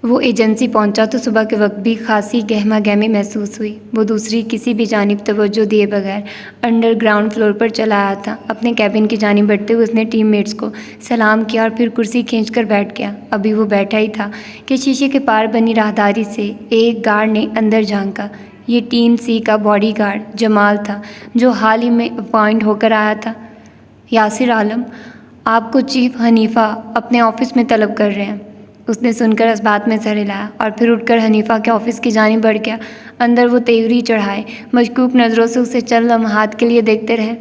वो एजेंसी पहुंचा तो सुबह के वक्त भी खासी गहमा गहमी महसूस हुई। वो दूसरी किसी भी जानिब तवज्जो दिए बगैर अंडरग्राउंड फ्लोर पर चला आया था। अपने कैबिन की जानिब बढ़ते हुए उसने टीममेट्स को सलाम किया और फिर कुर्सी खींचकर बैठ गया। अभी वो बैठा ही था कि शीशे के पार बनी राहदारी से एक गार्ड ने अंदर झांका। ये टीम सी का बॉडीगार्ड जमाल था, जो हाल ही में अपॉइंट होकर आया था। यासिर आलम, आपको चीफ हनीफा अपने ऑफिस में तलब कर रहे हैं। उसने सुनकर इस बात में सर हिलाया और फिर उठकर हनीफा के ऑफिस की जानिब बढ़ गया। अंदर वो तेवरी चढ़ाए मशकूक नज़रों से उसे चंद लम्हात के लिए देखते रहे।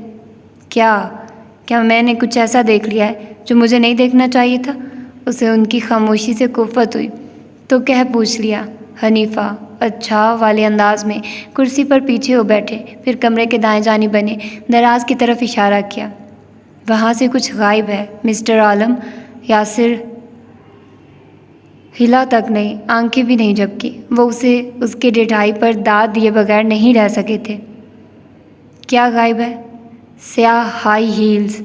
क्या मैंने कुछ ऐसा देख लिया है जो मुझे नहीं देखना चाहिए था? उसे उनकी खामोशी से कुफ़्फ़त हुई तो कह पूछ लिया। हनीफा अच्छा वाले अंदाज में कुर्सी पर पीछे हो बैठे, फिर कमरे के दाएं जानिब बने दराज की तरफ इशारा किया। वहाँ से कुछ गायब है मिस्टर आलम। यासिर हिला तक नहीं, आंखें भी नहीं झपकी। वो उसे उसके डिठाई पर दाद दिए बगैर नहीं रह सके थे। क्या गायब है? स्याह हाई हील्स।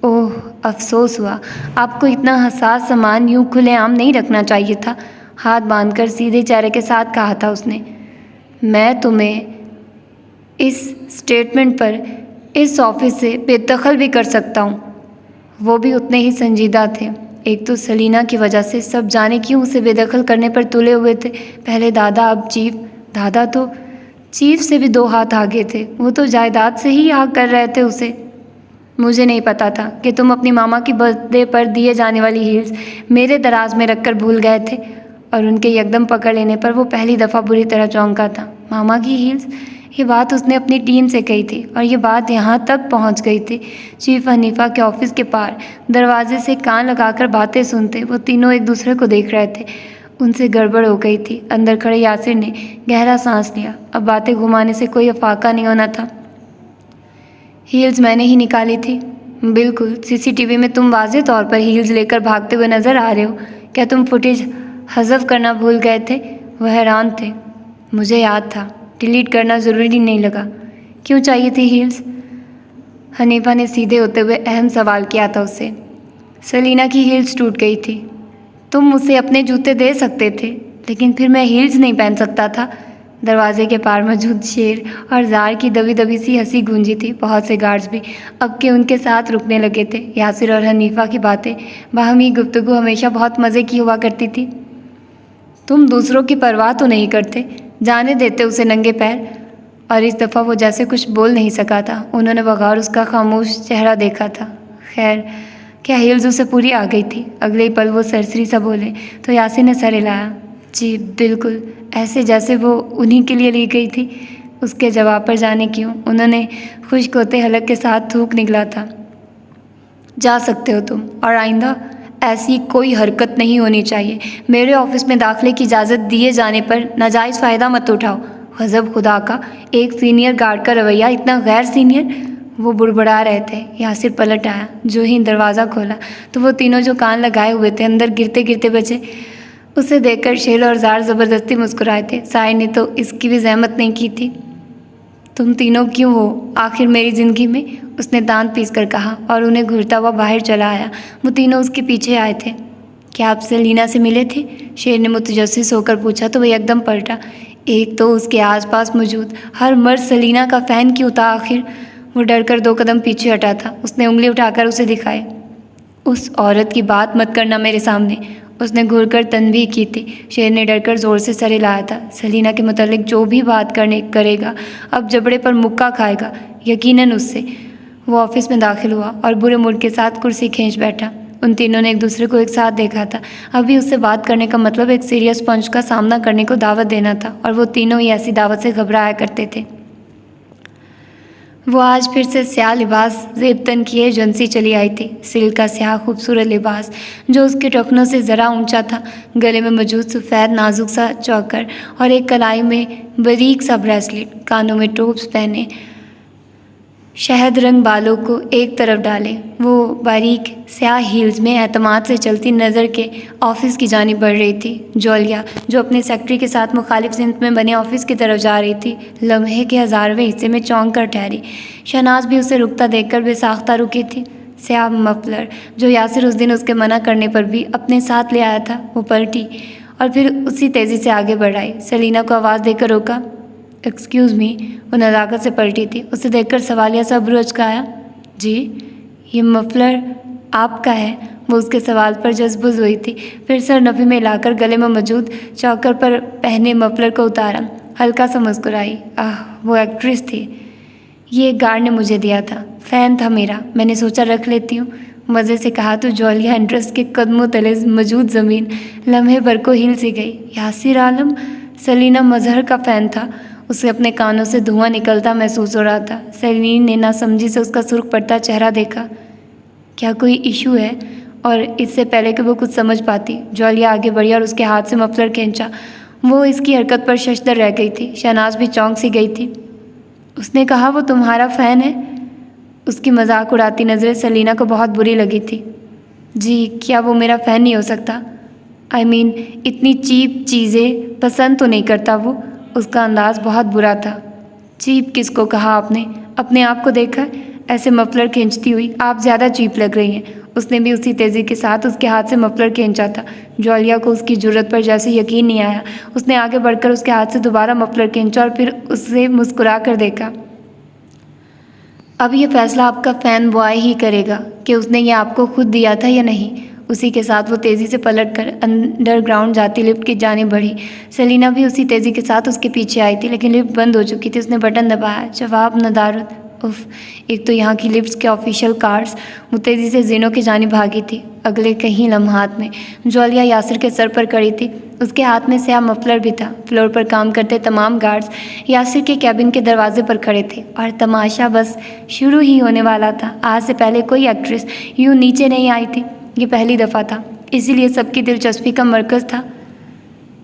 ओह, अफसोस हुआ। आपको इतना हसास सामान यूं खुलेआम नहीं रखना चाहिए था। हाथ बांधकर सीधे चेहरे के साथ कहा था उसने। मैं तुम्हें इस स्टेटमेंट पर इस ऑफिस से बेदखल भी कर सकता हूँ। वो भी उतने ही संजीदा थे। एक तो सलीना की वजह से सब जाने क्यों उसे बेदखल करने पर तुले हुए थे। पहले दादा, अब चीफ। दादा तो चीफ से भी 2 हाथ आगे थे। वो तो जायदाद से ही आग कर रहे थे उसे। मुझे नहीं पता था कि तुम अपनी मामा की बर्थडे पर दिए जाने वाली हील्स मेरे दराज में रखकर भूल गए थे। और उनके यकदम पकड़ लेने पर वो पहली दफ़ा बुरी तरह चौंका था। मामा की हील्स? ये बात उसने अपनी टीम से कही थी और ये बात यहाँ तक पहुँच गई थी। चीफ हनीफा के ऑफिस के पार दरवाजे से कान लगाकर बातें सुनते वो तीनों एक दूसरे को देख रहे थे। उनसे गड़बड़ हो गई थी। अंदर खड़े यासिर ने गहरा सांस लिया। अब बातें घुमाने से कोई अफाका नहीं होना था। हील्स मैंने ही निकाली थी। बिल्कुल, सीसीटीवी में तुम वाज़ेह तौर पर हील्स लेकर भागते हुए नज़र आ रहे हो। क्या तुम फुटेज हज़फ करना भूल गए थे? वह हैरान थे। मुझे याद था, डिलीट करना ज़रूरी नहीं लगा। क्यों चाहिए थी हील्स? हनीफा ने सीधे होते हुए अहम सवाल किया था उससे। सलीना की हील्स टूट गई थी। तुम उसे अपने जूते दे सकते थे, लेकिन फिर मैं हील्स नहीं पहन सकता था। दरवाजे के पार मौजूद शेर और जार की दबी दबी सी हंसी गूंजी थी। बहुत से गार्ड्स भी अब के उनके साथ रुकने लगे थे। यासिर और हनीफा की बातें, बाहमी गुफ्तगू हमेशा बहुत मज़े की हुआ करती थी। तुम दूसरों की परवाह तो नहीं करते, जाने देते उसे नंगे पैर। और इस दफ़ा वो जैसे कुछ बोल नहीं सका था। उन्होंने बगैर उसका खामोश चेहरा देखा था। खैर, क्या हील्स उसे पूरी आ गई थी? अगले ही पल वो सरसरी सा बोले तो यासिर ने सर हिलाया। जी बिल्कुल, ऐसे जैसे वो उन्हीं के लिए ली गई थी। उसके जवाब पर जाने क्यों उन्होंने खुश्क होते हलक के साथ थूक निकला था। जा सकते हो तुम, और आइंदा ऐसी कोई हरकत नहीं होनी चाहिए। मेरे ऑफिस में दाखिले की इजाज़त दिए जाने पर नाजायज़ फ़ायदा मत उठाओ। गज़ब खुदा का, एक सीनियर गार्ड का रवैया इतना गैर सीनियर। वो बुड़बड़ा रहे थे। यासिर पलट आया। जो ही दरवाज़ा खोला तो वो तीनों जो कान लगाए हुए थे अंदर गिरते गिरते बचे। उसे देखकर शेर और जार ज़बरदस्ती मुस्कुराए थे। साहिर ने तो इसकी भी ज़हमत नहीं की थी। तुम तीनों क्यों हो आखिर मेरी ज़िंदगी में? उसने दांत पीस कर कहा और उन्हें घूरता हुआ बाहर चला आया। वो तीनों उसके पीछे आए थे। क्या आप सलीना से मिले थे? शेर ने मुतजस्सिस होकर पूछा तो वह एकदम पलटा। एक तो उसके आसपास मौजूद हर मर्द सलीना का फ़ैन क्यों था आखिर? वो डरकर 2 कदम पीछे हटा था। उसने उंगली उठाकर उसे दिखाए। उस औरत की बात मत करना मेरे सामने। उसने घूरकर तनबीह की थी। शेर ने डरकर ज़ोर से सर हिलाया था। सलीना के मुतालिक जो भी बात करेगा अब जबड़े पर मुक्का खाएगा, यकीनन उससे। वो ऑफिस में दाखिल हुआ और बुरे मूड के साथ कुर्सी खींच बैठा। उन तीनों ने एक दूसरे को एक साथ देखा था। अभी उससे बात करने का मतलब एक सीरियस पंच का सामना करने को दावत देना था, और वो तीनों ही ऐसी दावत से घबराया करते थे। वो आज फिर से स्याह लिबास ज़ेबतन किए एजेंसी चली आई थी। सिल्क का स्याह खूबसूरत लिबास जो उसके टखनों से ज़रा ऊंचा था। गले में मौजूद सफ़ेद नाजुक सा चौकर और एक कलाई में बारीक सा ब्रेसलेट। कानों में टोप्स पहने, शहद रंग बालों को एक तरफ डाले, वो बारीक स्याह हील्स में एतमाद से चलती नज़र के ऑफिस की जानिब बढ़ रही थी। जौलिया जो अपने सेक्रेटरी के साथ मुखालिफ सिमत में बने ऑफिस की तरफ जा रही थी, लम्हे के 1000वें हिस्से में चौंक कर ठहरी। शहनाज भी उसे रुकता देखकर बेसाख्ता रुकी थी। स्याह मफलर जो यासिर उस दिन उसके मना करने पर भी अपने साथ ले आया था, वो पलटी और फिर उसी तेज़ी से आगे बढ़ाई। सेलिना को आवाज़ देकर रोका। Excuse me. वो नज़ाकत से पलटी थी। उसे देखकर सवालिया सा भ्रू उचकाया। जी, ये मफलर आपका है? वो उसके सवाल पर जज्बुज हुई थी। फिर सर नफ़ी में हिलाकर गले में मौजूद चौकर पर पहने मफलर को उतारा। हल्का सा मुस्कुराई। वो एक्ट्रेस थी। ये गार्ड ने मुझे दिया था, फ़ैन था मेरा, मैंने सोचा रख लेती हूँ, मज़े से कहा तो जौलिया इंटरेस्ट के कदमों तले मौजूद ज़मीन लम्हे भर को हिल सी गई। यासिर आलम? सेलिना मजहर का फ़ैन था। उसे अपने कानों से धुआं निकलता महसूस हो रहा था। सेलिन ने नासमझी से उसका सुर्ख पड़ता चेहरा देखा। क्या कोई इशू है? और इससे पहले कि वो कुछ समझ पाती, जौलिया आगे बढ़ी और उसके हाथ से मफलर खींचा। वो इसकी हरकत पर शशदर रह गई थी। शहनाज भी चौंक सी गई थी। उसने कहा वो तुम्हारा फ़ैन है? उसकी मजाक उड़ाती नज़रें सेलिना को बहुत बुरी लगी थी। जी, क्या वो मेरा फ़ैन नहीं हो सकता? I mean, इतनी चीप चीज़ें पसंद तो नहीं करता वो। उसका अंदाज़ बहुत बुरा था। चीप किसको कहा आपने? अपने आप को देखा? ऐसे मफलर खींचती हुई आप ज़्यादा चीप लग रही हैं। उसने भी उसी तेज़ी के साथ उसके हाथ से मफलर खींचा था। जौलिया को उसकी जुर्रत पर जैसे यकीन नहीं आया। उसने आगे बढ़कर उसके हाथ से दोबारा मफलर खींचा और फिर उसे मुस्कुरा कर देखा। अब ये फैसला आपका फ़ैन बॉय ही करेगा कि उसने ये आपको खुद दिया था या नहीं। उसी के साथ वो तेज़ी से पलटकर अंडरग्राउंड जाती लिफ्ट की जानिब बढ़ी। सेलिना भी उसी तेज़ी के साथ उसके पीछे आई थी, लेकिन लिफ्ट बंद हो चुकी थी। उसने बटन दबाया। जवाब नदारद। उफ, एक तो यहाँ की लिफ्ट्स के ऑफिशियल कार्स। वो तेज़ी से जीनों की जानिब भागी थी। अगले कहीं लम्हात में जौलिया यासिर के सर पर खड़ी थी। उसके हाथ में स्याह मफलर भी था। फ्लोर पर काम करते तमाम गार्ड्स यासिर के कैबिन के दरवाजे पर खड़े थे और तमाशा बस शुरू ही होने वाला था। आज से पहले कोई एक्ट्रेस यूँ नीचे नहीं आई थी। ये पहली दफ़ा था, इसीलिए सबकी दिलचस्पी का मरकज़ था।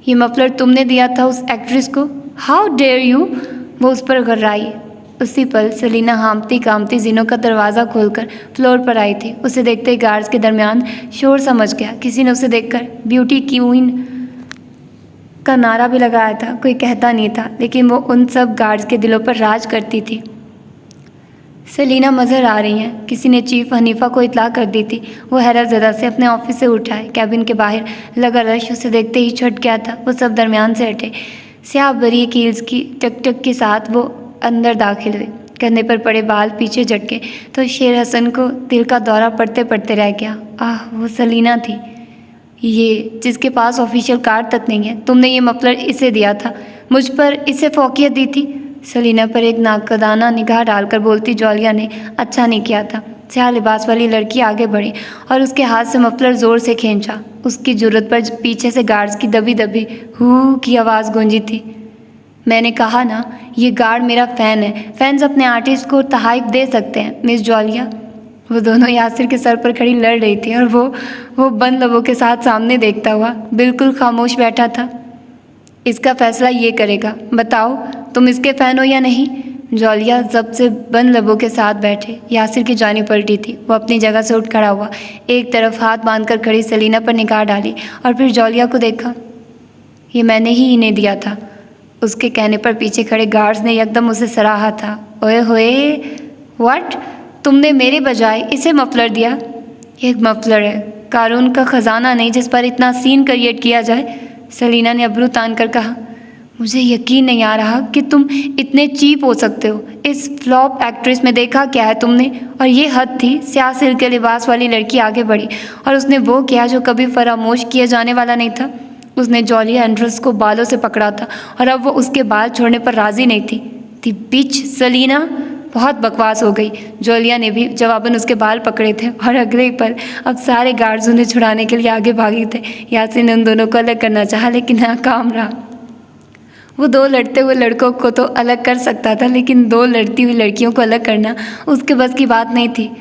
ये मफलर तुमने दिया था उस एक्ट्रेस को? How dare you? वो उस पर घर्राई। उसी पल सेलिना हांफती कांपती जीनों का दरवाज़ा खोलकर फ्लोर पर आई थी। उसे देखते ही गार्ड्स के दरमियान शोर सा मच गया। किसी ने उसे देखकर ब्यूटी क्वीन का नारा भी लगाया था। कोई कहता नहीं था, लेकिन वो उन सब गार्ड्स के दिलों पर राज करती थी। सेलिना मज़हर आ रही हैं, किसी ने चीफ हनीफा को इतला कर दी थी। वो हैरत ज़दा से अपने ऑफिस से उठाए। कैबिन के बाहर लगा रश उसे देखते ही छट गया था। वो सब दरमियान से हटे। स्याह बारीक हील्स की टक टक के साथ वो अंदर दाखिल हुए। कंधे पर पड़े बाल पीछे झटके तो शेर हसन को दिल का दौरा पड़ते पड़ते रह गया। वो सेलिना थी, ये जिसके पास ऑफिशियल कार्ड तक नहीं है। तुमने ये मफलर इसे दिया था, मुझ पर इसे फौकियत दी थी। सेलिना पर एक नाकदाना निगाह डालकर बोलती जौलिया ने अच्छा नहीं किया था। स्याह लिबास वाली लड़की आगे बढ़ी और उसके हाथ से मफलर ज़ोर से खींचा। उसकी जुर्रत पर पीछे से गार्ड्स की दबी दबी हू की आवाज़ गूंजी थी। मैंने कहा ना, ये गार्ड मेरा फ़ैन है। फैंस अपने आर्टिस्ट को तहाइफ दे सकते हैं मिस जौलिया। वो दोनों यासिर के सर पर खड़ी लड़ रही थी और वो बंद लबों के साथ सामने देखता हुआ बिल्कुल खामोश बैठा था। इसका फ़ैसला ये करेगा, बताओ तुम इसके फ़ैन हो या नहीं? जौलिया जब से बंद लबों के साथ बैठे यासिर की जानी पलटी थी। वो अपनी जगह से उठ खड़ा हुआ, एक तरफ हाथ बांधकर खड़ी सेलिना पर निगाह डाली और फिर जौलिया को देखा। ये मैंने ही इन्हें दिया था। उसके कहने पर पीछे खड़े गार्ड्स ने एकदम उसे सराहा था। ओए होए, व्हाट? तुमने मेरे बजाय इसे मफलर दिया? ये एक मफलर है, कानून का ख़जाना नहीं जिस पर इतना सीन क्रिएट किया जाए। सेलिना ने अब्रू तान कर कहा। मुझे यकीन नहीं आ रहा कि तुम इतने चीप हो सकते हो। इस फ्लॉप एक्ट्रेस में देखा क्या है तुमने? और ये हद थी। स्याह सिल्क के लिबास वाली लड़की आगे बढ़ी और उसने वो किया जो कभी फरामोश किया जाने वाला नहीं था। उसने जौलिया एंड्रस को बालों से पकड़ा था और अब वो उसके बाल छोड़ने पर राज़ी नहीं थी। दी बिच सेलिना, बहुत बकवास हो गई। जौलिया ने भी जवाबन उसके बाल पकड़े थे और अगले पल अब सारे गार्ड्स उन्हें छुड़ाने के लिए आगे भागे थे। यासिर ने उन दोनों को अलग करना चाहा, लेकिन नाकाम रहा। वो दो लड़ते हुए लड़कों को तो अलग कर सकता था, लेकिन दो लड़ती हुई लड़कियों को अलग करना उसके बस की बात नहीं थी।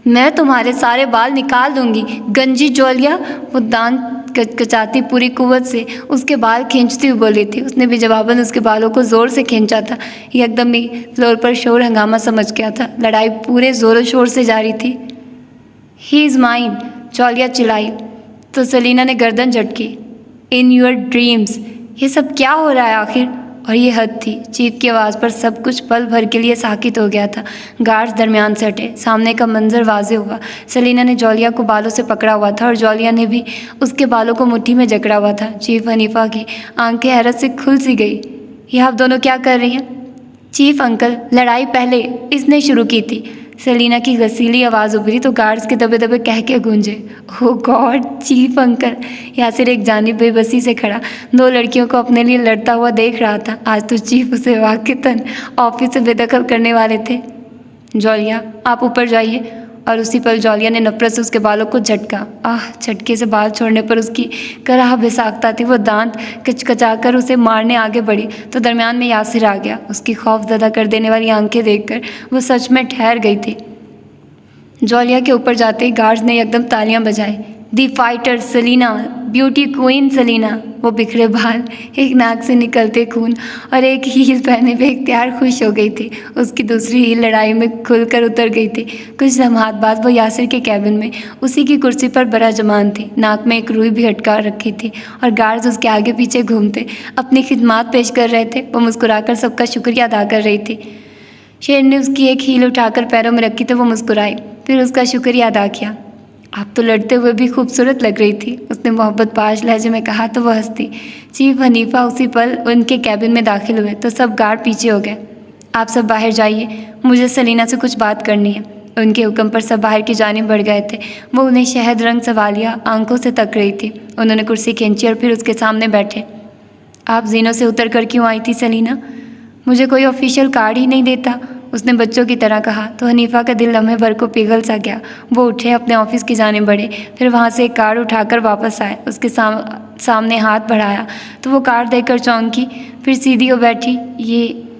मैं तुम्हारे सारे बाल निकाल दूंगी गंजी जौलिया। वो दांत कचकचाती पूरी कुव्वत से उसके बाल खींचती हुई बोली थी। उसने भी जवाबन उसके बालों को ज़ोर से खींचा था। एकदम ही फ्लोर पर शोर हंगामा समझ गया था। लड़ाई पूरे ज़ोरों शोर से जारी थी। ही इज़ माइन, जौलिया चिल्लाई तो सेलिना ने गर्दन झटकी। In your dreams. ये सब क्या हो रहा है आखिर? और ये हद थी। चीफ की आवाज़ पर सब कुछ पल भर के लिए साकित हो गया था। गार्ड्स दरमियान से हटे, सामने का मंजर वाज़े हुआ। सेलिना ने जॉलिया को बालों से पकड़ा हुआ था और जॉलिया ने भी उसके बालों को मुट्ठी में जकड़ा हुआ था। चीफ हनीफा की आंखें हैरत से खुल सी गई। ये आप दोनों क्या कर रही हैं? चीफ अंकल, लड़ाई पहले इसने शुरू की थी। सेलिना की गसीली आवाज़ उभरी तो गार्ड्स के दबे दबे कह के गूंजे, ओह गॉड, चीफ अंकल। यासिर एक जानिब बेबसी से खड़ा दो लड़कियों को अपने लिए लड़ता हुआ देख रहा था। आज तो चीफ उसे वाक़ितन ऑफिस से बेदखल करने वाले थे। जॉलिया, आप ऊपर जाइए। और उसी पल जॉलिया ने नफरत से उसके बालों को झटका। झटके से बाल छोड़ने पर उसकी कराह बेसाख्ता थी। वो दांत कचकचाकर उसे मारने आगे बढ़ी तो दरमियान में यासिर आ गया। उसकी खौफजदा कर देने वाली आंखें देखकर वो सच में ठहर गई थी। जॉलिया के ऊपर जाते ही गार्ड्स ने एकदम तालियां बजाई। The fighter Selina, beauty queen Selina. वो बिखरे बाल, एक नाक से निकलते खून और एक हील पहने पे इख्तियार खुश हो गई थी। उसकी दूसरी हील लड़ाई में खुलकर उतर गई थी। कुछ लम्हात बाद वो यासिर के कैबिन में उसी की कुर्सी पर बराजमान थी। नाक में एक रुई भी अटका रखी थी और गार्ड्स उसके आगे पीछे घूमते अपनी खिदमात पेश कर रहे थे। वो मुस्कुराकर सबका शुक्रिया अदा कर रही थी। शेर ने उसकी एक हील उठाकर पैरों में रखी तो वो मुस्कुराई, फिर उसका शुक्रिया अदा किया। आप तो लड़ते हुए भी खूबसूरत लग रही थी, उसने मोहब्बत पाश लहजे में कहा तो वह हंसती। चीफ हनीफा उसी पल उनके कैबिन में दाखिल हुए तो सब गार्ड पीछे हो गए। आप सब बाहर जाइए, मुझे सेलिना से कुछ बात करनी है। उनके हुक्म पर सब बाहर की जानिब बढ़ गए थे। वो उन्हें शहद रंग सवालिया आंखों से तक रही थी। उन्होंने कुर्सी खींची और फिर उसके सामने बैठे। आप जीनों से उतर कर क्यों आई थी सेलिना? मुझे कोई ऑफिशियल कार्ड ही नहीं देता, उसने बच्चों की तरह कहा तो हनीफा का दिल लम्हे भर को पिघल सा गया। वो उठे, अपने ऑफिस की जाने बढ़े, फिर वहाँ से एक कार्ड उठाकर वापस आए। उसके सामने हाथ बढ़ाया तो वो कार्ड देकर चौंकी, फिर सीधी हो बैठी।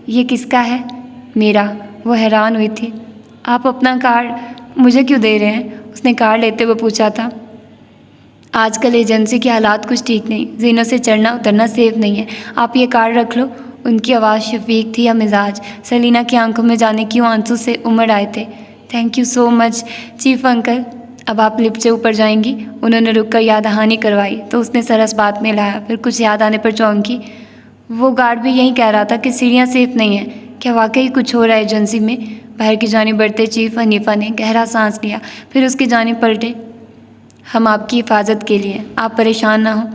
ये किसका है? मेरा। वो हैरान हुई थी। आप अपना कार्ड मुझे क्यों दे रहे हैं? उसने कार्ड लेते हुए पूछा था। आजकल एजेंसी के हालात कुछ ठीक नहीं, जीनों से चढ़ना उतरना सेफ नहीं है। आप ये कार्ड रख लो। उनकी आवाज़ शफीक थी या मिजाज? सेलिना की आंखों में जाने क्यों आंसू से उमड़ आए थे। Thank you so much chief uncle. अब आप लिफ्ट से ऊपर जाएंगी? उन्होंने रुककर याद दहानी करवाई तो उसने सरस बात में लाया, फिर कुछ याद आने पर चौंकी। वो गार्ड भी यही कह रहा था कि सीढ़ियाँ सेफ नहीं है। क्या वाकई कुछ हो रहा है एजेंसी में? बाहर की जानिब बढ़ते चीफ हनीफा ने गहरा सांस लिया, फिर उसकी जानिब पलटे। हम आपकी हिफाजत के लिए, आप परेशान ना हो।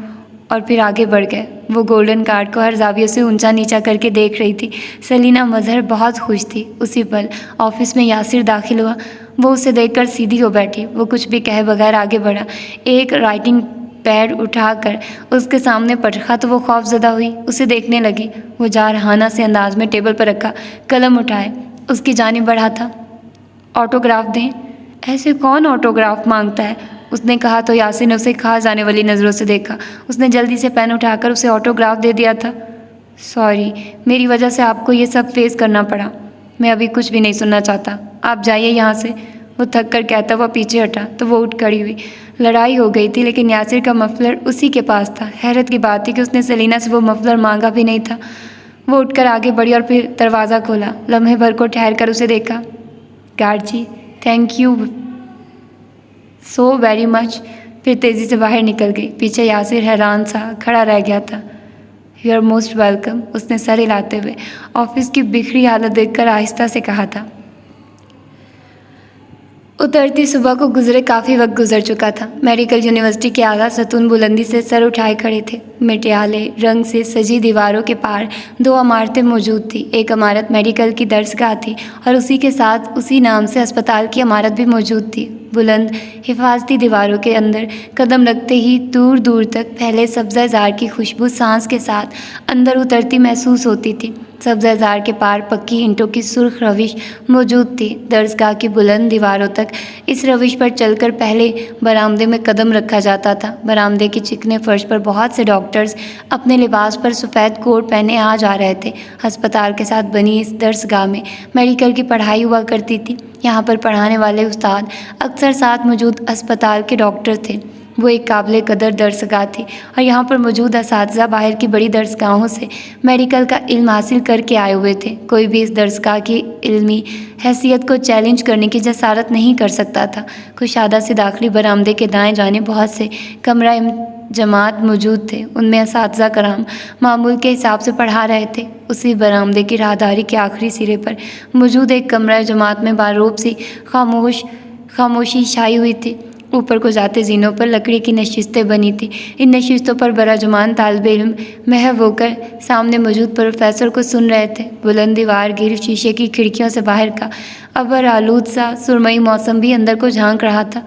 और फिर आगे बढ़ गए। वो गोल्डन कार्ड को हर जावियों से ऊंचा नीचा करके देख रही थी। सेलिना मजहर बहुत खुश थी। उसी पल ऑफिस में यासिर दाखिल हुआ। वो उसे देखकर सीधी हो बैठी। वो कुछ भी कहे बगैर आगे बढ़ा, एक राइटिंग पैड उठाकर उसके सामने पटखा तो वो खौफजदा हुई, उसे देखने लगी। वो जारहाना से अंदाज में टेबल पर रखा कलम उठाए उसकी जानिब बढ़ा था। ऑटोग्राफ दें? ऐसे कौन ऑटोग्राफ मांगता है? उसने कहा तो यासिर ने उसे खा जाने वाली नज़रों से देखा। उसने जल्दी से पेन उठाकर उसे ऑटोग्राफ दे दिया था। सॉरी, मेरी वजह से आपको ये सब फेस करना पड़ा। मैं अभी कुछ भी नहीं सुनना चाहता, आप जाइए यहाँ से। वो थक कर कहता हुआ पीछे हटा तो वो उठ खड़ी हुई। लड़ाई हो गई थी लेकिन यासिर का मफलर उसी के पास था। हैरत की बात थी कि उसने सेलिना से वो मफलर मांगा भी नहीं था। वो उठकर आगे बढ़ी और फिर दरवाज़ा खोला। लम्हे भर को ठहर कर उसे देखा। Guard ji, thank you so very much. फिर तेज़ी से बाहर निकल गई। पीछे यासिर हैरान सा खड़ा रह गया था। यू आर मोस्ट वेलकम, उसने सर हिलाते हुए ऑफिस की बिखरी हालत देखकर आहिस्ता से कहा था। उतरती सुबह को गुजरे काफ़ी वक्त गुजर चुका था। मेडिकल यूनिवर्सिटी के आला सतून बुलंदी से सर उठाए खड़े थे। मटियाले रंग से सजी दीवारों के पार दो इमारतें मौजूद थी। एक इमारत मेडिकल की दर्सगाह थी और उसी के साथ उसी नाम से अस्पताल की इमारत भी मौजूद थी। बुलंद हिफाजती दीवारों के अंदर कदम रखते ही दूर दूर तक फैले सब्ज़-ए-ज़ार की खुशबू सांस के साथ अंदर उतरती महसूस होती थी। सब्ज़-ए-ज़ार के पार पक्की ईंटों की सुर्ख रविश मौजूद थी। दर्सगाह की बुलंद दीवारों तक इस रविश पर चलकर पहले बरामदे में कदम रखा जाता था। बरामदे के चिकने फर्श पर बहुत से डॉक्टर्स अपने लिबास पर सफ़ेद कोट पहने आ जा रहे थे। अस्पताल के साथ बनी इस दर्सगाह में मेडिकल की पढ़ाई हुआ करती थी। यहाँ पर पढ़ाने वाले उस्ताद अक्सर साथ मौजूद अस्पताल के डॉक्टर थे। वो एक काबिल कदर दर्सगाह थी और यहाँ पर मौजूद असातिज़ा बाहर की बड़ी दर्सगाहों से मेडिकल का इल्म हासिल करके आए हुए थे। कोई भी इस दर्सगाह की इल्मी हैसियत को चैलेंज करने की जसारत नहीं कर सकता था। कुशादा से दाखिली बरामदे के दाएं जाने बहुत से कमरा जमात मौजूद थे। उनमें असातिज़ा कराम मामूल के हिसाब से पढ़ा रहे थे। उसी बरामदे की राहदारी के आखिरी सिरे पर मौजूद एक कमरा जमात में बारूब सी खामोशी छाई हुई थी। ऊपर को जाते जीनों पर लकड़ी की नशिस्तें बनी थी। इन नशिस्तों पर बराजुमान तालिब इल्म महव होकर सामने मौजूद प्रोफेसर को सुन रहे थे। बुलंद दीवार गिर शीशे की खिड़कियों से बाहर का अबर आलूद सा सुरमई मौसम भी अंदर को झांक रहा था।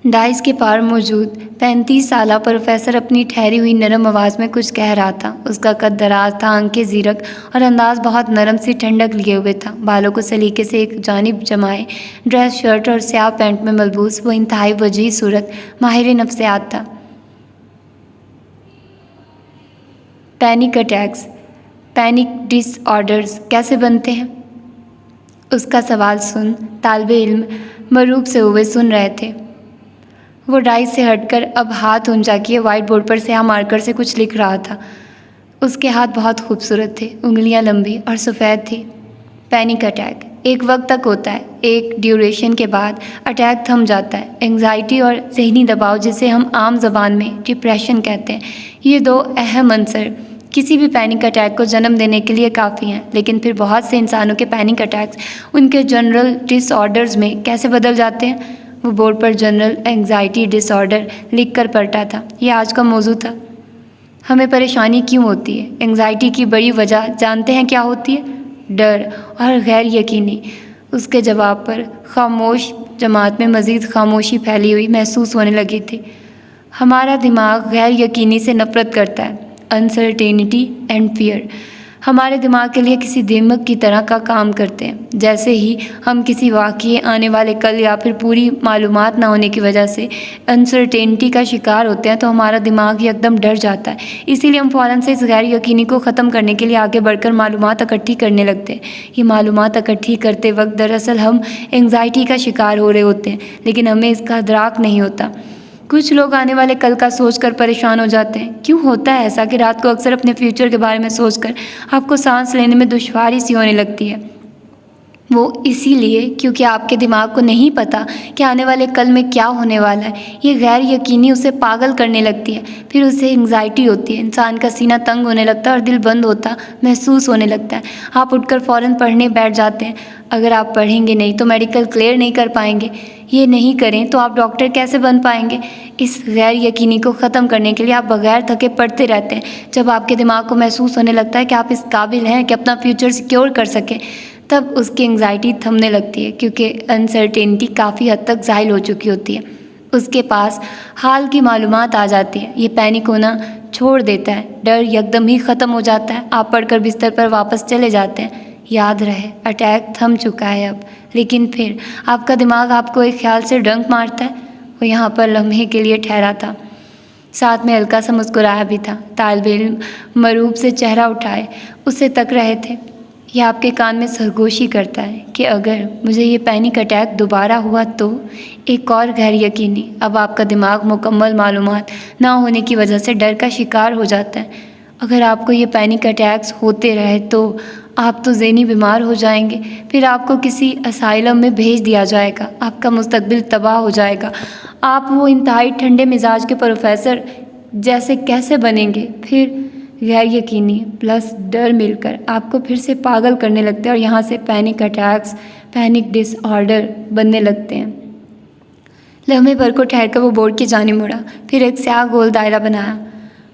डाइस के पार मौजूद 35 साला प्रोफेसर अपनी ठहरी हुई नरम आवाज़ में कुछ कह रहा था। उसका कद दराज था, आंखें जीरक और अंदाज बहुत नरम सी ठंडक लिए हुए था। बालों को सलीके से एक जानिब जमाए, ड्रेस शर्ट और स्याह पैंट में मलबूस वो इंतहाई वजीह सूरत माहिर नफ्सियात था। पैनिक अटैक्स, पैनिक डिसऑर्डर्स कैसे बनते हैं? उसका सवाल सुन तालिब इल्म मरूब से हुए सुन रहे थे। वो डाइस से हटकर अब हाथ ऊंचा किए व्हाइट बोर्ड पर स्याह मार्कर से कुछ लिख रहा था। उसके हाथ बहुत खूबसूरत थे, उंगलियां लंबी और सफ़ेद थी। पैनिक अटैक एक वक्त तक होता है, एक ड्यूरेशन के बाद अटैक थम जाता है। एंग्जाइटी और जहनी दबाव, जिसे हम आम जबान में डिप्रेशन कहते हैं, ये दो अहम अंसर किसी भी पैनिक अटैक को जन्म देने के लिए काफ़ी हैं। लेकिन फिर बहुत से इंसानों के पैनिक अटैक्स उनके जनरल डिसऑर्डर्स में कैसे बदल जाते हैं? वो बोर्ड पर जनरल एंग्जाइटी डिसऑर्डर लिख कर पलटा था। ये आज का मौजू था। हमें परेशानी क्यों होती है? एंग्जाइटी की बड़ी वजह जानते हैं क्या होती है? डर और गैर यकीनी। उसके जवाब पर खामोश जमात में मज़ीद खामोशी फैली हुई महसूस होने लगी थी। हमारा दिमाग गैर यकीनी से नफ़रत करता है। अनसर्टेनिटी एंड फियर हमारे दिमाग के लिए किसी दीमक की तरह का काम करते हैं। जैसे ही हम किसी वाक़ये, आने वाले कल या फिर पूरी मालूमात ना होने की वजह से अनसर्टेनिटी का शिकार होते हैं तो हमारा दिमाग एकदम डर जाता है। इसीलिए हम फ़ौरन से इस गैर यकीनी को ख़त्म करने के लिए आगे बढ़कर मालूमात इकट्ठी करने लगते हैं। ये मालूमात इकट्ठी करते वक्त दरअसल हम एंग्जाइटी का शिकार हो रहे होते हैं, लेकिन हमें इसका इदराक नहीं होता। कुछ लोग आने वाले कल का सोचकर परेशान हो जाते हैं। क्यों होता है ऐसा कि रात को अक्सर अपने फ्यूचर के बारे में सोचकर आपको सांस लेने में दुश्वारी सी होने लगती है? वो इसीलिए क्योंकि आपके दिमाग को नहीं पता कि आने वाले कल में क्या होने वाला है। ये गैर यकीनी उसे पागल करने लगती है। फिर उसे एंग्जाइटी होती है, इंसान का सीना तंग होने लगता है और दिल बंद होता महसूस होने लगता है। आप उठकर फ़ौरन पढ़ने बैठ जाते हैं। अगर आप पढ़ेंगे नहीं तो मेडिकल क्लियर नहीं कर पाएंगे। ये नहीं करें तो आप डॉक्टर कैसे बन पाएंगे? इस गैर यकीनी को ख़त्म करने के लिए आप बगैर थके पढ़ते रहते हैं। जब आपके दिमाग को महसूस होने लगता है कि आप इस काबिल हैं कि अपना फ्यूचर सिक्योर कर सकें, तब उसकी एंग्जाइटी थमने लगती है, क्योंकि अनसर्टेनिटी काफ़ी हद तक ज़ाहिल हो चुकी होती है। उसके पास हाल की मालूमात आ जाती है। ये पैनिक होना छोड़ देता है, डर यकदम ही ख़त्म हो जाता है। आप पढ़कर बिस्तर पर वापस चले जाते हैं। याद रहे, अटैक थम चुका है अब। लेकिन फिर आपका दिमाग आपको एक ख्याल से डंक मारता है। वो यहाँ पर लम्हे के लिए ठहरा था, साथ में हल्का सा मुस्कुराया भी था। तालिब इल्म मरूब से चेहरा उठाए उसे तक रहे थे। यह आपके कान में सरगोशी करता है कि अगर मुझे ये पैनिक अटैक दोबारा हुआ तो एक और गैर यकीनी। अब आपका दिमाग मुकम्मल मालूमात ना होने की वजह से डर का शिकार हो जाता है। अगर आपको ये पैनिक अटैक्स होते रहे तो आप तो ज़हनी बीमार हो जाएंगे। फिर आपको किसी असाइलम में भेज दिया जाएगा। आपका मुस्तकबिल तबाह हो जाएगा। आप वो इंतहाई ठंडे मिजाज के प्रोफेसर जैसे कैसे बनेंगे? फिर गैर यकीनी प्लस डर मिलकर आपको फिर से पागल करने लगते हैं और यहाँ से पैनिक अटैक्स, पैनिक डिसऑर्डर बनने लगते हैं। लम्हे भर को ठहरकर वो बोर्ड की जानिब मुड़ा, फिर एक स्याह गोल दायरा बनाया।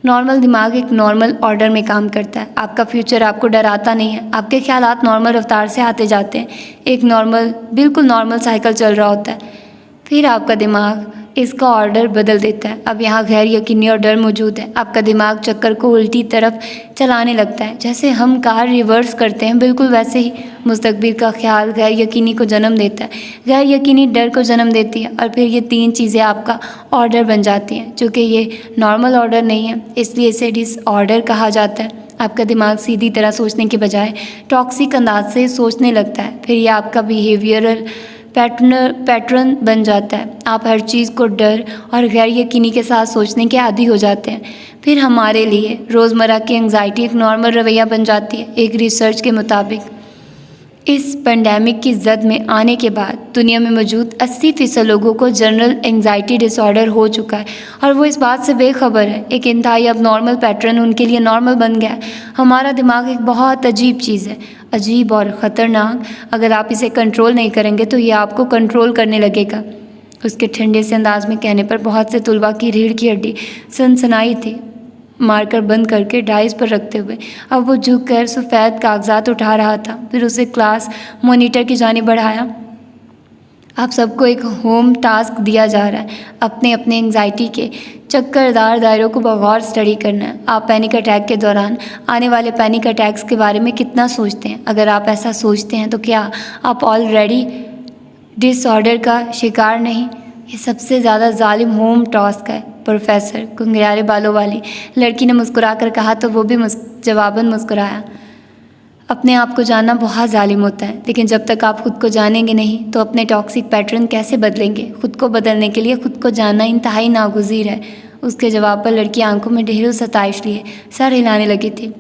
नॉर्मल दिमाग एक नॉर्मल ऑर्डर में काम करता है। आपका फ्यूचर आपको डराता नहीं है। आपके ख्यालात नॉर्मल रफ्तार से आते जाते हैं। एक नॉर्मल, बिल्कुल नॉर्मल साइकिल चल रहा होता है। फिर आपका दिमाग इसका ऑर्डर बदल देता है। अब यहाँ गैर यकीनी और डर मौजूद है। आपका दिमाग चक्कर को उल्टी तरफ चलाने लगता है। जैसे हम कार रिवर्स करते हैं, बिल्कुल वैसे ही मुस्तकबिल का ख्याल गैर यकीनी को जन्म देता है। गैर यकीनी डर को जन्म देती है और फिर ये तीन चीज़ें आपका ऑर्डर बन जाती हैं, जो कि ये नॉर्मल ऑर्डर नहीं है, इसलिए इसे डिसऑर्डर कहा जाता है। आपका दिमाग सीधी तरह सोचने के बजाय टॉक्सिक अंदाज से सोचने लगता है। फिर ये आपका बिहेवियरल पैटर्न बन जाता है। आप हर चीज़ को डर और गैर यकीनी के साथ सोचने के आदी हो जाते हैं। फिर हमारे लिए रोज़मर्रा की एंग्जाइटी एक नॉर्मल रवैया बन जाती है। एक रिसर्च के मुताबिक इस पेंडेमिक की जद में आने के बाद दुनिया में मौजूद 80% लोगों को जनरल एंग्जाइटी डिसऑर्डर हो चुका है और वो इस बात से बेखबर है। एक इंतहाई अब नॉर्मल पैटर्न उनके लिए नॉर्मल बन गया है। हमारा दिमाग एक बहुत अजीब चीज़ है, अजीब और ख़तरनाक। अगर आप इसे कंट्रोल नहीं करेंगे तो ये आपको कंट्रोल करने लगेगा। उसके ठंडे से अंदाज में कहने पर बहुत से तुलबा की रीढ़ की हड्डी सनसनाई थी। मार्कर बंद करके डाइस पर रखते हुए अब वो झुककर सफ़ेद कागजात उठा रहा था। फिर उसे क्लास मॉनिटर की जानिब बढ़ाया। आप सबको एक होम टास्क दिया जा रहा है, अपने अपने एंग्जाइटी के चक्करदार दायरों को बगौर स्टडी करना है। आप पैनिक अटैक के दौरान आने वाले पैनिक अटैक्स के बारे में कितना सोचते हैं? अगर आप ऐसा सोचते हैं तो क्या आप ऑलरेडी डिसऑर्डर का शिकार नहीं? ये सबसे ज़्यादा जालिम होम टास्क है प्रोफेसर, घुंघराले बालों वाली लड़की ने मुस्कुराकर कहा तो वो भी जवाबन मुस्कुराया। अपने आप को जानना बहुत जालिम होता है, लेकिन जब तक आप खुद को जानेंगे नहीं तो अपने टॉक्सिक पैटर्न कैसे बदलेंगे? खुद को बदलने के लिए खुद को जानना इंतहाई नागुज़ीर है। उसके जवाब पर लड़की आंखों में ढेरों सताइश लिए सर हिलाने लगी थी।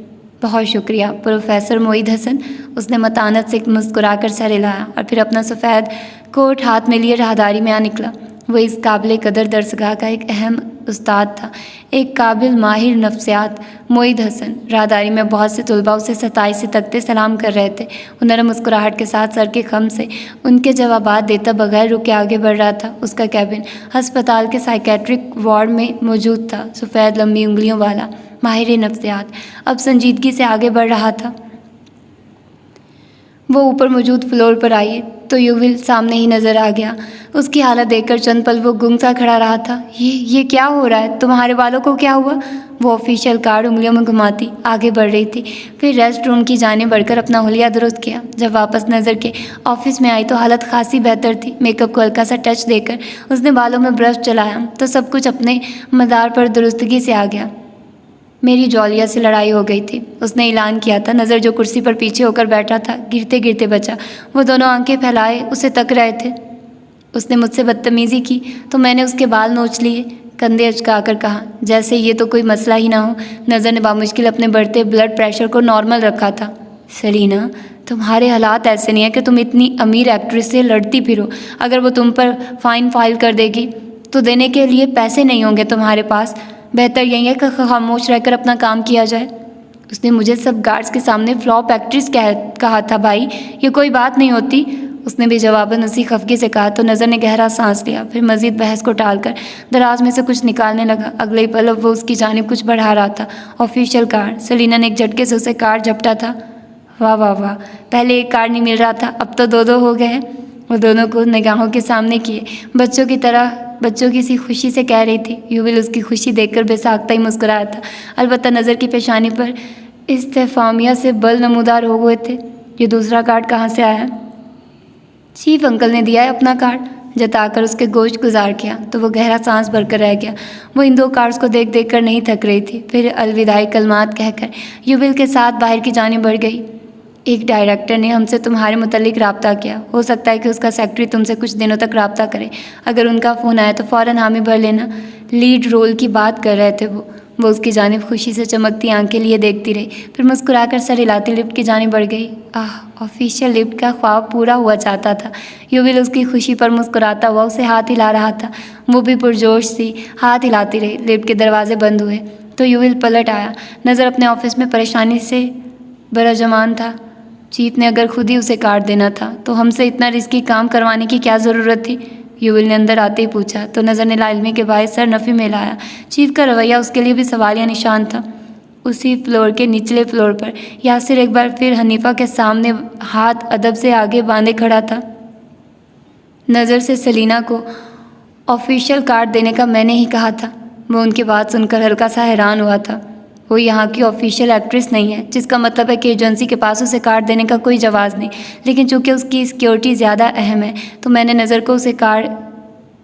बहुत शुक्रिया प्रोफेसर मोईद हसन, उसने मतानत से मुस्कुराकर सर हिलाया और फिर अपना सफ़ेद कोट हाथ में लिए राहदारी में आ निकला। वो इस काबिल कदर दरसगाह का एक अहम उस्ताद था, एक काबिल माहिर नफ्सियात मोईद हसन। राहदारी में बहुत से तुलबा उसे सताई से तकते सलाम कर रहे थे। वो नरम मुस्कुराहट के साथ सर के खम से उनके जवाबात देता बगैर रुके आगे बढ़ रहा था। उसका कैबिन अस्पताल के साइकेट्रिक वार्ड में मौजूद था। सफ़ेद लंबी उंगलियों वाला माहिर नफ्सियात अब संजीदगी से आगे बढ़ रहा था। वो ऊपर मौजूद फ्लोर पर आई तो युविल सामने ही नज़र आ गया। उसकी हालत देखकर चंद पल वो गुम सा खड़ा रहा था। ये क्या हो रहा है? तुम्हारे बालों को क्या हुआ? वो ऑफिशियल कार्ड उंगलियों में घुमाती आगे बढ़ रही थी। फिर रेस्ट रूम की जाने बढ़कर अपना हुलिया दुरुस्त किया। जब वापस नज़र के ऑफिस में आई तो हालत खासी बेहतर थी। मेकअप को हल्का सा टच देकर उसने बालों में ब्रश चलाया तो सब कुछ अपने मदार पर दुरुस्तगी से आ गया। मेरी जौलिया से लड़ाई हो गई थी, उसने ऐलान किया था। नज़र जो कुर्सी पर पीछे होकर बैठा था गिरते गिरते बचा। वो दोनों आंखें फैलाए उसे तक रहे थे। उसने मुझसे बदतमीज़ी की तो मैंने उसके बाल नोच लिए, कंधे अचकाकर कहा, जैसे ये तो कोई मसला ही ना हो। नज़र ने बामुश्किल अपने बढ़ते ब्लड प्रेशर को नॉर्मल रखा था। सलीना, तुम्हारे हालात ऐसे नहीं है कि तुम इतनी अमीर एक्ट्रेस से लड़ती फिरो। अगर वो तुम पर फाइन फाइल कर देगी तो देने के लिए पैसे नहीं होंगे तुम्हारे पास। बेहतर यही है कि खामोश रहकर अपना काम किया जाए। उसने मुझे सब गार्ड्स के सामने फ्लॉप एक्ट्रेस कहा था। भाई, ये कोई बात नहीं होती, उसने भी जवाबन उसी खफगी से कहा तो नज़र ने गहरा सांस लिया। फिर मज़ीद बहस को टालकर दराज में से कुछ निकालने लगा। अगले ही पल वो उसकी जानिब कुछ बढ़ा रहा था। Official card. सलीना ने एक झटके से उसे कार्ड झपटा था। वाह वाह वाह, पहले एक कार्ड नहीं मिल रहा था, अब तो दो दो हो गए हैं। वो दोनों को निगाहों के सामने किए बच्चों की तरह बच्चों की सी खुशी से कह रही थी। युविल उसकी खुशी देखकर बेसाख्ता ही मुस्कुराया था। अलबत्ता नज़र की पेशानी पर इस्तेफामिया से बल नमूदार हो गए थे। ये दूसरा कार्ड कहाँ से आया? चीफ अंकल ने दिया है अपना कार्ड, जताकर उसके गोश्त गुजार किया तो वो गहरा सांस भरकर रह गया। वो इन दो कार्ड्स को देख देख कर नहीं थक रही थी। फिर अलविदाई कलमात कहकर युविल के साथ बाहर की जानिब बढ़ गई। एक डायरेक्टर ने हमसे तुम्हारे मुतल्लिक राब्ता किया। हो सकता है कि उसका सेक्रेटरी तुमसे कुछ दिनों तक राब्ता करे। अगर उनका फ़ोन आया तो फ़ौरन हामी भर लेना। लीड रोल की बात कर रहे थे वो उसकी जानिब खुशी से चमकती आंखें लिए देखती रही। फिर मुस्कुराकर सर हिलाती लिफ्ट की जानिब बढ़ गई। ऑफिशियल लिफ्ट का ख्वाब पूरा हुआ चाहता था। युविल उसकी खुशी पर मुस्कुराता हुआ उसे हाथ हिला रहा था। वो भी पुरजोश सी हाथ हिलाती रही। लिफ्ट के दरवाजे बंद हुए तो युविल पलट आया। नज़र अपने ऑफिस में परेशानी से बराजमान था। चीफ ने अगर खुद ही उसे काट देना था तो हमसे इतना रिस्की काम करवाने की क्या ज़रूरत थी? युविल ने अंदर आते ही पूछा तो नज़र ने लाइल्मी के बायस सर नफ़ी में लाया। चीफ का रवैया उसके लिए भी सवालिया निशान था। उसी फ्लोर के निचले फ्लोर पर यासिर एक बार फिर हनीफा के सामने हाथ अदब से आगे बांधे खड़ा था। नज़र से सलीना को ऑफिशियल कार्ड देने का मैंने ही कहा था। वो उनकी बात सुनकर हल्का सा हैरान हुआ था। वो यहाँ की ऑफिशियल एक्ट्रेस नहीं है, जिसका मतलब है कि एजेंसी के पास उसे कार्ड देने का कोई जवाज़ नहीं। लेकिन चूंकि उसकी सिक्योरिटी ज़्यादा अहम है तो मैंने नज़र को उसे कार्ड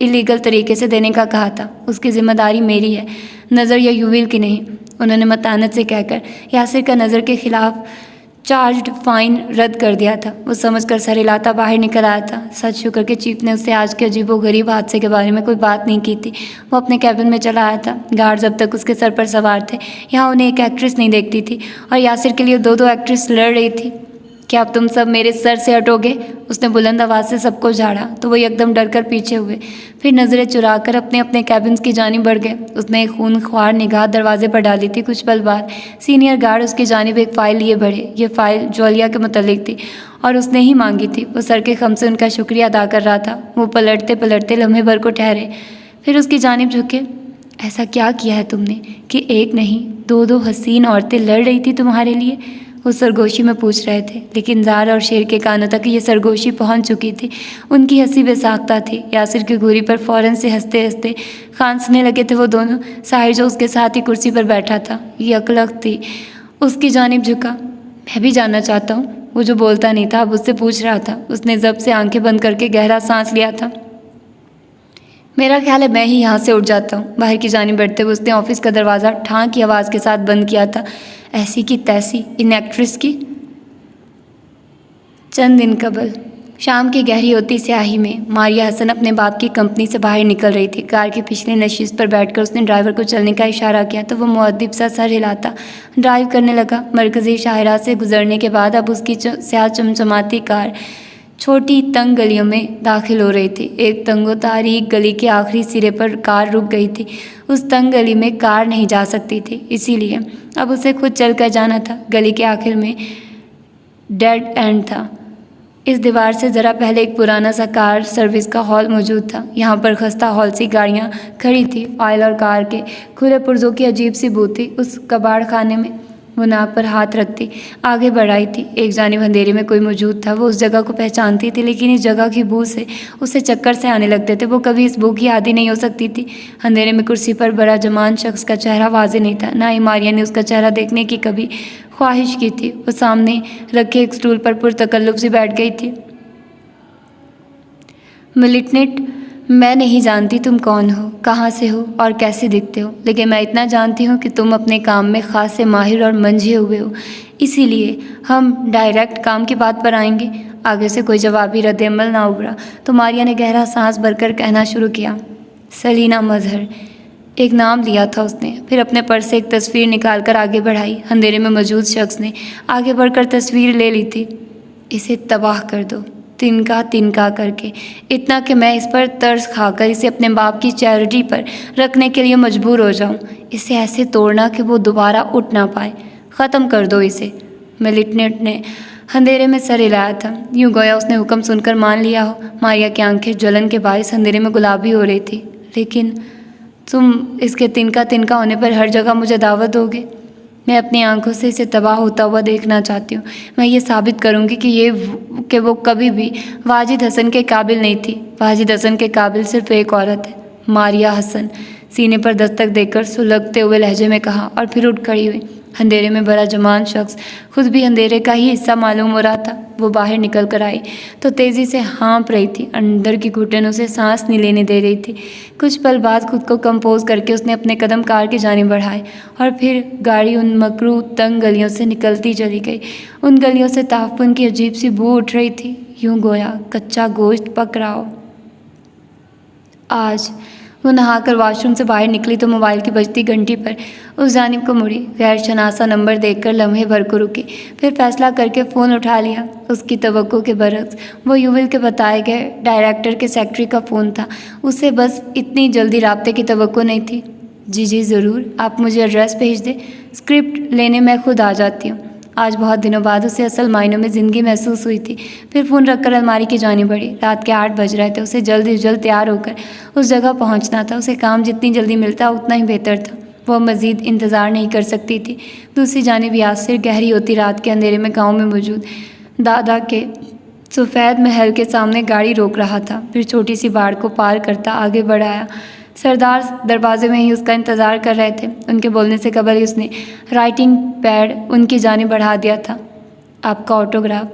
इलीगल तरीके से देने का कहा था। उसकी ज़िम्मेदारी मेरी है, नज़र या युविल की नहीं, उन्होंने मतानत से कहकर यासिर का नज़र के खिलाफ चार्ज्ड फाइन रद्द कर दिया था। वो समझकर सर हिलाता बाहर निकल आया था। सच शुक्र के चीफ ने उससे आज के अजीबोगरीब हादसे के बारे में कोई बात नहीं की थी। वो अपने कैबिन में चला आया था। गार्ड्स अब तक उसके सर पर सवार थे। यहाँ उन्हें एक एक्ट्रेस नहीं देखती थी और यासिर के लिए दो एक्ट्रेस लड़ रही थी। क्या अब तुम सब मेरे सर से हटोगे? उसने बुलंद आवाज़ से सबको झाड़ा तो वो एकदम डर कर पीछे हुए, फिर नज़रें चुराकर अपने अपने कैबिन्स की जानिब बढ़ गए। उसने एक खूनख्वार निगाह दरवाजे पर डाली थी। कुछ पल बाद सीनियर गार्ड उसकी जानिब एक फ़ाइल लिए बढ़े। ये फ़ाइल ज्वालिया के मुतल्लिक थी और उसने ही मांगी थी। वो सर के खम से उनका शुक्रिया अदा कर रहा था। वो पलटते पलटते लम्हे भर को ठहरे, फिर उसकी जानिब झुके। ऐसा क्या किया है तुमने कि एक नहीं दो दो हसीन औरतें लड़ रही थी तुम्हारे लिए? वो सरगोशी में पूछ रहे थे, लेकिन ज़ार और शेर के कानों तक ये सरगोशी पहुंच चुकी थी। उनकी हंसी बेसाख्ता थी। यासिर की घूरी पर फ़ौरन से हंसते हंसते खांसने लगे थे वो दोनों। साहिर जो उसके साथ ही कुर्सी पर बैठा था, ये अकलक थी, उसकी जानिब झुका। मैं भी जानना चाहता हूँ। वो जो बोलता नहीं था अब उससे पूछ रहा था। उसने जब से आंखें बंद करके गहरा सांस लिया था। मेरा ख्याल है मैं ही यहाँ से उठ जाता हूँ। बाहर की जानिब बढ़ते हुए उसने ऑफिस का दरवाज़ा ठां की आवाज़ के साथ बंद किया था। ऐसी की तैसी इन एक्ट्रेस की। चंद दिन कबल शाम की गहरी होती स्याही में मारिया हसन अपने बाप की कंपनी से बाहर निकल रही थी। कार की पिछली नशिस्त पर बैठकर उसने ड्राइवर को चलने का इशारा किया तो वो मुअद्दिब सा सर हिलाता ड्राइव करने लगा। मरकज़ी शाहराह से गुजरने के बाद अब उसकी स्याह चमचमाती कार छोटी तंग गलियों में दाखिल हो रही थी। एक तंगो तारीक गली के आखिरी सिरे पर कार रुक गई थी। उस तंग गली में कार नहीं जा सकती थी, इसीलिए अब उसे खुद चलकर जाना था। गली के आखिर में डेड एंड था। इस दीवार से ज़रा पहले एक पुराना सा कार सर्विस का हॉल मौजूद था। यहाँ पर खस्ता हॉल सी गाड़ियाँ खड़ी थी। ऑयल और कार के खुले पुर्जों की अजीब सी बू थी। उस कबाड़ खाने में वो नाक पर हाथ रखती आगे बढ़ाई थी। एक जानिब अंधेरे में कोई मौजूद था। वो उस जगह को पहचानती थी, लेकिन इस जगह की बू से उसे चक्कर से आने लगते थे। वो कभी इस बू की आदी नहीं हो सकती थी। अंधेरे में कुर्सी पर बड़ा जवान शख्स का चेहरा वाज़ेह नहीं था। ना ही मारिया ने उसका चेहरा देखने की कभी ख्वाहिश की थी। वो सामने रखे एक स्टूल पर पुरतकल्लुफ़ से बैठ गई थी। मिलिटनेट, मैं नहीं जानती तुम कौन हो, कहाँ से हो और कैसे दिखते हो, लेकिन मैं इतना जानती हूँ कि तुम अपने काम में ख़ास से माहिर और मंझे हुए हो। इसीलिए हम डायरेक्ट काम की बात पर आएंगे। आगे से कोई जवाबी रद्द-ए-अमल ना उभरा तो मारिया ने गहरा सांस भरकर कहना शुरू किया। सलीना मजहर, एक नाम लिया था उसने। फिर अपने पर्स से एक तस्वीर निकाल कर आगे बढ़ाई। अंधेरे में मौजूद शख्स ने आगे बढ़कर तस्वीर ले ली थी। इसे तबाह कर दो, तिनका तिनका करके, इतना कि मैं इस पर तरस खाकर इसे अपने बाप की चैरिटी पर रखने के लिए मजबूर हो जाऊं। इसे ऐसे तोड़ना कि वो दोबारा उठ ना पाए। ख़त्म कर दो इसे। मिलिटनेट ने अंधेरे में सर हिलाया था, यूँ गोया उसने हुक्म सुनकर मान लिया हो। मारिया की आंखें जलन के बायस अंधेरे में गुलाबी हो रही थी। लेकिन तुम इसके तिनका तिनका होने पर हर जगह मुझे दावत दोगे? मैं अपनी आंखों से इसे तबाह होता हुआ देखना चाहती हूँ। मैं ये साबित करूँगी कि वो कभी भी वाजिद हसन के काबिल नहीं थी। वाजिद हसन के काबिल सिर्फ एक औरत है, मारिया हसन। सीने पर दस्तक देकर सुलगते हुए लहजे में कहा और फिर उठ खड़ी हुई। अंधेरे में बड़ा जवान शख्स खुद भी अंधेरे का ही हिस्सा मालूम हो रहा था। वो बाहर निकल कर आई तो तेज़ी से हाँप रही थी। अंदर की घुटनों से सांस नहीं लेने दे रही थी। कुछ पल बाद खुद को कंपोज करके उसने अपने कदम कार की जानिब बढ़ाए और फिर गाड़ी उन मकरू तंग गलियों से निकलती चली गई। उन गलियों से ताफुन की अजीब सी बू उठ रही थी, यूँ गोया कच्चा गोश्त पक रहा हो। आज वो नहाकर वॉशरूम से बाहर निकली तो मोबाइल की बजती घंटी पर उस जानिब को मुड़ी। गैर शनासा नंबर देखकर लम्हे भर को रुकी, फिर फैसला करके फ़ोन उठा लिया। उसकी तवक्को के बरक्स वो यूविल के बताए गए डायरेक्टर के सेक्रेटरी का फ़ोन था। उसे बस इतनी जल्दी राब्ते की तवक्को नहीं थी। जी ज़रूर, आप मुझे एड्रेस भेज दें, स्क्रिप्ट लेने मैं खुद आ जाती हूँ। आज बहुत दिनों बाद उसे असल मायनों में ज़िंदगी महसूस हुई थी। फिर फ़ोन रखकर अलमारी की जानिब बढ़ी। रात के 8 बज रहे थे। उसे जल्द ही जल्द तैयार होकर उस जगह पहुंचना था। उसे काम जितनी जल्दी मिलता उतना ही बेहतर था। वह मज़ीद इंतज़ार नहीं कर सकती थी। दूसरी जानिब यासिर गहरी होती रात के अंधेरे में गाँव में मौजूद दादा के सफ़ेद महल के सामने गाड़ी रोक रहा था। फिर छोटी सी बाड़ को पार करता आगे बढ़ाया। सरदार दरवाजे में ही उसका इंतज़ार कर रहे थे। उनके बोलने से कबल ही उसने राइटिंग पैड उनकी जानिब बढ़ा दिया था। आपका ऑटोग्राफ,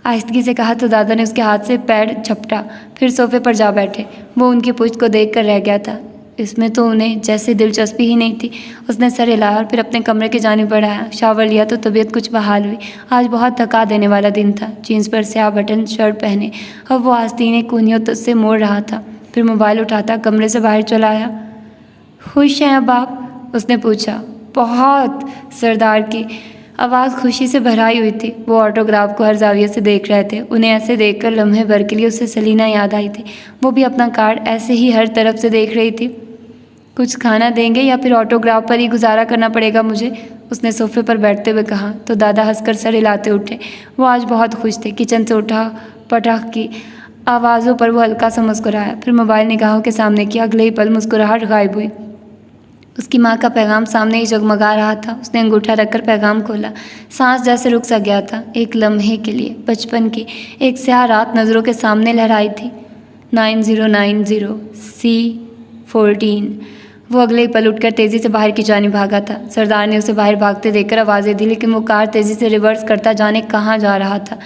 आहिस्तगी से कहा तो दादा ने उसके हाथ से पैड झपटा, फिर सोफे पर जा बैठे। वो उनकी पुश्त को देख कर रह गया था। इसमें तो उन्हें जैसे दिलचस्पी ही नहीं थी। उसने सर हिलाया और फिर अपने कमरे की जानिब बढ़ाया। शावर लिया तो तबीयत कुछ बहाल हुई। आज बहुत थका देने वाला दिन था। जीन्स पर स्याह बटन शर्ट पहने और वो आस्तीनें कूनियों से मोड़ रहा था। फिर मोबाइल उठाता कमरे से बाहर चला आया। खुश हैं अब आप? उसने पूछा। बहुत, सरदार की आवाज़ खुशी से भराई हुई थी। वो ऑटोग्राफ को हर जाविये से देख रहे थे। उन्हें ऐसे देखकर लम्हे भर के लिए उसे सलीना याद आई थी। वो भी अपना कार्ड ऐसे ही हर तरफ से देख रही थी। कुछ खाना देंगे या फिर ऑटोग्राफ पर ही गुजारा करना पड़ेगा मुझे, उसने सोफे पर बैठते हुए कहा तो दादा हंसकर सर हिलाते उठे। वो आज बहुत खुश थे। किचन से उठा पटाख की आवाज़ों पर वो हल्का सा मुस्कुराया, फिर मोबाइल निगाहों के सामने किया। अगले ही पल मुस्कुराहट गायब हुई। उसकी माँ का पैगाम सामने ही जगमगा रहा था। उसने अंगूठा रखकर पैगाम खोला। सांस जैसे रुक सा गया था। एक लम्हे के लिए बचपन की एक स्याह रात नज़रों के सामने लहराई थी। 9090 C14। वो अगले ही पल उठकर तेज़ी से बाहर की जाने भागा था। सरदार ने उसे बाहर भागते देखकर आवाज़ें दी, लेकिन वो कार तेज़ी से रिवर्स करता जाने कहाँ जा रहा था।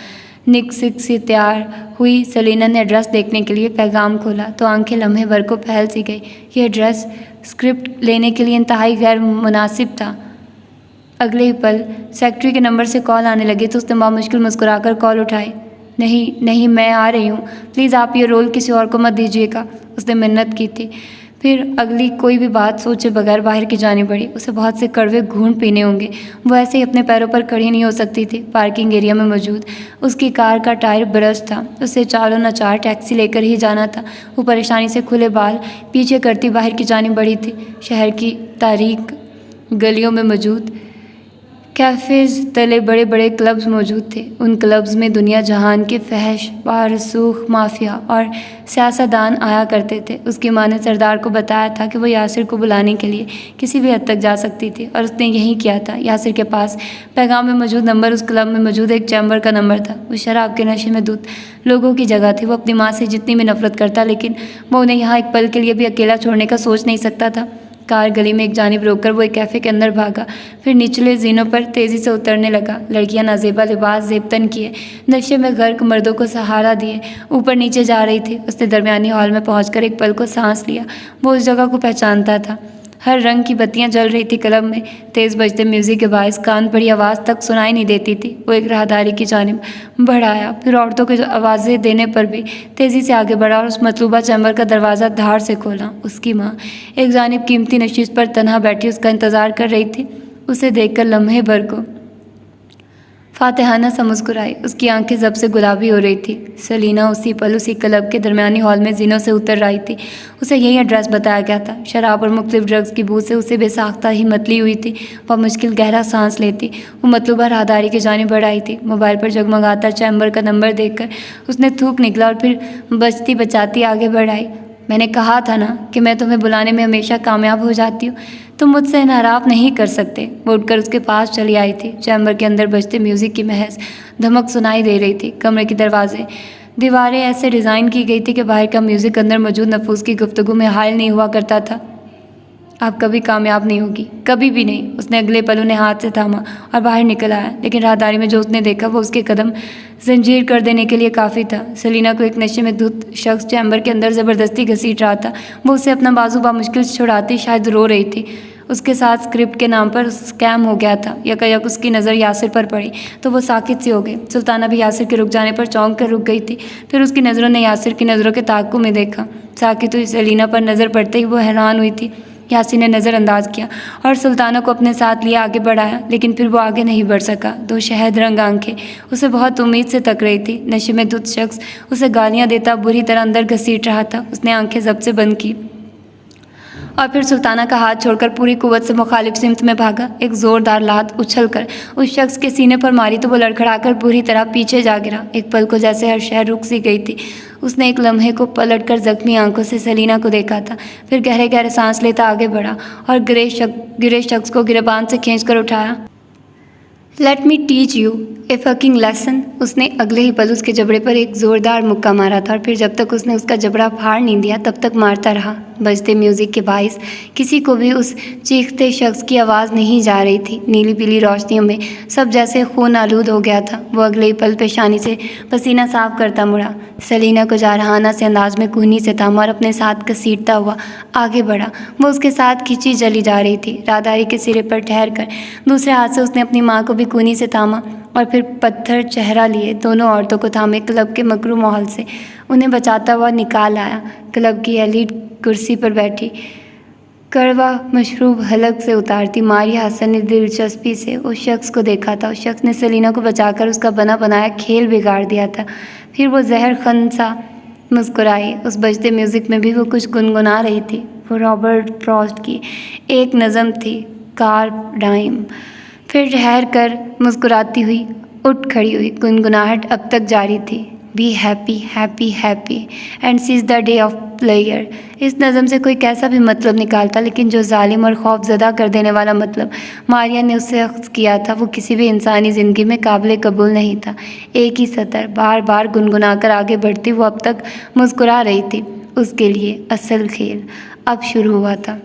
निक सिक से तैयार हुई सलीना ने एड्रेस देखने के लिए पैगाम खोला तो आंखें लम्हे भर को फैल सी गई। यह एड्रेस स्क्रिप्ट लेने के लिए इंतहाई गैर मुनासिब था। अगले ही पल सेक्रेटरी के नंबर से कॉल आने लगी तो उसने बामुश्किल मुस्कुराकर कॉल उठाई। नहीं नहीं, मैं आ रही हूँ, प्लीज़ आप ये रोल किसी और को मत दीजिएगा, उसने मिन्नत की थी। फिर अगली कोई भी बात सोचे बगैर बाहर की जानी पड़ी। उसे बहुत से कड़वे घूंट पीने होंगे। वो ऐसे ही अपने पैरों पर खड़ी नहीं हो सकती थी। पार्किंग एरिया में मौजूद उसकी कार का टायर बरस्ट था। उसे चालों न चार टैक्सी लेकर ही जाना था। वो परेशानी से खुले बाल पीछे करती बाहर की जानी बढ़ी थी। शहर की तारीक गलियों में मौजूद कैफ़ेज़ तले बड़े बड़े क्लब्स मौजूद थे। उन क्लब्स में दुनिया जहान के फहश, बारसूख, माफिया और सियासतदान आया करते थे। उसकी माँ ने सरदार को बताया था कि वो यासिर को बुलाने के लिए किसी भी हद तक जा सकती थी और उसने यही किया था। यासिर के पास पैगाम में मौजूद नंबर उस क्लब में मौजूद एक चैम्बर का नंबर था। वो शराब के नशे में धुत लोगों की जगह थी। वो अपनी माँ से जितनी भी नफरत करता, लेकिन वो उन्हें यहाँ एक पल के लिए भी अकेला छोड़ने का सोच नहीं सकता था। कार गली में एक जानिब रोककर वो एक कैफ़े के अंदर भागा, फिर निचले जीनों पर तेज़ी से उतरने लगा। लड़कियां नाजेबा लिबास जेबतन किए, नशे में गर्क मर्दों को सहारा दिए ऊपर नीचे जा रही थी। उसने दरमियानी हॉल में पहुंचकर एक पल को सांस लिया। वो उस जगह को पहचानता था। हर रंग की बत्तियां जल रही थी क्लब में। तेज़ बजते म्यूज़िक के बायस कान पड़ी आवाज़ तक सुनाई नहीं देती थी। वो एक राहदारी की जानिब बढ़ाया, फिर औरतों की आवाज़ें देने पर भी तेज़ी से आगे बढ़ा और उस मतलूबा चैम्बर का दरवाज़ा धार से खोला। उसकी माँ एक जानिब कीमती नशीस पर तन्हा बैठी उसका इंतज़ार कर रही थी। उसे देखकर लम्हे भर को फातिहाना सा मुस्कुराई। उसकी आंखें जब से गुलाबी हो रही थी। सलीना उसी पल उसी क्लब के दरमियानी हॉल में जीनों से उतर रही थी। उसे यही एड्रेस बताया गया था। शराब और मुख्तलिफ ड्रग्स की बू से उसे बेसाख्ता ही मतली हुई थी। वह मुश्किल गहरा सांस लेती। वो मतलूबा राहदारी की जानिब बढ़ाई थी। मोबाइल पर जगमगाता चैम्बर का नंबर देखकर उसने थूक निकला और फिर बचती बचाती आगे बढ़ाई। मैंने कहा था ना कि मैं तुम्हें बुलाने में हमेशा कामयाब हो जाती हूँ। तुम मुझसे इनहराफ नहीं कर सकते। वो उठकर उसके पास चली आई थी। चैम्बर के अंदर बजते म्यूज़िक की महज धमक सुनाई दे रही थी। कमरे के दरवाजे दीवारें ऐसे डिज़ाइन की गई थी कि बाहर का म्यूज़िक अंदर मौजूद नफूस की गुफ्तगू में हायल नहीं हुआ करता था। आप कभी कामयाब नहीं होगी, कभी भी नहीं। उसने अगले पल उन्हें हाथ से थामा और बाहर निकल आया, लेकिन राहदारी में जो उसने देखा वो उसके कदम जंजीर कर देने के लिए काफ़ी था। सलीना को एक नशे में धुत शख्स चैम्बर के अंदर ज़बरदस्ती घसीट रहा था। वो उसे अपना बाजू बामुश्किल छुड़ाती शायद रो रही थी। उसके साथ स्क्रिप्ट के नाम पर स्कैम हो गया था। यकायक उसकी नज़र यासिर पर पड़ी तो वो साकित सी हो गई। सुल्ताना भी यासिर के रुक जाने पर चौंक कर रुक गई थी। फिर उसकी नज़रों ने यासिर की नज़रों के ताक़ु में देखा। साकित हुई सलीना पर नज़र पड़ते ही वो हैरान हुई थी। यासिर ने नज़रअंदाज किया और सुल्ताना को अपने साथ लिए आगे बढ़ाया, लेकिन फिर वो आगे नहीं बढ़ सका। दो शहद रंग आंखें उसे बहुत उम्मीद से तक रही थी। नशे में धुत शख्स उसे गालियाँ देता बुरी तरह अंदर घसीट रहा था। उसने आंखें जब्त से बंद की और फिर सुल्ताना का हाथ छोड़कर पूरी कुव्वत से मुखालिफ सिमत में भागा। एक ज़ोरदार लात उछलकर उस शख्स के सीने पर मारी तो वो लड़खड़ाकर बुरी तरह पीछे जा गिरा। एक पल को जैसे हर शहर रुक सी गई थी। उसने एक लम्हे को पलटकर जख्मी आंखों से सलीना को देखा था, फिर गहरे गहरे सांस लेता आगे बढ़ा और गिरे शख्स को गिरबान से खींचकर उठाया। Let me teach U A fucking lesson. उसने अगले ही पल उसके जबड़े पर एक ज़ोरदार मुक्का मारा था और फिर जब तक उसने उसका जबड़ा फाड़ नहीं दिया तब तक मारता रहा। बजते म्यूज़िक के बाइस किसी को भी उस चीखते शख्स की आवाज़ नहीं जा रही थी। नीली पीली रोशनियों में सब जैसे खून आलूद हो गया था। वो अगले ही पल पेशानी से पसीना साफ करता मुड़ा। सलीना को जारहाना से अंदाज में कूहनी से थामा और अपने साथ घसीटता हुआ आगे बढ़ा। वो उसके साथ खींची चली जा रही थी। राहदारी के सिरे पर ठहर कर दूसरे हाथ से उसने अपनी माँ को भी कूहनी से थामा और फिर पत्थर चेहरा लिए दोनों औरतों को थामे क्लब के मकरू माहौल से उन्हें बचाता हुआ निकाल आया। क्लब की एलीट कुर्सी पर बैठी कड़वा मशरूब हलक से उतारती मारिया हसन ने दिलचस्पी से उस शख्स को देखा था। उस शख्स ने सेलिना को बचाकर उसका बना बनाया खेल बिगाड़ दिया था। फिर वो जहर खन सा मुस्कुराई। उस बजते म्यूज़िक में भी वो कुछ गुनगुना रही थी। वो रॉबर्ट फ्रॉस्ट की एक नज़म थी, कार डाइम। फिर ठहर कर मुस्कुराती हुई उठ खड़ी हुई। गुनगुनाहट अब तक जारी थी, be happy happy happy and seize the day of player. इस नज़म से कोई कैसा भी मतलब निकालता, लेकिन जो जालिम और खौफजदा कर देने वाला मतलब मारिया ने उससे अख्ज़ किया था वो किसी भी इंसानी ज़िंदगी में काबिल कबूल नहीं था। एक ही सतर बार बार गुनगुनाकर आगे बढ़ती वो अब तक मुस्कुरा रही थी। उसके लिए असल खेल अब शुरू हुआ था।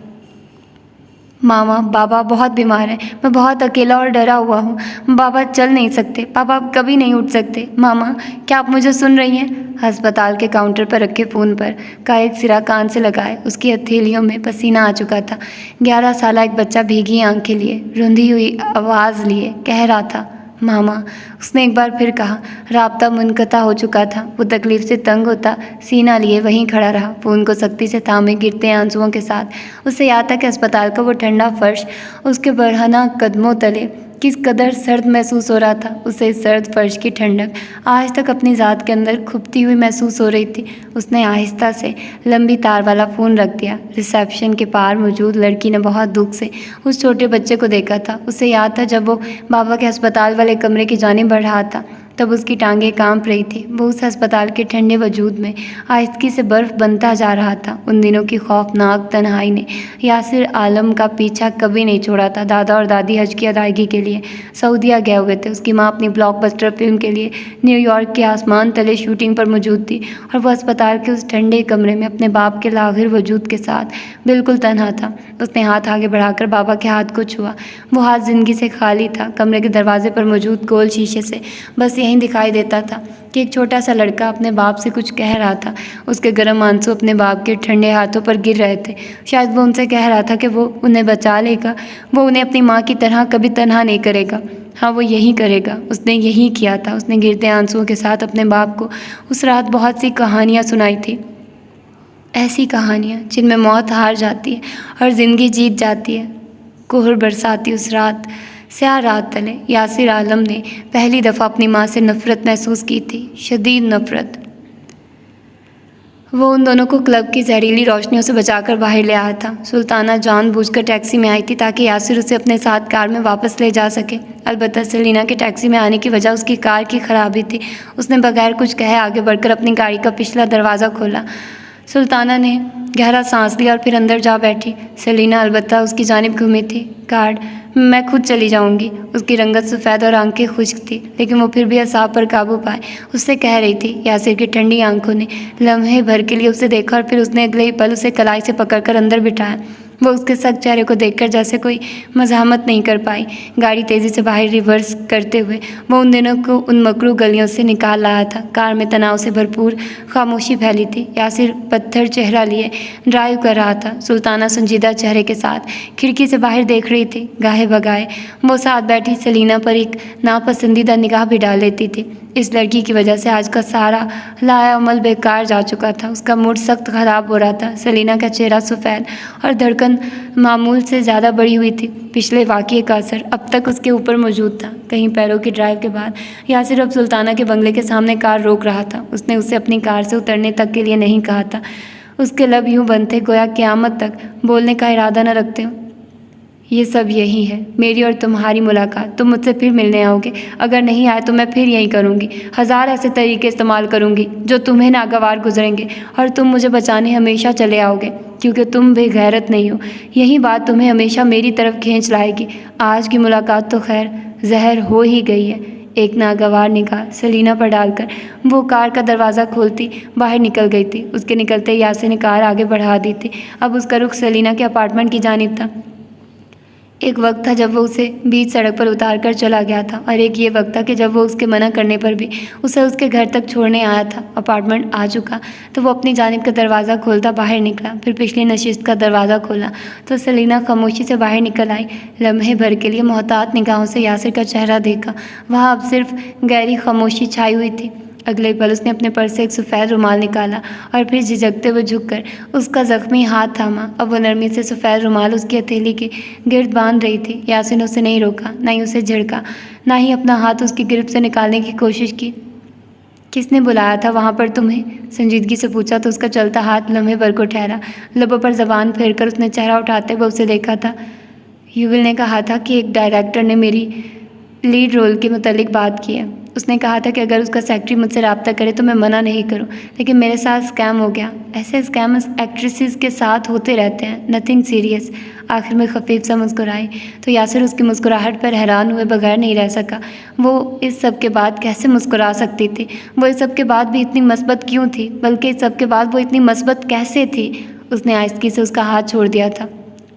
मामा, बाबा बहुत बीमार हैं। मैं बहुत अकेला और डरा हुआ हूँ। बाबा चल नहीं सकते। पापा अब कभी नहीं उठ सकते। मामा, क्या आप मुझे सुन रही हैं? अस्पताल के काउंटर पर रखे फ़ोन पर का एक सिरा कान से लगाए उसकी हथेलियों में पसीना आ चुका था। 11 साला एक बच्चा भीगी आंखें लिए, रुंधी हुई आवाज़ लिए कह रहा था, मामा। उसने एक बार फिर कहा। राब्ता मुनक़ता हो चुका था। वो तकलीफ़ से तंग होता सीना लिए वहीं खड़ा रहा, फ़ोन को सख्ती से थामे गिरते आंसुओं के साथ। उसे याद था कि अस्पताल का वो ठंडा फर्श उसके बरहना कदमों तले किस कदर सर्द महसूस हो रहा था। उसे इस सर्द फर्श की ठंडक आज तक अपनी ज़ात के अंदर खुपती हुई महसूस हो रही थी। उसने आहिस्ता से लंबी तार वाला फ़ोन रख दिया। रिसेप्शन के पार मौजूद लड़की ने बहुत दुख से उस छोटे बच्चे को देखा था। उसे याद था जब वो बाबा के अस्पताल वाले कमरे की जानिब बढ़ रहा था, तब उसकी टांगें कांप रही थी। वो उस अस्पताल के ठंडे वजूद में आहिस्ती से बर्फ़ बनता जा रहा था। उन दिनों की खौफनाक तन्हाई ने यासिर आलम का पीछा कभी नहीं छोड़ा था। दादा और दादी हज की अदायगी के लिए सऊदीया गए हुए थे। उसकी माँ अपनी ब्लॉकबस्टर फिल्म के लिए न्यूयॉर्क के आसमान तले शूटिंग पर मौजूद थी और वह अस्पताल के उस ठंडे कमरे में अपने बाप के लाहिर वजूद के साथ बिल्कुल तन्हा था। उसने हाथ आगे बढ़ाकर बाबा के हाथ को छुआ। वो हाथ ज़िंदगी से खाली था। कमरे के दरवाजे पर मौजूद गोल शीशे से बस यहीं दिखाई देता था कि एक छोटा सा लड़का अपने बाप से कुछ कह रहा था। उसके गर्म आंसू अपने बाप के ठंडे हाथों पर गिर रहे थे। शायद वो उनसे कह रहा था कि वो उन्हें बचा लेगा, वो उन्हें अपनी माँ की तरह कभी तन्हा नहीं करेगा। हाँ, वो यही करेगा। उसने यही किया था। उसने गिरते आंसुओं के साथ अपने बाप को उस रात बहुत सी कहानियाँ सुनाई थी। ऐसी कहानियाँ जिनमें मौत हार जाती है और ज़िंदगी जीत जाती है। कोहर बरसाती उस रात, स्याह रात तले यासिर आलम ने पहली दफ़ा अपनी माँ से नफ़रत महसूस की थी, शदीद नफ़रत। वो उन दोनों को क्लब की जहरीली रोशनियों से बचाकर बाहर ले आया था। सुल्ताना जानबूझकर टैक्सी में आई थी ताकि यासिर उसे अपने साथ कार में वापस ले जा सके। अलबत्ता सेलिना के टैक्सी में आने की वजह उसकी कार की खराबी थी। उसने बगैर कुछ कहे आगे बढ़कर अपनी गाड़ी का पिछला दरवाज़ा खोला। सुल्ताना ने गहरा सांस लिया और फिर अंदर जा बैठी। सेलिना अलबत्ता उसकी जानिब घूमी थी। कार्ड, मैं खुद चली जाऊंगी। उसकी रंगत सफ़ेद और आंखें खुश्क थी, लेकिन वो फिर भी असाब पर काबू पाए उससे कह रही थी। यासिर की ठंडी आंखों ने लम्हे भर के लिए उसे देखा और फिर उसने अगले ही पल उसे कलाई से पकड़कर अंदर बिठाया। वो उसके सख्त चेहरे को देखकर जैसे कोई मज़ाहमत नहीं कर पाई। गाड़ी तेज़ी से बाहर रिवर्स करते हुए वो उन दिनों को उन मकरू गलियों से निकाल लाया था। कार में तनाव से भरपूर खामोशी फैली थी। यासिर पत्थर चेहरा लिए ड्राइव कर रहा था। सुल्ताना संजीदा चेहरे के साथ खिड़की से बाहर देख रही थी। गाहे बगाए वो साथ बैठी सेलिना पर एक नापसंदीदा निगाह भी डाल लेती थी। इस लड़की की वजह से आज का सारा लायाअमल बेकार जा चुका था। उसका मूड सख्त ख़राब हो रहा था। सेलिना का चेहरा सफ़ेद और धड़कन मामूल से ज़्यादा बढ़ी हुई थी। पिछले वाक़ये का असर अब तक उसके ऊपर मौजूद था। कहीं पैरों की ड्राइव के बाद यासिर अब सुल्ताना के बंगले के सामने कार रोक रहा था। उसने उसे अपनी कार से उतरने तक के लिए नहीं कहा था। उसके लब यूँ बंद थे गोया क़यामत तक बोलने का इरादा न रखते हो। ये सब यही है, मेरी और तुम्हारी मुलाकात। तुम मुझसे फिर मिलने आओगे। अगर नहीं आए तो मैं फिर यही करूँगी। 1000 ऐसे तरीके इस्तेमाल करूँगी जो तुम्हें नागवार गुजरेंगे और तुम मुझे बचाने हमेशा चले आओगे, क्योंकि तुम बेगैरत नहीं हो। यही बात तुम्हें हमेशा मेरी तरफ खींच लाएगी। आज की मुलाकात तो खैर जहर हो ही गई है। एक नागवार निगाह सेलिना पर डालकर वो कार का दरवाज़ा खोलती बाहर निकल गई थी। उसके निकलते ही यासिर ने कार आगे बढ़ा दी थी। अब उसका रुख सेलिना के अपार्टमेंट की जानिब था। एक वक्त था जब वो उसे बीच सड़क पर उतार कर चला गया था, और एक ये वक्त था कि जब वो उसके मना करने पर भी उसे उसके घर तक छोड़ने आया था। अपार्टमेंट आ चुका तो वो अपनी जानिब का दरवाज़ा खोलता बाहर निकला। फिर पिछली नशिस्त का दरवाज़ा खोला तो सेलिना खामोशी से बाहर निकल आई। लम्हे भर के लिए मोहतात निगाहों से यासिर का चेहरा देखा। वहाँ अब सिर्फ गहरी खामोशी छाई हुई थी। अगले पल उसने अपने पर्स से एक सफ़ेद रुमाल निकाला और फिर झिझकते हुए झुककर उसका ज़ख्मी हाथ थामा। अब वो नरमी से सफ़ेद रुमाल उसकी हथेली के गिर्द बांध रही थी। यासिन उसे नहीं रोका, ना ही उसे झिड़का, ना ही अपना हाथ उसकी गिरफ्त से निकालने की कोशिश की। किसने बुलाया था वहाँ पर तुम्हें? संजीदगी से पूछा तो उसका चलता हाथ लम्हे भर को ठहरा। लबों पर ज़बान फेरकर उसने चेहरा उठाते हुए उसे देखा था। युविल ने कहा था कि एक डायरेक्टर ने मेरी लीड रोल के मुतालिक बात की है। उसने कहा था कि अगर उसका सेक्रेटरी मुझसे रब्ता करे तो मैं मना नहीं करूं, लेकिन मेरे साथ स्कैम हो गया। ऐसे स्कैम एक्ट्रेसेस के साथ होते रहते हैं, नथिंग सीरियस। आखिर में खफीफ सा मुस्कुराई तो यासिर उसकी मुस्कुराहट पर हैरान हुए बगैर नहीं रह सका। वो इस सब के बाद कैसे मुस्कुरा सकती थी? वो इस सब के बाद भी इतनी मस्बत क्यों थी? बल्कि इस सब के बाद वो इतनी मस्बत कैसे थी? उसने आहिस्ती से उसका हाथ छोड़ दिया था।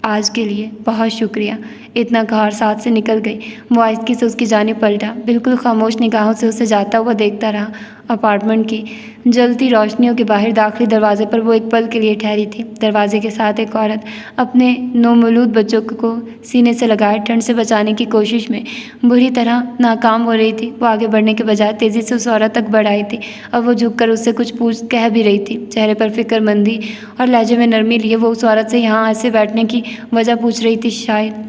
आज के लिए बहुत शुक्रिया, इतना कहा साथ से निकल गई। वो आहिस्ती से उसकी जानिब पलटा, बिल्कुल खामोश निगाहों से उसे जाता हुआ देखता रहा। अपार्टमेंट की जलती रोशनियों के बाहर दाखिली दरवाजे पर वो एक पल के लिए ठहरी थी। दरवाजे के साथ एक औरत अपने नौमौलूद बच्चों को सीने से लगाए ठंड से बचाने की कोशिश में बुरी तरह नाकाम हो रही थी। वो आगे बढ़ने के बजाय तेज़ी से उस औरत तक बढ़ आई थी। अब वो झुककर उससे कुछ कह भी रही थी। चेहरे पर फिक्रमंदी और लहजे में नरमी लिए वो उस औरत से यहाँ ऐसे बैठने की वजह पूछ रही थी। शायद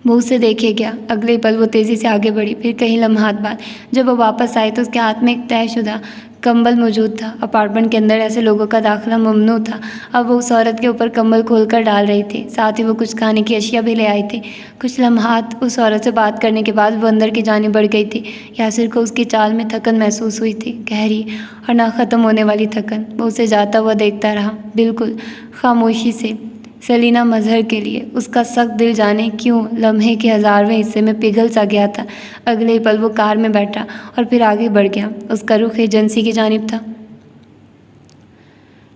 वो उसे देखे गया। अगले पल वो तेज़ी से आगे बढ़ी। फिर कई लम्हात बाद जब वो वापस आई तो उसके हाथ में एक तयशुदा कंबल मौजूद था। अपार्टमेंट के अंदर ऐसे लोगों का दाखिला ममनू था। अब वो उस औरत के ऊपर कंबल खोलकर डाल रही थी। साथ ही वो कुछ खाने की अशिया भी ले आई थी। कुछ लम्हात उस औरत से बात करने के बाद वो अंदर की जानिब बढ़ गई थी। यासिर को उसकी चाल में थकन महसूस हुई थी, गहरी और ना ख़त्म होने वाली थकन। वो उसे जाता हुआ देखता रहा, बिल्कुल खामोशी से। सेलिना मजहर के लिए उसका सख्त दिल जाने क्यों लम्हे के 1000वें हिस्से में पिघल सा गया था। अगले ही पल वो कार में बैठा और फिर आगे बढ़ गया। उसका रुख एजेंसी की जानिब था।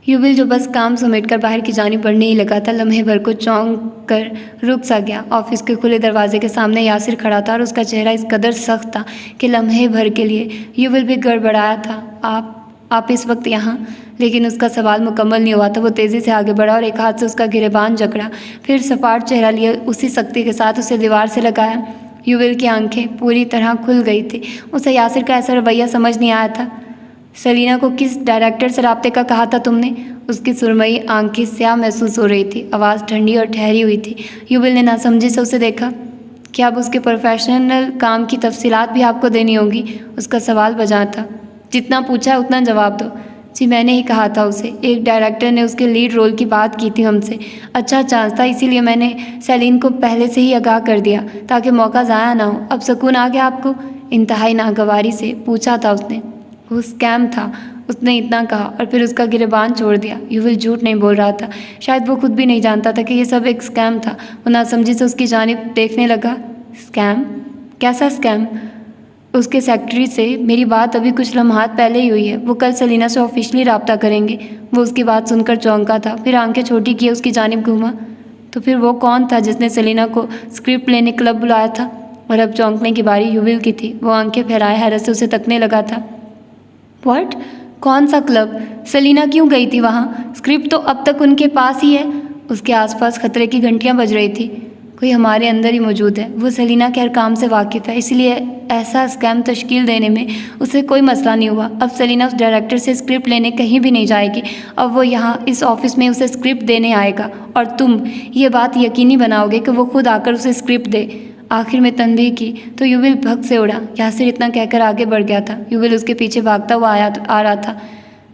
युविल जो बस काम समेटकर बाहर की जानिब बढ़ने ही लगा था, लम्हे भर को चौंक कर रुक सा गया। ऑफिस के खुले दरवाजे के सामने यासिर खड़ा था और उसका चेहरा इस कदर सख्त था कि लम्हे भर के लिए युविल भी गड़बड़ाया था। आप इस वक्त यहाँ? लेकिन उसका सवाल मुकम्मल नहीं हुआ था। वो तेज़ी से आगे बढ़ा और एक हाथ से उसका गिरेबान जकड़ा, फिर सपाट चेहरा लिए उसी सख्ती के साथ उसे दीवार से लगाया। युविल की आंखें पूरी तरह खुल गई थी। उसे यासिर का ऐसा रवैया समझ नहीं आया था। सेलिना को किस डायरेक्टर से रब्ते का कहा था तुमने? उसकी सुरमई आंखें स्याह महसूस हो रही थी, आवाज़ ठंडी और ठहरी हुई थी। युविल ने नासमझी से उसे देखा। क्या अब उसके प्रोफेशनल काम की तफसीलात भी आपको देनी होगी? उसका सवाल बजा था। जितना पूछा है उतना जवाब दो। जी मैंने ही कहा था उसे, एक डायरेक्टर ने उसके लीड रोल की बात की थी हमसे। अच्छा चांस था, इसीलिए मैंने सेलिन को पहले से ही आगाह कर दिया ताकि मौका ज़ाया ना हो। अब सुकून आ गया आपको? इंतहाई नागवारी से पूछा था उसने। वो स्कैम था, उसने इतना कहा और फिर उसका गिरेबान छोड़ दिया। युविल झूठ नहीं बोल रहा था। शायद वो खुद भी नहीं जानता था कि ये सब एक स्कैम था। वो नासमझी से उसकी जानिब देखने लगा। स्कैम? कैसा स्कैम? उसके सेक्रेटरी से मेरी बात अभी कुछ लम्हात पहले ही हुई है। वो कल सेलिना से ऑफिशियली रब्ता करेंगे। वो उसकी बात सुनकर चौंका था, फिर आंखें छोटी किए उसकी जानिब घूमा। तो फिर वो कौन था जिसने सेलिना को स्क्रिप्ट लेने क्लब बुलाया था? और अब चौंकने की बारी युविल की थी। वो आंखें फैलाए हैरत से उसे तकने लगा था। व्हाट? कौन सा क्लब? सेलिना क्यों गई थी वहाँ? स्क्रिप्ट तो अब तक उनके पास ही है। उसके आसपास खतरे की घंटियाँ बज रही थी। कोई हमारे अंदर ही मौजूद है। वो सेलिना के हर काम से वाकिफ़ है, इसलिए ऐसा स्कैम तश्कील देने में उसे कोई मसला नहीं हुआ। अब सेलिना उस डायरेक्टर से स्क्रिप्ट लेने कहीं भी नहीं जाएगी। अब वो यहाँ इस ऑफिस में उसे स्क्रिप्ट देने आएगा और तुम ये बात यकीनी बनाओगे कि वो खुद आकर उसे स्क्रिप्ट दे। आखिर में तनबीह की तो युविल भग से उड़ा। यासिर इतना कहकर आगे बढ़ गया था। युविल उसके पीछे भागता हुआ आ रहा था।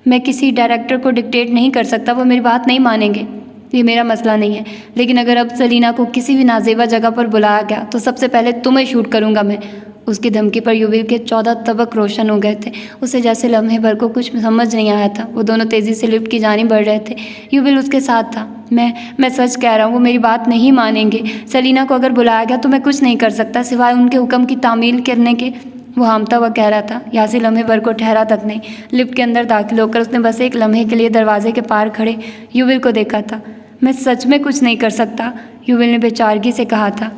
मैं किसी डायरेक्टर को डिक्टेट नहीं कर सकता, वो मेरी बात नहीं मानेंगे। ये मेरा मसला नहीं है, लेकिन अगर अब सेलिना को किसी भी नाजेबा जगह पर बुलाया गया तो सबसे पहले तुम्हें शूट करूँगा मैं। उसकी धमकी पर युविल के 14 तबक रोशन हो गए थे। उसे जैसे लम्हे भर को कुछ समझ नहीं आया था। वो दोनों तेज़ी से लिफ्ट की जानिब बढ़ रहे थे। युविल उसके साथ था। मैं सच कह रहा हूँ, वो मेरी बात नहीं मानेंगे। सेलिना को अगर बुलाया गया तो मैं कुछ नहीं कर सकता सिवाय उनके हुक्म की तामील करने के। वो हामता हुआ कह रहा था। यासिर लम्हे भर को ठहरा तक नहीं। लिफ्ट के अंदर दाखिल होकर उसने बस एक लम्हे के लिए दरवाजे के पार खड़े युविल को देखा था। मैं सच में कुछ नहीं कर सकता, युविल ने बेचारगी से कहा था।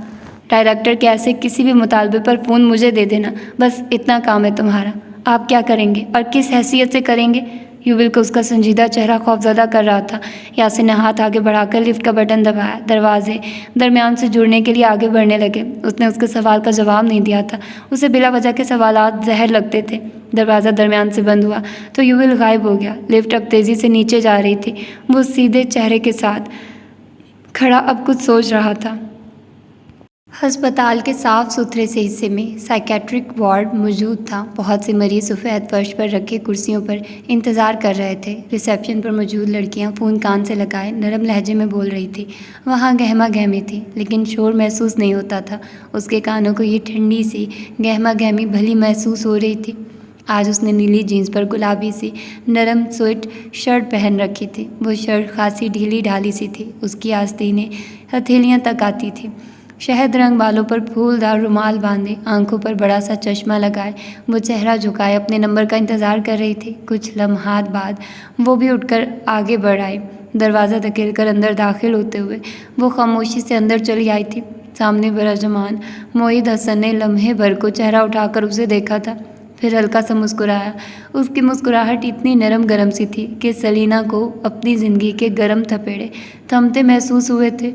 डायरेक्टर के ऐसे किसी भी मुतालबे पर फ़ोन मुझे दे देना, बस इतना काम है तुम्हारा। आप क्या करेंगे और किस हैसियत से करेंगे? युविल को उसका संजीदा चेहरा खौफजदा कर रहा था। यासिन ने हाथ आगे बढ़ाकर लिफ्ट का बटन दबाया। दरवाजे दरमियान से जुड़ने के लिए आगे बढ़ने लगे। उसने उसके सवाल का जवाब नहीं दिया था। उसे बिला वजह के सवालात जहर लगते थे। दरवाज़ा दरमियान से बंद हुआ तो युविल गायब हो गया। लिफ्ट अब तेज़ी से नीचे जा रही थी। वो सीधे चेहरे के साथ खड़ा अब कुछ सोच रहा था। अस्पताल के साफ सुथरे से हिस्से में साइकेट्रिक वार्ड मौजूद था। बहुत से मरीज सफ़ेद फर्श पर रखे कुर्सियों पर इंतज़ार कर रहे थे। रिसेप्शन पर मौजूद लड़कियां फ़ोन कान से लगाए नरम लहजे में बोल रही थी। वहाँ गहमा गहमी थी, लेकिन शोर महसूस नहीं होता था। उसके कानों को ये ठंडी सी गहमा गहमी भली महसूस हो रही थी। आज उसने नीली जीन्स पर गुलाबी सी नरम स्वेट शर्ट पहन रखी थी। वो शर्ट खासी ढीली ढाली सी थी। उसकी आस्तीनें हथेलियाँ तक आती थी। शहद रंग बालों पर फूलदार रुमाल बांधे, आंखों पर बड़ा सा चश्मा लगाए, वो चेहरा झुकाए अपने नंबर का इंतज़ार कर रही थी। कुछ लम्हात बाद वो भी उठकर आगे बढ़ आई। दरवाज़ा धकेलकर अंदर दाखिल होते हुए वो खामोशी से अंदर चली आई थी। सामने बराजमान मोहित हसन ने लम्हे भर को चेहरा उठाकर उसे देखा था, फिर हल्का सा मुस्कुराया। उसकी मुस्कुराहट इतनी नरम गरम सी थी कि सलीना को अपनी ज़िंदगी के गरम थपेड़े थमते महसूस हुए थे।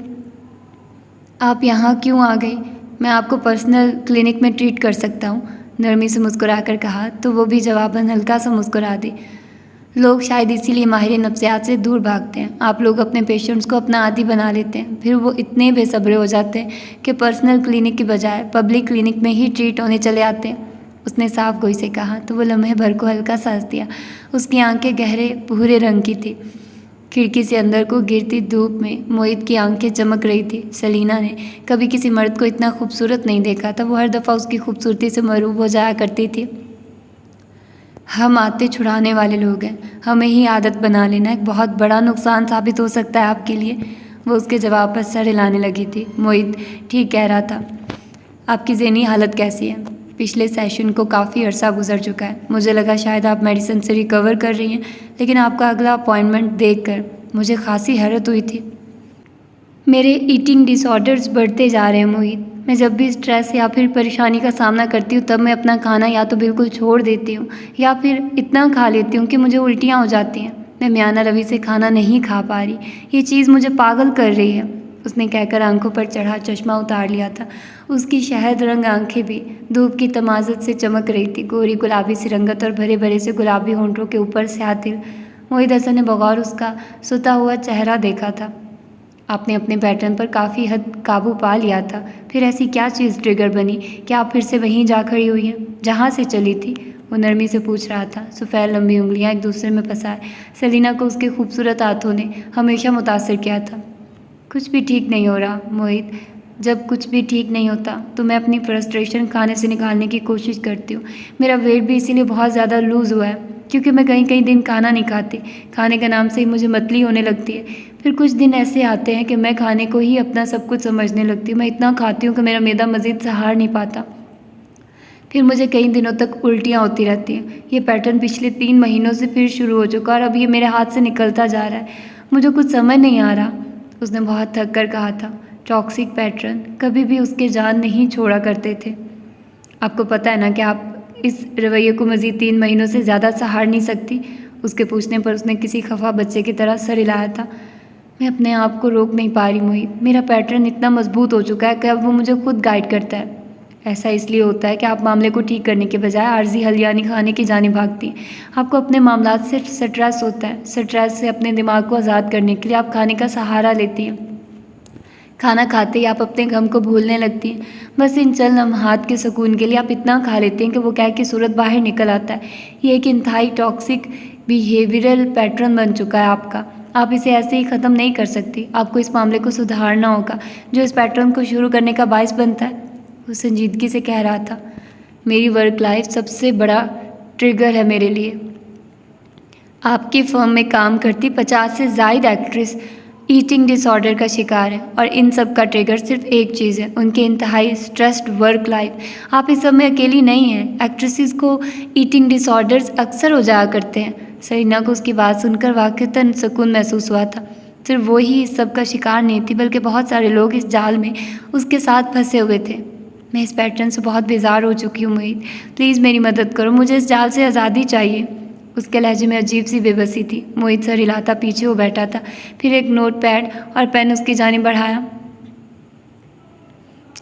आप यहाँ क्यों आ गई? मैं आपको पर्सनल क्लिनिक में ट्रीट कर सकता हूँ, नरमी से मुस्कुरा कर कहा तो वो भी जवाबन हल्का सा मुस्कुरा दी। लोग शायद इसीलिए माहिर नफ्सियात से दूर भागते हैं। आप लोग अपने पेशेंट्स को अपना आदी बना लेते हैं, फिर वो इतने बेसब्रे हो जाते हैं कि पर्सनल क्लिनिक की बजाय पब्लिक क्लिनिक में ही ट्रीट होने चले आते हैं, उसने साफ गोई से कहा तो वो लम्हे भर को हल्का सा हंस दिया। उसकी आंखें गहरे भूरे रंग की थी। खिड़की से अंदर को गिरती धूप में मोहित की आंखें चमक रही थी। सलीना ने कभी किसी मर्द को इतना खूबसूरत नहीं देखा था। वो हर दफ़ा उसकी खूबसूरती से मरूब हो जाया करती थी। हम आते छुड़ाने वाले लोग हैं, हमें ही आदत बना लेना एक बहुत बड़ा नुकसान साबित हो सकता है आपके लिए। वो उसके जवाब पर सर हिलाने लगी थी। मोहित ठीक कह रहा था। आपकी ज़हनी हालत कैसी है? पिछले सेशन को काफ़ी अरसा गुजर चुका है। मुझे लगा शायद आप मेडिसिन से रिकवर कर रही हैं, लेकिन आपका अगला अपॉइंटमेंट देखकर मुझे खासी हैरत हुई थी। मेरे ईटिंग डिसऑर्डर्स बढ़ते जा रहे हैं मोहित। मैं जब भी स्ट्रेस या फिर परेशानी का सामना करती हूँ तब मैं अपना खाना या तो बिल्कुल छोड़ देती हूँ या फिर इतना खा लेती हूँ कि मुझे उल्टियाँ हो जाती हैं। मैं म्याना रवि से खाना नहीं खा पा रही। ये चीज़ मुझे पागल कर रही है, उसने कहकर आंखों पर चढ़ा चश्मा उतार लिया था। उसकी शहद रंग आंखें भी धूप की तमाज़त से चमक रही थी। गोरी गुलाबी सी रंगत और भरे भरे से गुलाबी होंठों के ऊपर स्याह मोहित हसन ने बगौर उसका सुता हुआ चेहरा देखा था। आपने अपने पैटर्न पर काफ़ी हद काबू पा लिया था, फिर ऐसी क्या चीज़ ट्रिगर बनी कि आप फिर से वहीं जा खड़ी हुई हैं जहाँ से चली थी? वो नरमी से पूछ रहा था। सफ़ेद लंबी उंगलियां एक दूसरे में फंसाए सलीना को उसके खूबसूरत हाथों ने हमेशा मुतासर किया था। कुछ भी ठीक नहीं हो रहा मोहित। जब कुछ भी ठीक नहीं होता तो मैं अपनी फ्रस्ट्रेशन खाने से निकालने की कोशिश करती हूँ। मेरा वेट भी इसीलिए बहुत ज़्यादा लूज़ हुआ है क्योंकि मैं कई कई दिन खाना नहीं खाती। खाने का नाम से ही मुझे मतली होने लगती है। फिर कुछ दिन ऐसे आते हैं कि मैं खाने को ही अपना सब कुछ समझने लगती हूँ। मैं इतना खाती हूँ कि मेरा मैदा मज़ीद सहार नहीं पाता। फिर मुझे कई दिनों तक उल्टियाँ होती रहती हैं। ये पैटर्न पिछले 3 महीनों से फिर शुरू हो चुका और अब ये मेरे हाथ से निकलता जा रहा है। मुझे कुछ समझ नहीं आ रहा, उसने बहुत थक कर कहा था। टॉक्सिक पैटर्न कभी भी उसके जान नहीं छोड़ा करते थे। आपको पता है ना कि आप इस रवैये को मज़ीद 3 महीनों से ज़्यादा सहार नहीं सकती। उसके पूछने पर उसने किसी खफा बच्चे की तरह सर हिलाया था। मैं अपने आप को रोक नहीं पा रही मोहित। मेरा पैटर्न इतना मजबूत हो चुका है कि अब वो मुझे खुद गाइड करता है। ऐसा इसलिए होता है कि आप मामले को ठीक करने के बजाय आर्जी हल यानी खाने की जाने भागती हैं। आपको अपने मामलात से स्ट्रेस होता है। स्ट्रेस से अपने दिमाग को आज़ाद करने के लिए आप खाने का सहारा लेती हैं। खाना खाते ही आप अपने गम को भूलने लगती हैं। बस इन चंद लम्हात के सुकून के लिए आप इतना खा लेते हैं कि वो कह की सूरत बाहर निकल आता है। ये एक इंतहाई टॉक्सिक बिहेवियरल पैटर्न बन चुका है आपका। आप इसे ऐसे ही ख़त्म नहीं कर सकती। आपको इस मामले को सुधारना होगा जो इस पैटर्न को शुरू करने का बायस बनता है, वो संजीदगी से कह रहा था। मेरी वर्क लाइफ सबसे बड़ा ट्रिगर है मेरे लिए। आपकी फर्म में काम करती 50 से ज़ायद एक्ट्रेस ईटिंग डिसऑर्डर का शिकार है और इन सब का ट्रिगर सिर्फ एक चीज़ है, उनके इंतहाई स्ट्रेस्ड वर्क लाइफ। आप इस सब में अकेली नहीं हैं। एक्ट्रेसेस को ईटिंग डिसऑर्डर्स अक्सर हो जाया करते हैं। सरीना को उसकी बात सुनकर वाक़ईतन सुकून महसूस हुआ था। सिर्फ वो ही इस सब का शिकार नहीं थी बल्कि बहुत सारे लोग इस जाल में उसके साथ फंसे हुए थे। मैं इस पैटर्न से बहुत बेजार हो चुकी हूँ मोहित, प्लीज़ मेरी मदद करो। मुझे इस जाल से आज़ादी चाहिए। उसके लहजे में अजीब सी बेबसी थी। मोहित सर हिलाता पीछे हो बैठा था, फिर एक नोट पैड और पेन उसकी जानिब बढ़ाया।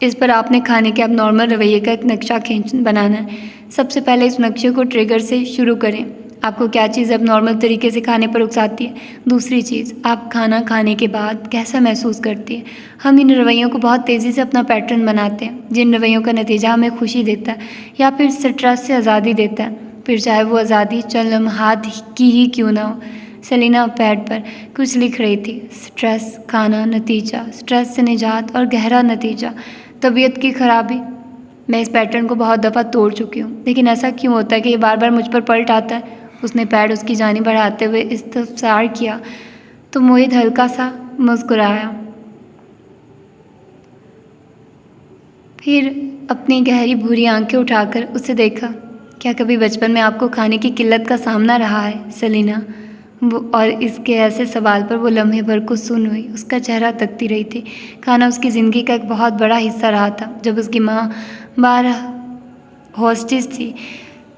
इस पर आपने खाने के अब नॉर्मल रवैये का एक नक्शा बनाना है। सबसे पहले इस नक्शे को ट्रिगर से शुरू करें। आपको क्या चीज़ अब नॉर्मल तरीके से खाने पर उकसाती है? दूसरी चीज़, आप खाना खाने के बाद कैसा महसूस करती है? हम इन रवैयों को बहुत तेज़ी से अपना पैटर्न बनाते हैं, जिन रवैयों का नतीजा हमें खुशी देता है या फिर स्ट्रेस से आज़ादी देता है, फिर चाहे वो आज़ादी चंद लम्हात की ही क्यों ना हो। सेलिना पैड पर कुछ लिख रही थी। स्ट्रेस, खाना, नतीजा, स्ट्रेस से निजात और गहरा नतीजा, तबीयत की खराबी। मैं इस पैटर्न को बहुत दफ़ा तोड़ चुकी हूँ, लेकिन ऐसा क्यों होता है कि ये बार बार मुझ पर पलट आता है? उसने पैड उसकी जानिब बढ़ाते हुए इस्तफसार किया तो मोहित हल्का सा मुस्कुराया, फिर अपनी गहरी भूरी आंखें उठाकर उसे देखा। क्या कभी बचपन में आपको खाने की किल्लत का सामना रहा है, सेलिना? और इसके ऐसे सवाल पर वो लम्हे भर को सुन हुई, उसका चेहरा तकती रही थी। खाना उसकी ज़िंदगी का एक बहुत बड़ा हिस्सा रहा था। जब उसकी माँ बार हॉस्टेस थी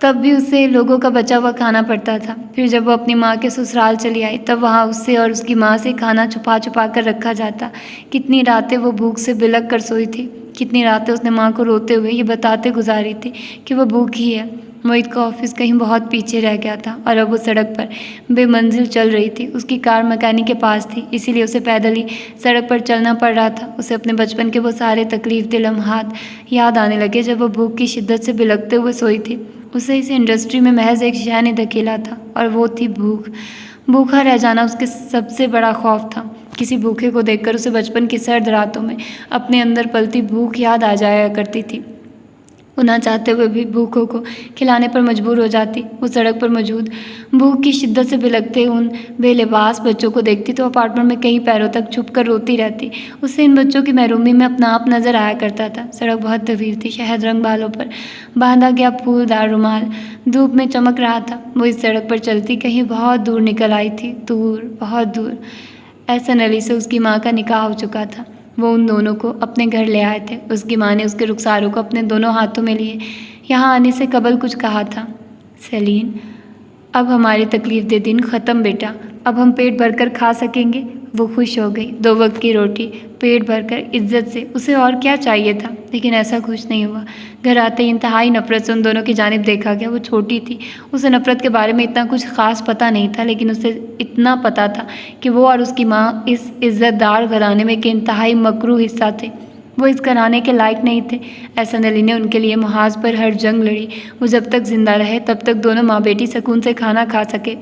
तब भी उसे लोगों का बचा हुआ खाना पड़ता था। फिर जब वो अपनी माँ के ससुराल चली आई तब वहाँ उससे और उसकी माँ से खाना छुपा छुपा कर रखा जाता। कितनी रातें वो भूख से बिलख कर सोई थी, कितनी रातें उसने माँ को रोते हुए ये बताते गुजारी थी कि वह भूखी है। मोहित का ऑफिस कहीं बहुत पीछे रह गया था और अब वो सड़क पर बेमंजिल चल रही थी। उसकी कार मैकेनिक के पास थी, इसीलिए उसे पैदल ही सड़क पर चलना पड़ रहा था। उसे अपने बचपन के वो सारे तकलीफ दे लम्हात याद आने लगे जब वो भूख की शिद्दत से बिलखते हुए सोई थी। उसे इस इंडस्ट्री में महज एक शय ने धकेला था और वो थी भूख। भूखा रह जाना उसके सबसे बड़ा खौफ था। किसी भूखे को देखकर उसे बचपन की सर्द रातों में अपने अंदर पलती भूख याद आ जाया करती थी। वो ना चाहते हुए भी भूखों को खिलाने पर मजबूर हो जाती। वो सड़क पर मौजूद भूख की शिद्दत से बिलखते उन बेलिबास बच्चों को देखती तो अपार्टमेंट में कई पैरों तक छुप कर रोती रहती। उससे इन बच्चों की महरूमी में अपना आप नजर आया करता था। सड़क बहुत तवील थी, शहद रंग बालों पर बांधा गया फूलदार रुमाल धूप में चमक रहा था। वो इस सड़क पर चलती कहीं बहुत दूर निकल आई थी, दूर, बहुत दूर। एहसन अली से उसकी माँ का निकाह हो चुका था। वो उन दोनों को अपने घर ले आए थे। उसकी माँ ने उसके रुखसारों को अपने दोनों हाथों में लिए यहाँ आने से कबल कुछ कहा था। सेलीन, अब हमारे तकलीफ दे दिन ख़त्म बेटा, अब हम पेट भरकर खा सकेंगे। वो खुश हो गई। 2 वक्त की रोटी, पेट भरकर, इज्जत से, उसे और क्या चाहिए था? लेकिन ऐसा खुश नहीं हुआ। घर आते ही इंतहाई नफरत से उन दोनों की जानिब देखा गया। वो छोटी थी, उसे नफरत के बारे में इतना कुछ ख़ास पता नहीं था, लेकिन उसे इतना पता था कि वो और उसकी माँ इस इज़्ज़तदार घराने में के इंतहाई मकरूह हिस्सा थे। वो इस घराने के लायक नहीं थे। एहसन अली ने उनके लिए मुहाज पर हर जंग लड़ी। वो जब तक जिंदा रहे तब तक दोनों माँ बेटी सुकून से खाना खा सके,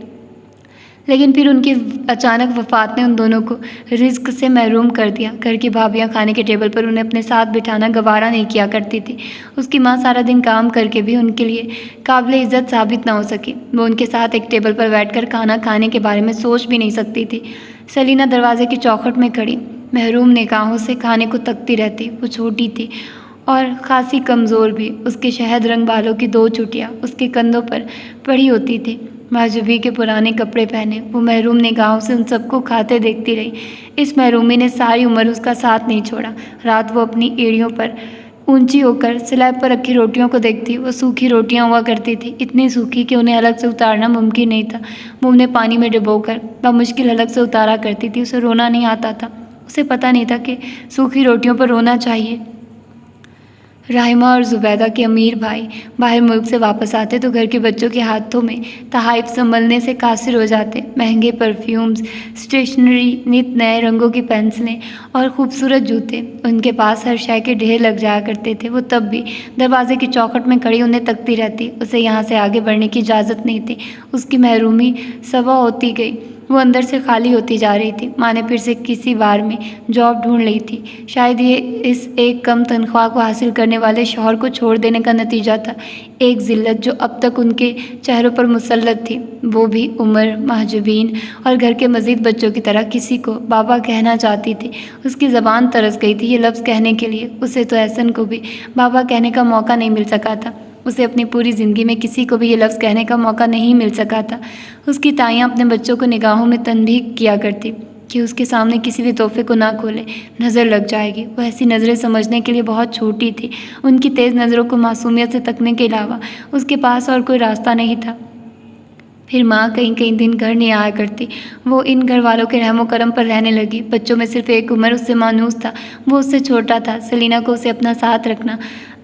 लेकिन फिर उनकी अचानक वफ़ात ने उन दोनों को रिस्क से महरूम कर दिया। घर की भाभियाँ खाने के टेबल पर उन्हें अपने साथ बिठाना गवारा नहीं किया करती थी। उसकी माँ सारा दिन काम करके भी उनके लिए काबिल इज़्ज़त साबित ना हो सकी। वो उनके साथ एक टेबल पर बैठकर खाना खाने के बारे में सोच भी नहीं सकती थी। सेलिना दरवाजे की चौखट में खड़ी महरूम निगाहों से खाने को तकती रहती। वो छोटी थी और खासी कमज़ोर भी। उसके शहद रंग बालों की 2 चुटियाँ उसके कंधों पर पड़ी होती थी। माजूबी के पुराने कपड़े पहने वो महरूम निगाहों से उन सबको खाते देखती रही। इस महरूमी ने सारी उम्र उसका साथ नहीं छोड़ा। रात वो अपनी एड़ियों पर ऊंची होकर स्लैब पर रखी रोटियों को देखती। वो सूखी रोटियां हुआ करती थी, इतनी सूखी कि उन्हें अलग से उतारना मुमकिन नहीं था। वो उन्हें पानी में डुबोकर बामुश्किल अलग से उतारा करती थी। उसे रोना नहीं आता था। उसे पता नहीं था कि सूखी रोटियों पर रोना चाहिए। राहिमा और जुबैदा के अमीर भाई बाहर मुल्क से वापस आते तो घर के बच्चों के हाथों में तहाइफ संभलने से कासिर हो जाते। महंगे परफ्यूम्स, स्टेशनरी, नित नए रंगों की पेंसिलें और खूबसूरत जूते उनके पास हर शय के ढेर लग जाया करते थे। वो तब भी दरवाजे की चौखट में खड़ी उन्हें तकती रहती। उसे यहाँ से आगे बढ़ने की इजाज़त नहीं थी। उसकी महरूमी सवा होती गई। वो अंदर से खाली होती जा रही थी। माँ ने फिर से किसी बार में जॉब ढूंढ ली थी। शायद ये इस एक कम तनख्वाह को हासिल करने वाले शौहर को छोड़ देने का नतीजा था। एक ज़िल्लत जो अब तक उनके चेहरों पर मुसल्लत थी। वो भी उमर, महजूबीन और घर के मज़ीद बच्चों की तरह किसी को बाबा कहना चाहती थी। उसकी ज़बान तरस गई थी ये लफ्ज़ कहने के लिए। उसे तो एहसन को भी बाबा कहने का मौका नहीं मिल सका था। उसे अपनी पूरी ज़िंदगी में किसी को भी ये लफ्ज़ कहने का मौका नहीं मिल सका था। उसकी ताइयाँ अपने बच्चों को निगाहों में तनबीह किया करती कि उसके सामने किसी भी तोहफे को ना खोले, नज़र लग जाएगी। वह ऐसी नज़रें समझने के लिए बहुत छोटी थी। उनकी तेज़ नज़रों को मासूमियत से तकने के अलावा उसके पास और कोई रास्ता नहीं था। फिर माँ कई कई दिन घर नहीं आया करती। वो इन घर वालों के रहमो करम पर रहने लगी। बच्चों में सिर्फ एक उमर उससे मानूस था, वो उससे छोटा था। सलीना को उसे अपना साथ रखना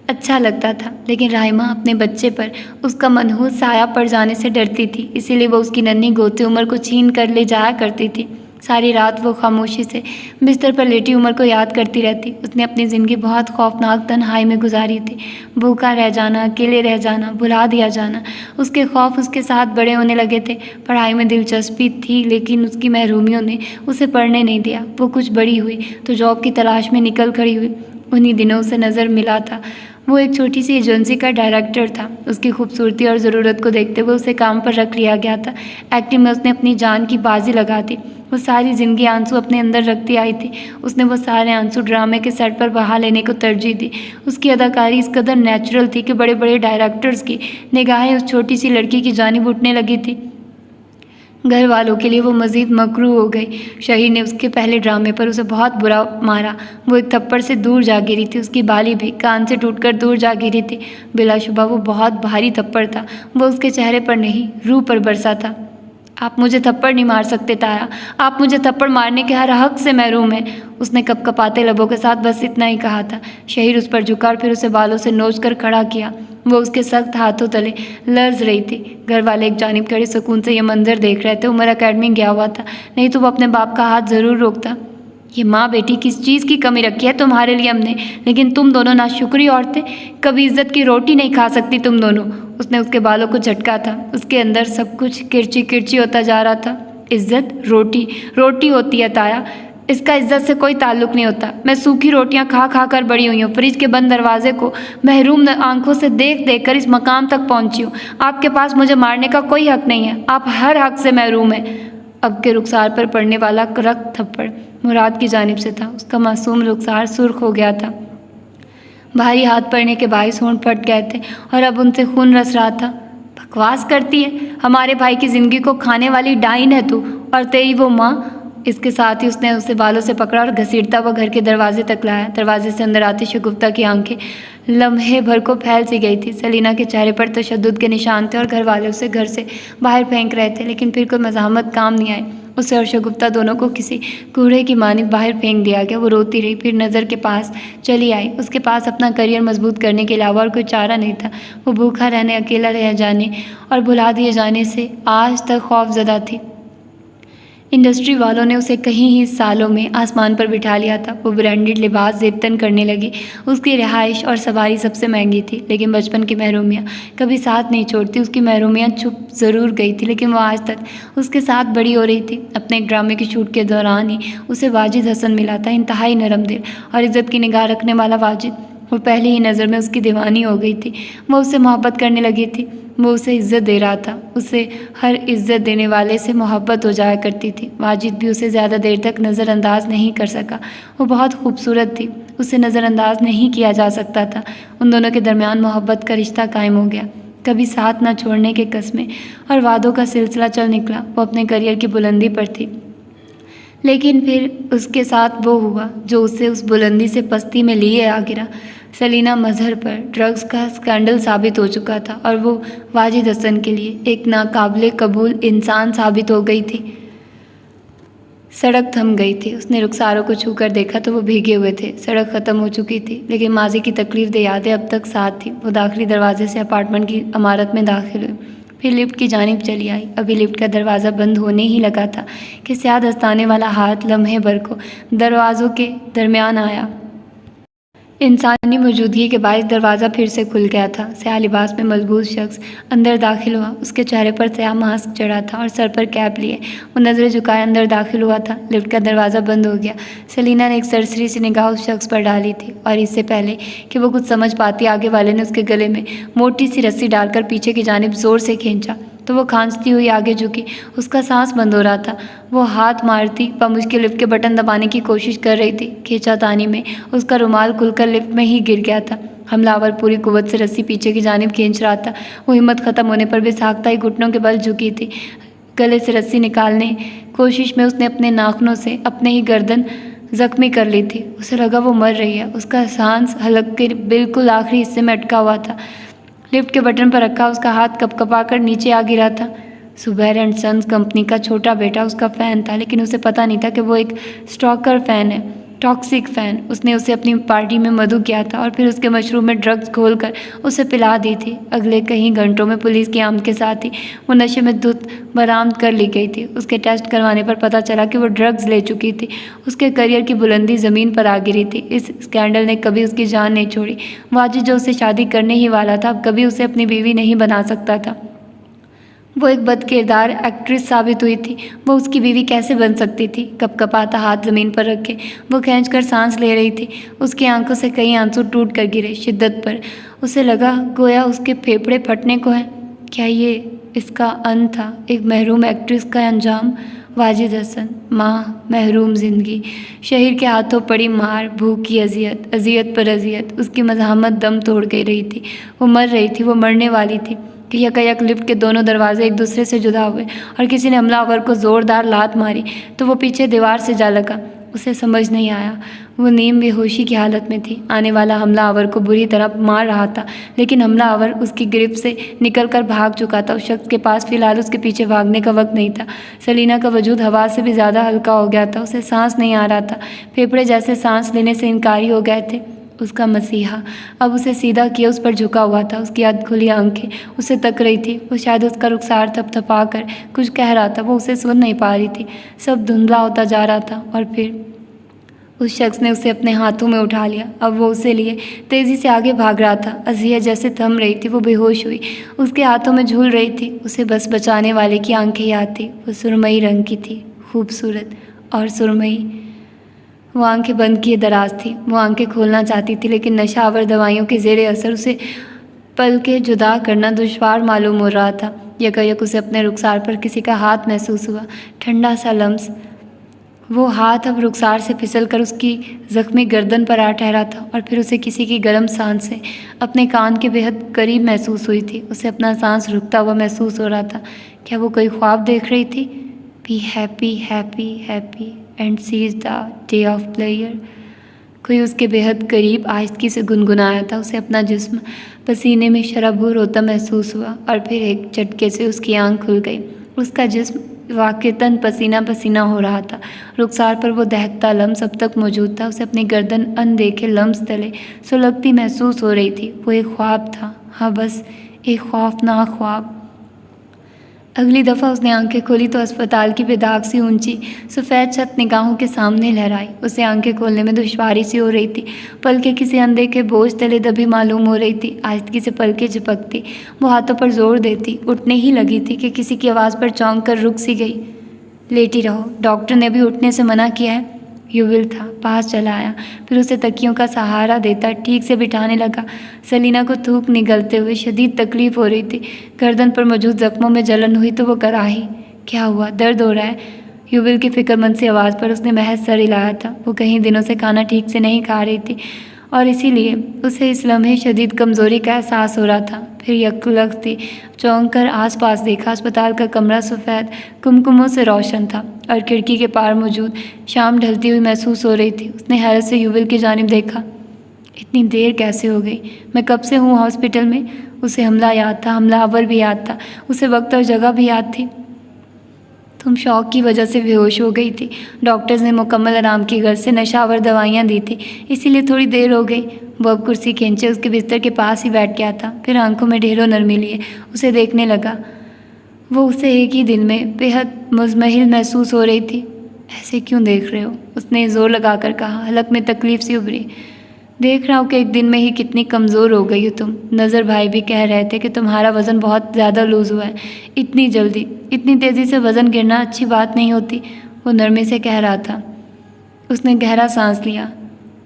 अच्छा लगता था, लेकिन राहिमा अपने बच्चे पर उसका मनहूस साया पड़ जाने से डरती थी। इसीलिए वो उसकी नन्ही गोते उमर को छीन कर ले जाया करती थी। सारी रात वो खामोशी से बिस्तर पर लेटी उमर को याद करती रहती। उसने अपनी ज़िंदगी बहुत खौफनाक तन्हाई में गुजारी थी। भूखा रह जाना, अकेले रह जाना, भुला दिया जाना, उसके खौफ उसके साथ बड़े होने लगे थे। पढ़ाई में दिलचस्पी थी, लेकिन उसकी महरूमियों ने उसे पढ़ने नहीं दिया। वो कुछ बड़ी हुई तो जॉब की तलाश में निकल खड़ी हुई। उन्हीं दिनों उसे नज़र मिला था। वो एक छोटी सी एजेंसी का डायरेक्टर था। उसकी खूबसूरती और ज़रूरत को देखते हुए उसे काम पर रख लिया गया था। एक्टिंग में उसने अपनी जान की बाजी लगा दी। वो सारी ज़िंदगी आंसू अपने अंदर रखती आई थी। उसने वो सारे आंसू ड्रामे के सेट पर बहा लेने को तरजीह दी। उसकी अदाकारी इस कदर नेचुरल थी कि बड़े बड़े डायरेक्टर्स की निगाहें उस छोटी सी लड़की की जानिब उठने लगी थी। घर वालों के लिए वो मज़ीद मकरू हो गई। शहीर ने उसके पहले ड्रामे पर उसे बहुत बुरा मारा। वो एक थप्पड़ से दूर जा गिरी थी। उसकी बाली भी कान से टूटकर दूर जा गिरी थी। बिलाशुबा वो बहुत भारी थप्पड़ था। वो उसके चेहरे पर नहीं, रूह पर बरसा था। आप मुझे थप्पड़ नहीं मार सकते ताया। आप मुझे थप्पड़ मारने के हर हक से महरूम हैं। उसने कपकपाते लबों के साथ बस इतना ही कहा था। शहीर उस पर झुका और फिर उसे बालों से नोच कर खड़ा किया। वो उसके सख्त हाथों तले लर्ज रही थी। घर वाले एक जानिब खड़े सुकून से ये मंजर देख रहे थे। उमर अकेडमी गया हुआ था, नहीं तो वो अपने बाप का हाथ ज़रूर रोकता। ये माँ बेटी किस चीज़ की कमी रखी है तुम्हारे लिए हमने, लेकिन तुम दोनों नाशुक्री औरतें, कभी इज्जत की रोटी नहीं खा सकती तुम दोनों। उसने उसके बालों को झटका था। उसके अंदर सब कुछ किरची किरची होता जा रहा था। इज्जत रोटी रोटी होती है ताया, इसका इज्जत से कोई ताल्लुक नहीं होता। मैं सूखी रोटियां खा खा कर बड़ी हुई हूँ। फ्रिज के बंद दरवाजे को महरूम आंखों से देख देख कर इस मकाम तक पहुँची हूँ। आपके पास मुझे मारने का कोई हक नहीं है। आप हर हक से महरूम हैं। अब के रुखसार पर पड़ने वाला रक्त थप्पड़ मुराद की जानिब से था। उसका मासूम रुखसार सुर्ख हो गया था। भारी हाथ पड़ने के बाईस होंठ फट गए थे और अब उनसे खून रस रहा था। बकवास करती है, हमारे भाई की ज़िंदगी को खाने वाली डाइन है तू, और तेरी वो माँ। इसके साथ ही उसने उसे बालों से पकड़ा और घसीटता हुआ घर के दरवाजे तक लाया। दरवाजे से अंदर आते शगुफ्ता की आंखें लम्हे भर को फैल सी गई थी। सलीना के चेहरे पर तशद्दुद के निशान थे और घर वाले उसे घर से बाहर फेंक रहे थे, लेकिन फिर कोई मज़ाहमत काम नहीं आई। उसे और शगुफ्ता दोनों को किसी कूड़े की मानिब बाहर फेंक दिया गया। वो रोती रही, फिर नज़र के पास चली आई। उसके पास अपना करियर मजबूत करने के अलावा और कोई चारा नहीं था। वो भूखा रहने, अकेला रह जाने और भुला दिए जाने से आज तक खौफजदा थी। इंडस्ट्री वालों ने उसे कहीं ही सालों में आसमान पर बिठा लिया था। वो ब्रांडेड लिबास जेबतन करने लगी। उसकी रिहाइश और सवारी सबसे महंगी थी, लेकिन बचपन की महरूमियाँ कभी साथ नहीं छोड़ती। उसकी महरूमियाँ छुप ज़रूर गई थी, लेकिन वो आज तक उसके साथ बड़ी हो रही थी। अपने एक ड्रामे की शूट के दौरान ही उसे वाजिद हसन मिला था। इंतहाई नरम दिल और इज़्ज़त की निगाह रखने वाला वाजिद। वो पहली ही नज़र में उसकी दीवानी हो गई थी। वो उससे मोहब्बत करने लगी थी। वो उसे इज़्ज़त दे रहा था। उसे हर इज़्ज़त देने वाले से मोहब्बत हो जाया करती थी। वाजिद भी उसे ज़्यादा देर तक नज़रअंदाज नहीं कर सका। वो बहुत खूबसूरत थी, उसे नज़रअंदाज नहीं किया जा सकता था। उन दोनों के दरमियान मोहब्बत का रिश्ता कायम हो गया। कभी साथ न छोड़ने के कस्में और वादों का सिलसिला चल निकला। वो अपने करियर की बुलंदी पर थी, लेकिन फिर उसके साथ वो हुआ जो उसे उस बुलंदी से पस्ती में लिए आ गिरा। सलीना मजहर पर ड्रग्स का स्कैंडल साबित हो चुका था और वो वाजिद हसन के लिए एक नाकाबिले कबूल इंसान साबित हो गई थी। सड़क थम गई थी। उसने रुखसारों को छू कर देखा तो वो भीगे हुए थे। सड़क ख़त्म हो चुकी थी, लेकिन माजी की तकलीफ दे यादें अब तक साथ थी। वो दाखिली दरवाजे से अपार्टमेंट की इमारत में दाखिल हुई, फिर लिफ्ट की जानिब चली आई। अभी लिफ्ट का दरवाज़ा बंद होने ही लगा था कि स्याह दस्ताने वाला हाथ लम्हे भर को दरवाज़ों के दरमियान आया। इंसानी मौजूदगी के बायस दरवाज़ा फिर से खुल गया था। स्याह लिबास में मजबूत शख्स अंदर दाखिल हुआ। उसके चेहरे पर स्याह मास्क चढ़ा था और सर पर कैप लिए वो नज़रें झुकाए अंदर दाखिल हुआ था। लिफ्ट का दरवाज़ा बंद हो गया। सलीना ने एक सरसरी सी निगाह उस शख्स पर डाली थी और इससे पहले कि वो कुछ समझ पाती, आगे वाले ने उसके गले में मोटी सी रस्सी डालकर पीछे की जानिब ज़ोर से खींचा तो वो खांसती हुई आगे झुकी। उसका सांस बंद हो रहा था। वो हाथ मारती मुश्किल लिफ्ट के बटन दबाने की कोशिश कर रही थी। खींचातानी में उसका रुमाल खुलकर लिफ्ट में ही गिर गया था। हमलावर पूरी कुव्वत से रस्सी पीछे की जानिब खींच रहा था। वो हिम्मत ख़त्म होने पर भी साख्ता ही घुटनों के बल झुकी थी। गले से रस्सी निकालने कोशिश में उसने अपने नाखूनों से अपने ही गर्दन जख्मी कर ली थी। उसे लगा वो मर रही है। उसका सांस हलक के बिल्कुल आखिरी हिस्से में अटका हुआ था। लिफ्ट के बटन पर रखा उसका हाथ कपकपाकर नीचे आ गिरा था। सुबैर एंड सन्स कंपनी का छोटा बेटा उसका फ़ैन था, लेकिन उसे पता नहीं था कि वो एक स्टॉकर फ़ैन है, टॉक्सिक फ़ैन। उसने उसे अपनी पार्टी में मधु किया था और फिर उसके मशरूम में ड्रग्स घोलकर उसे पिला दी थी। अगले कई घंटों में पुलिस की आमद के साथ ही वो नशे में धुत बरामद कर ली गई थी। उसके टेस्ट करवाने पर पता चला कि वो ड्रग्स ले चुकी थी। उसके करियर की बुलंदी ज़मीन पर आ गिरी थी। इस स्कैंडल ने कभी उसकी जान नहीं छोड़ी। वाजिद जो उसे शादी करने ही वाला था, अब कभी उसे अपनी बीवी नहीं बना सकता था। वो एक बदकिरदार एक्ट्रेस साबित हुई थी। वो उसकी बीवी कैसे बन सकती थी? कपकपाता हाथ ज़मीन पर रखे वो खींचकर सांस ले रही थी। उसकी आंखों से कई आंसू टूट कर गिरे शिद्दत पर। उसे लगा गोया उसके फेफड़े फटने को हैं। क्या ये इसका अंत था? एक महरूम एक्ट्रेस का अंजाम? वाजिद हसन, माँ, महरूम ज़िंदगी, शहीर के हाथों पड़ी मार, भूख की अजियत, अजियत पर अजियत। उसकी मज़ाहमत दम तोड़ गई रही थी। वो मर रही थी, वो मरने वाली थी कि यकायक लिफ्ट के दोनों दरवाजे एक दूसरे से जुदा हुए और किसी ने हमलावर को ज़ोरदार लात मारी तो वो पीछे दीवार से जा लगा। उसे समझ नहीं आया। वो नीम बेहोशी की हालत में थी। आने वाला हमलावर को बुरी तरह मार रहा था, लेकिन हमलावर उसकी गिरफ्त से निकलकर भाग चुका था। उस शख्स के पास फिलहाल उसके पीछे भागने का वक्त नहीं था। सलीना का वजूद हवा से भी ज़्यादा हल्का हो गया था। उसे सांस नहीं आ रहा था। फेफड़े जैसे सांस लेने से इनकारी हो गए थे। उसका मसीहा अब उसे सीधा किए उस पर झुका हुआ था। उसकी अध खुली आंखें उसे तक रही थी। वो शायद उसका रुखसार थपथपा कर कुछ कह रहा था। वो उसे सुन नहीं पा रही थी। सब धुंधला होता जा रहा था और फिर उस शख्स ने उसे अपने हाथों में उठा लिया। अब वो उसे लिए तेज़ी से आगे भाग रहा था। अज़िया जैसे थम रही थी। वो बेहोश हुई, उसके हाथों में झूल रही थी। उसे बस बचाने वाले की आंखें याद थी। वो सुरमई रंग की थी, खूबसूरत और सुरमई। वो आंखें बंद किए दराज थी। वो आंखें खोलना चाहती थी, लेकिन नशावर दवाइयों के ज़ेरे असर उसे पल के जुदा करना दुश्वार मालूम हो रहा था। यकायक उसे अपने रुखसार पर किसी का हाथ महसूस हुआ, ठंडा सा लम्स। वो हाथ अब रुखसार से फिसलकर उसकी ज़ख्मी गर्दन पर आ ठहरा था और फिर उसे किसी की गर्म सांसें अपने कान के बेहद करीब महसूस हुई थी। उसे अपना सांस रुकता हुआ महसूस हो रहा था। क्या वो कोई ख्वाब देख रही थी? Be happy happy happy and seize the day of player. कोई उसके बेहद करीब आहिस्ती से गुनगुनाया था। उसे अपना जिस्म पसीने में शराबूर होता महसूस हुआ और फिर एक झटके से उसकी आंख खुल गई। उसका जिस्म वाक़तन पसीना पसीना हो रहा था। रुखसार पर वो दहकता लम्स अब तक मौजूद था। उसे अपनी गर्दन अनदेखे लम्स तले सुलगती महसूस हो रही थी। वो एक ख्वाब था। हाँ, बस एक खौफनाक ख्वाब। अगली दफ़ा उसने आंखें खोली तो अस्पताल की बेदाग सी ऊंची सफ़ेद छत निगाहों के सामने लहराई। उसे आंखें खोलने में दुश्वारी सी हो रही थी। पलकें किसी अनदेखे बोझ तले दबी मालूम हो रही थी। आहिस्ती से पलकें झपकती, वो हाथों पर जोर देती। उठने ही लगी थी कि किसी की आवाज़ पर चौंक कर रुक सी गई। लेटी रहो, डॉक्टर ने भी उठने से मना किया है। युविल था, पास चला आया, फिर उसे तकियों का सहारा देता ठीक से बिठाने लगा। सलीना को थूक निगलते हुए शदीद तकलीफ़ हो रही थी। गर्दन पर मौजूद जख्मों में जलन हुई तो वो कराही। क्या हुआ? दर्द हो रहा है? युविल की फिक्रमंद सी आवाज़ पर उसने महज सर हिलाया था। वो कई दिनों से खाना ठीक से नहीं खा रही थी और इसीलिए उसे इस लम्हे शदीद कमज़ोरी का एहसास हो रहा था। फिर यकलख्ती चौंक कर आसपास देखा। अस्पताल का कमरा सफ़ेद कुमकुमों से रोशन था और खिड़की के पार मौजूद शाम ढलती हुई महसूस हो रही थी। उसने हैरत से युविल की जानिब देखा। इतनी देर कैसे हो गई? मैं कब से हूँ हॉस्पिटल में? उसे हमला याद था, हमलावर भी याद था, उसे वक्त और जगह भी याद थी। तुम शौक की वजह से बेहोश हो गई थी। डॉक्टर्स ने मुकम्मल आराम की गर्ज से नशावर दवाइयाँ दी थी, इसीलिए थोड़ी देर हो गई। वो अब कुर्सी खींचे उसके बिस्तर के पास ही बैठ गया था। फिर आंखों में ढेरों नरमी लिए उसे देखने लगा। वो उसे एक ही दिन में बेहद मुज़महिल महसूस हो रही थी। ऐसे क्यों देख रहे हो? उसने ज़ोर लगाकर कहा। हलक में तकलीफ़ सी उभरी। देख रहा हूँ कि एक दिन में ही कितनी कमज़ोर हो गई हो तुम। नज़र भाई भी कह रहे थे कि तुम्हारा वज़न बहुत ज़्यादा लूज़ हुआ है। इतनी जल्दी, इतनी तेज़ी से वज़न गिरना अच्छी बात नहीं होती, वो नरमी से कह रहा था। उसने गहरा सांस लिया।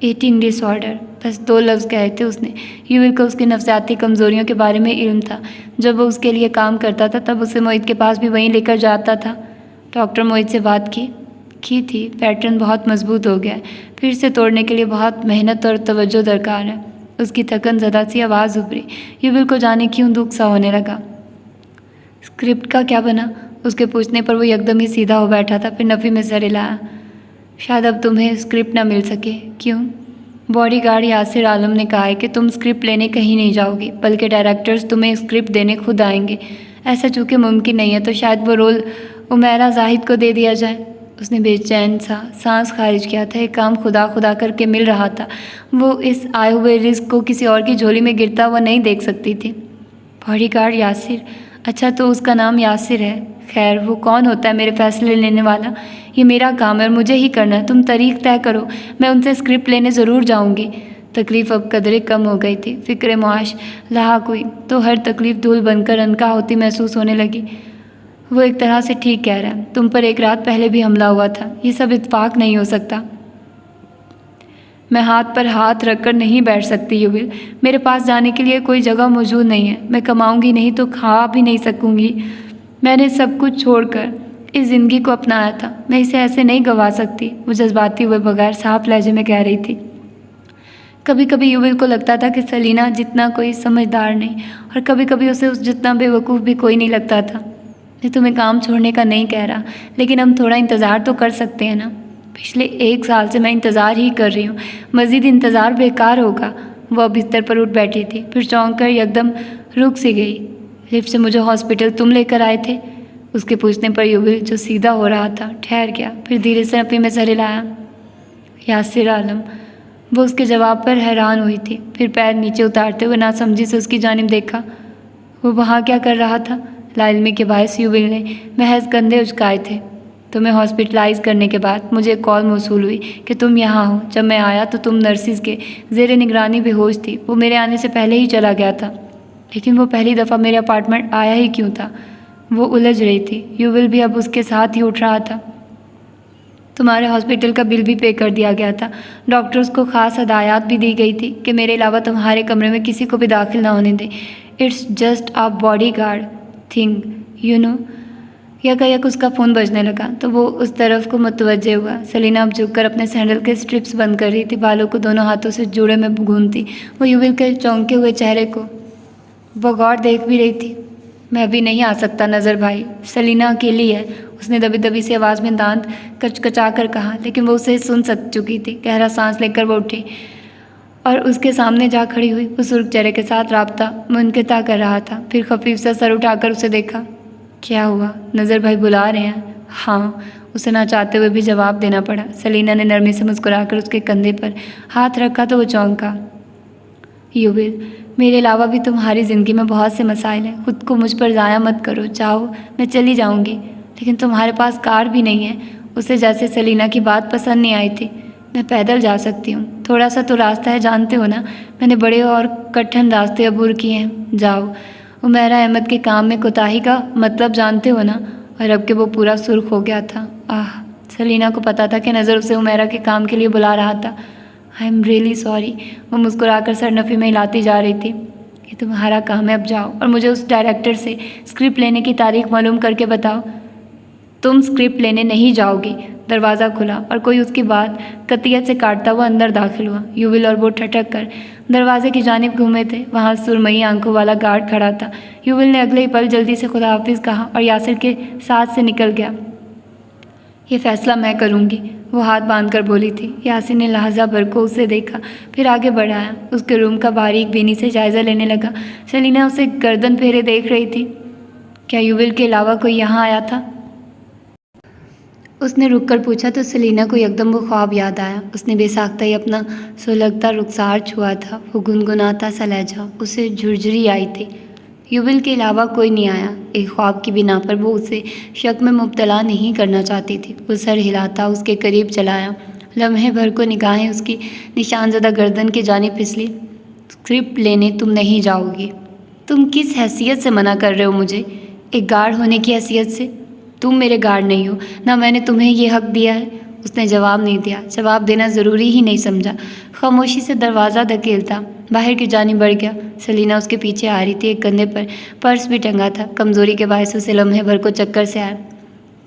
ईटिंग डिसऑर्डर, बस 2 लफ्ज़ कहे थे उसने। युविल को उसकी नफ्सियाती कमज़ोरियों के बारे में इल्म था। जब वो उसके लिए काम करता था तब उसे मोहित के पास भी वहीं लेकर जाता था। डॉक्टर मोहित से बात की थी। पैटर्न बहुत मजबूत हो गया है। फिर से तोड़ने के लिए बहुत मेहनत और तवज्जो दरकार है। उसकी थकन ज़दा सी आवाज़ उभरी। युविल को जाने क्यों दुख सा होने लगा। स्क्रिप्ट का क्या बना? उसके पूछने पर वो एकदम ही सीधा हो बैठा था। फिर नफ़ी में सर हिलाया। शायद अब तुम्हें स्क्रिप्ट ना मिल सके। क्यों? बॉडीगार्ड यासिर आलम ने कहा है कि तुम स्क्रिप्ट लेने कहीं नहीं जाओगी, बल्कि डायरेक्टर्स तुम्हें स्क्रिप्ट देने खुद आएंगे। ऐसा चूँकि मुमकिन नहीं है तो शायद वो रोल उमैरा जाहिद को दे दिया जाए। उसने बेचैन सा सांस खारिज किया था। एक काम खुदा खुदा करके मिल रहा था। वो इस आए हुए रिस्क को किसी और की झोली में गिरता हुआ नहीं देख सकती थी। बॉडीगार्ड यासिर, अच्छा तो उसका नाम यासिर है। खैर वो कौन होता है मेरे फैसले लेने वाला? ये मेरा काम है और मुझे ही करना है। तुम तारीख तय करो, मैं उनसे स्क्रिप्ट लेने ज़रूर जाऊंगी। तकलीफ़ अब कदरे कम हो गई थी। फ़िक्र मुआश लाहक हुई तो हर तकलीफ़ धूल बनकर अनका होती महसूस होने लगी। वो एक तरह से ठीक कह रहा है। तुम पर एक रात पहले भी हमला हुआ था। ये सब इत्तेफाक नहीं हो सकता। मैं हाथ पर हाथ रखकर नहीं बैठ सकती युविल। मेरे पास जाने के लिए कोई जगह मौजूद नहीं है। मैं कमाऊंगी नहीं तो खा भी नहीं सकूंगी। मैंने सब कुछ छोड़कर इस ज़िंदगी को अपनाया था। मैं इसे ऐसे नहीं गंवा सकती। वो जज्बाती हुए बगैर साफ लहजे में कह रही थी। कभी कभी युविल को लगता था कि सलीना जितना कोई समझदार नहीं, और कभी कभी उसे उस जितना बेवकूफ़ भी कोई नहीं लगता था। मैं तुम्हें काम छोड़ने का नहीं कह रहा, लेकिन हम थोड़ा इंतज़ार तो कर सकते हैं ना। पिछले 1 साल से मैं इंतज़ार ही कर रही हूँ। मज़ीद इंतज़ार बेकार होगा। वह बिस्तर पर उठ बैठी थी, फिर चौंक कर एकदम रुक सी गई। लिफ्ट से मुझे हॉस्पिटल तुम लेकर आए थे? उसके पूछने पर युविल जो सीधा हो रहा था ठहर गया, फिर धीरे से अपनी में सर हिलाया। यासिर आलम। वो उसके जवाब पर हैरान हुई थी, फिर पैर नीचे उतारते हुए नासमझी से उसकी जानिब देखा। वो वहाँ क्या कर रहा था? लाइल्मी के बायस युविल ने महज कंधे उचकाए थे। तुम्हें हॉस्पिटलाइज करने के बाद मुझे एक कॉल मौसूल हुई कि तुम यहाँ हो। जब मैं आया तो तुम नर्सिस के ज़ेरे निगरानी बेहोश थी। वो मेरे आने से पहले ही चला गया था। लेकिन वो पहली दफ़ा मेरे अपार्टमेंट आया ही क्यों था? वो उलझ रही थी। युविल भी अब उसके साथ ही उठ रहा था। तुम्हारे हॉस्पिटल का बिल भी पे कर दिया गया था। डॉक्टर्स को ख़ास हदायत भी दी गई थी कि मेरे अलावा तुम्हारे कमरे में किसी को भी दाखिल ना होने दें। It's just a bodyguard thing you know. यकायक उसका फ़ोन बजने लगा तो वो उस तरफ को मुतवज्जे हुआ। सलीना अब झुककर अपने सैंडल के स्ट्रिप्स बंद कर रही थी, बालों को दोनों हाथों से जूड़े में गूंथती। वो युविल के चौंके हुए चेहरे को बगौर देख भी रही थी। मैं भी नहीं आ सकता नज़र भाई, सलीना अकेली है, उसने दबी दबी सी आवाज़ में दांत कचकचा कर कहा, लेकिन वो उसे सुन सक चुकी थी। गहरा सांस लेकर वो उठी और उसके सामने जा खड़ी हुई। वो सुर्ख चेहरे के साथ राब्ता मुनक़िता कर रहा था, फिर खफीफ सा सर उठाकर उसे देखा। क्या हुआ? नज़र भाई बुला रहे हैं? हाँ, उसे ना चाहते हुए भी जवाब देना पड़ा। सलीना ने नरमी से मुस्कुराकर उसके कंधे पर हाथ रखा तो वो चौंका। युविल, मेरे अलावा भी तुम्हारी ज़िंदगी में बहुत से मसाइल हैं। खुद को मुझ पर ज़ाया मत करो। चाहो मैं चली जाऊंगी, लेकिन तुम्हारे पास कार भी नहीं है। उसे जैसे सलीना की बात पसंद नहीं आई थी। मैं पैदल जा सकती हूँ, थोड़ा सा तो रास्ता है, जानते हो ना। मैंने बड़े और कठिन रास्ते अबूर किए हैं। जाओ। उमैरा अहमद के काम में कोताही का मतलब जानते हो ना। और अब के वो पूरा सुर्ख हो गया था। आह, सलीना को पता था कि नज़र उसे उमैरा के काम के लिए बुला रहा था। I am really sorry. वो मुस्कुराकर सरनफी में हिलाती जा रही थी। ये तुम्हारा काम है, अब जाओ और मुझे उस डायरेक्टर से स्क्रिप्ट लेने की तारीख मालूम करके बताओ। तुम स्क्रिप्ट लेने नहीं जाओगी। दरवाज़ा खुला और कोई उसकी बात कतियत से काटता हुआ अंदर दाखिल हुआ। युविल और वो ठटक कर दरवाजे की जानिब घूमे थे। वहाँ सुरमई आंखों वाला गार्ड खड़ा था। युविल ने अगले ही पल जल्दी से खुदा हाफिज़ कहा और यासिर के साथ से निकल गया। ये फैसला मैं करूँगी, वो हाथ बांध कर बोली थी। यासिर ने लहजा भर को उसे देखा, फिर आगे बढ़ाया। उसके रूम का बारीक बीनी से जायज़ा लेने लगा। सलीना उसे गर्दन फेरे देख रही थी। क्या युविल के अलावा कोई यहाँ आया था? उसने रुककर पूछा तो सलीना को एकदम वो ख्वाब याद आया। उसने बेसाख्ता ही अपना सुलगता रुखसार छुआ था। वो गुनगुनाता सा लहजा उसे झुरझुरी आई थी। युविल के अलावा कोई नहीं आया। एक ख्वाब की बिना पर वो उसे शक में मुब्तला नहीं करना चाहती थी। वो सर हिलाता उसके करीब चलाया। लम्हे भर को निगाहें उसकी निशानज़दा गर्दन की जानिब फिसली। स्क्रिप्ट लेने तुम नहीं जाओगी? तुम किस हैसियत से मना कर रहे हो मुझे? एक गार्ड होने की हैसियत से? तुम मेरे गार्ड नहीं हो, ना मैंने तुम्हें ये हक दिया है। उसने जवाब नहीं दिया। जवाब देना ज़रूरी ही नहीं समझा। खामोशी से दरवाज़ा धकेलता बाहर की जानिब बढ़ गया। सलीना उसके पीछे आ रही थी। एक कंधे पर पर्स भी टंगा था। कमज़ोरी के बायस उसे लम्हे भर को चक्कर से आया।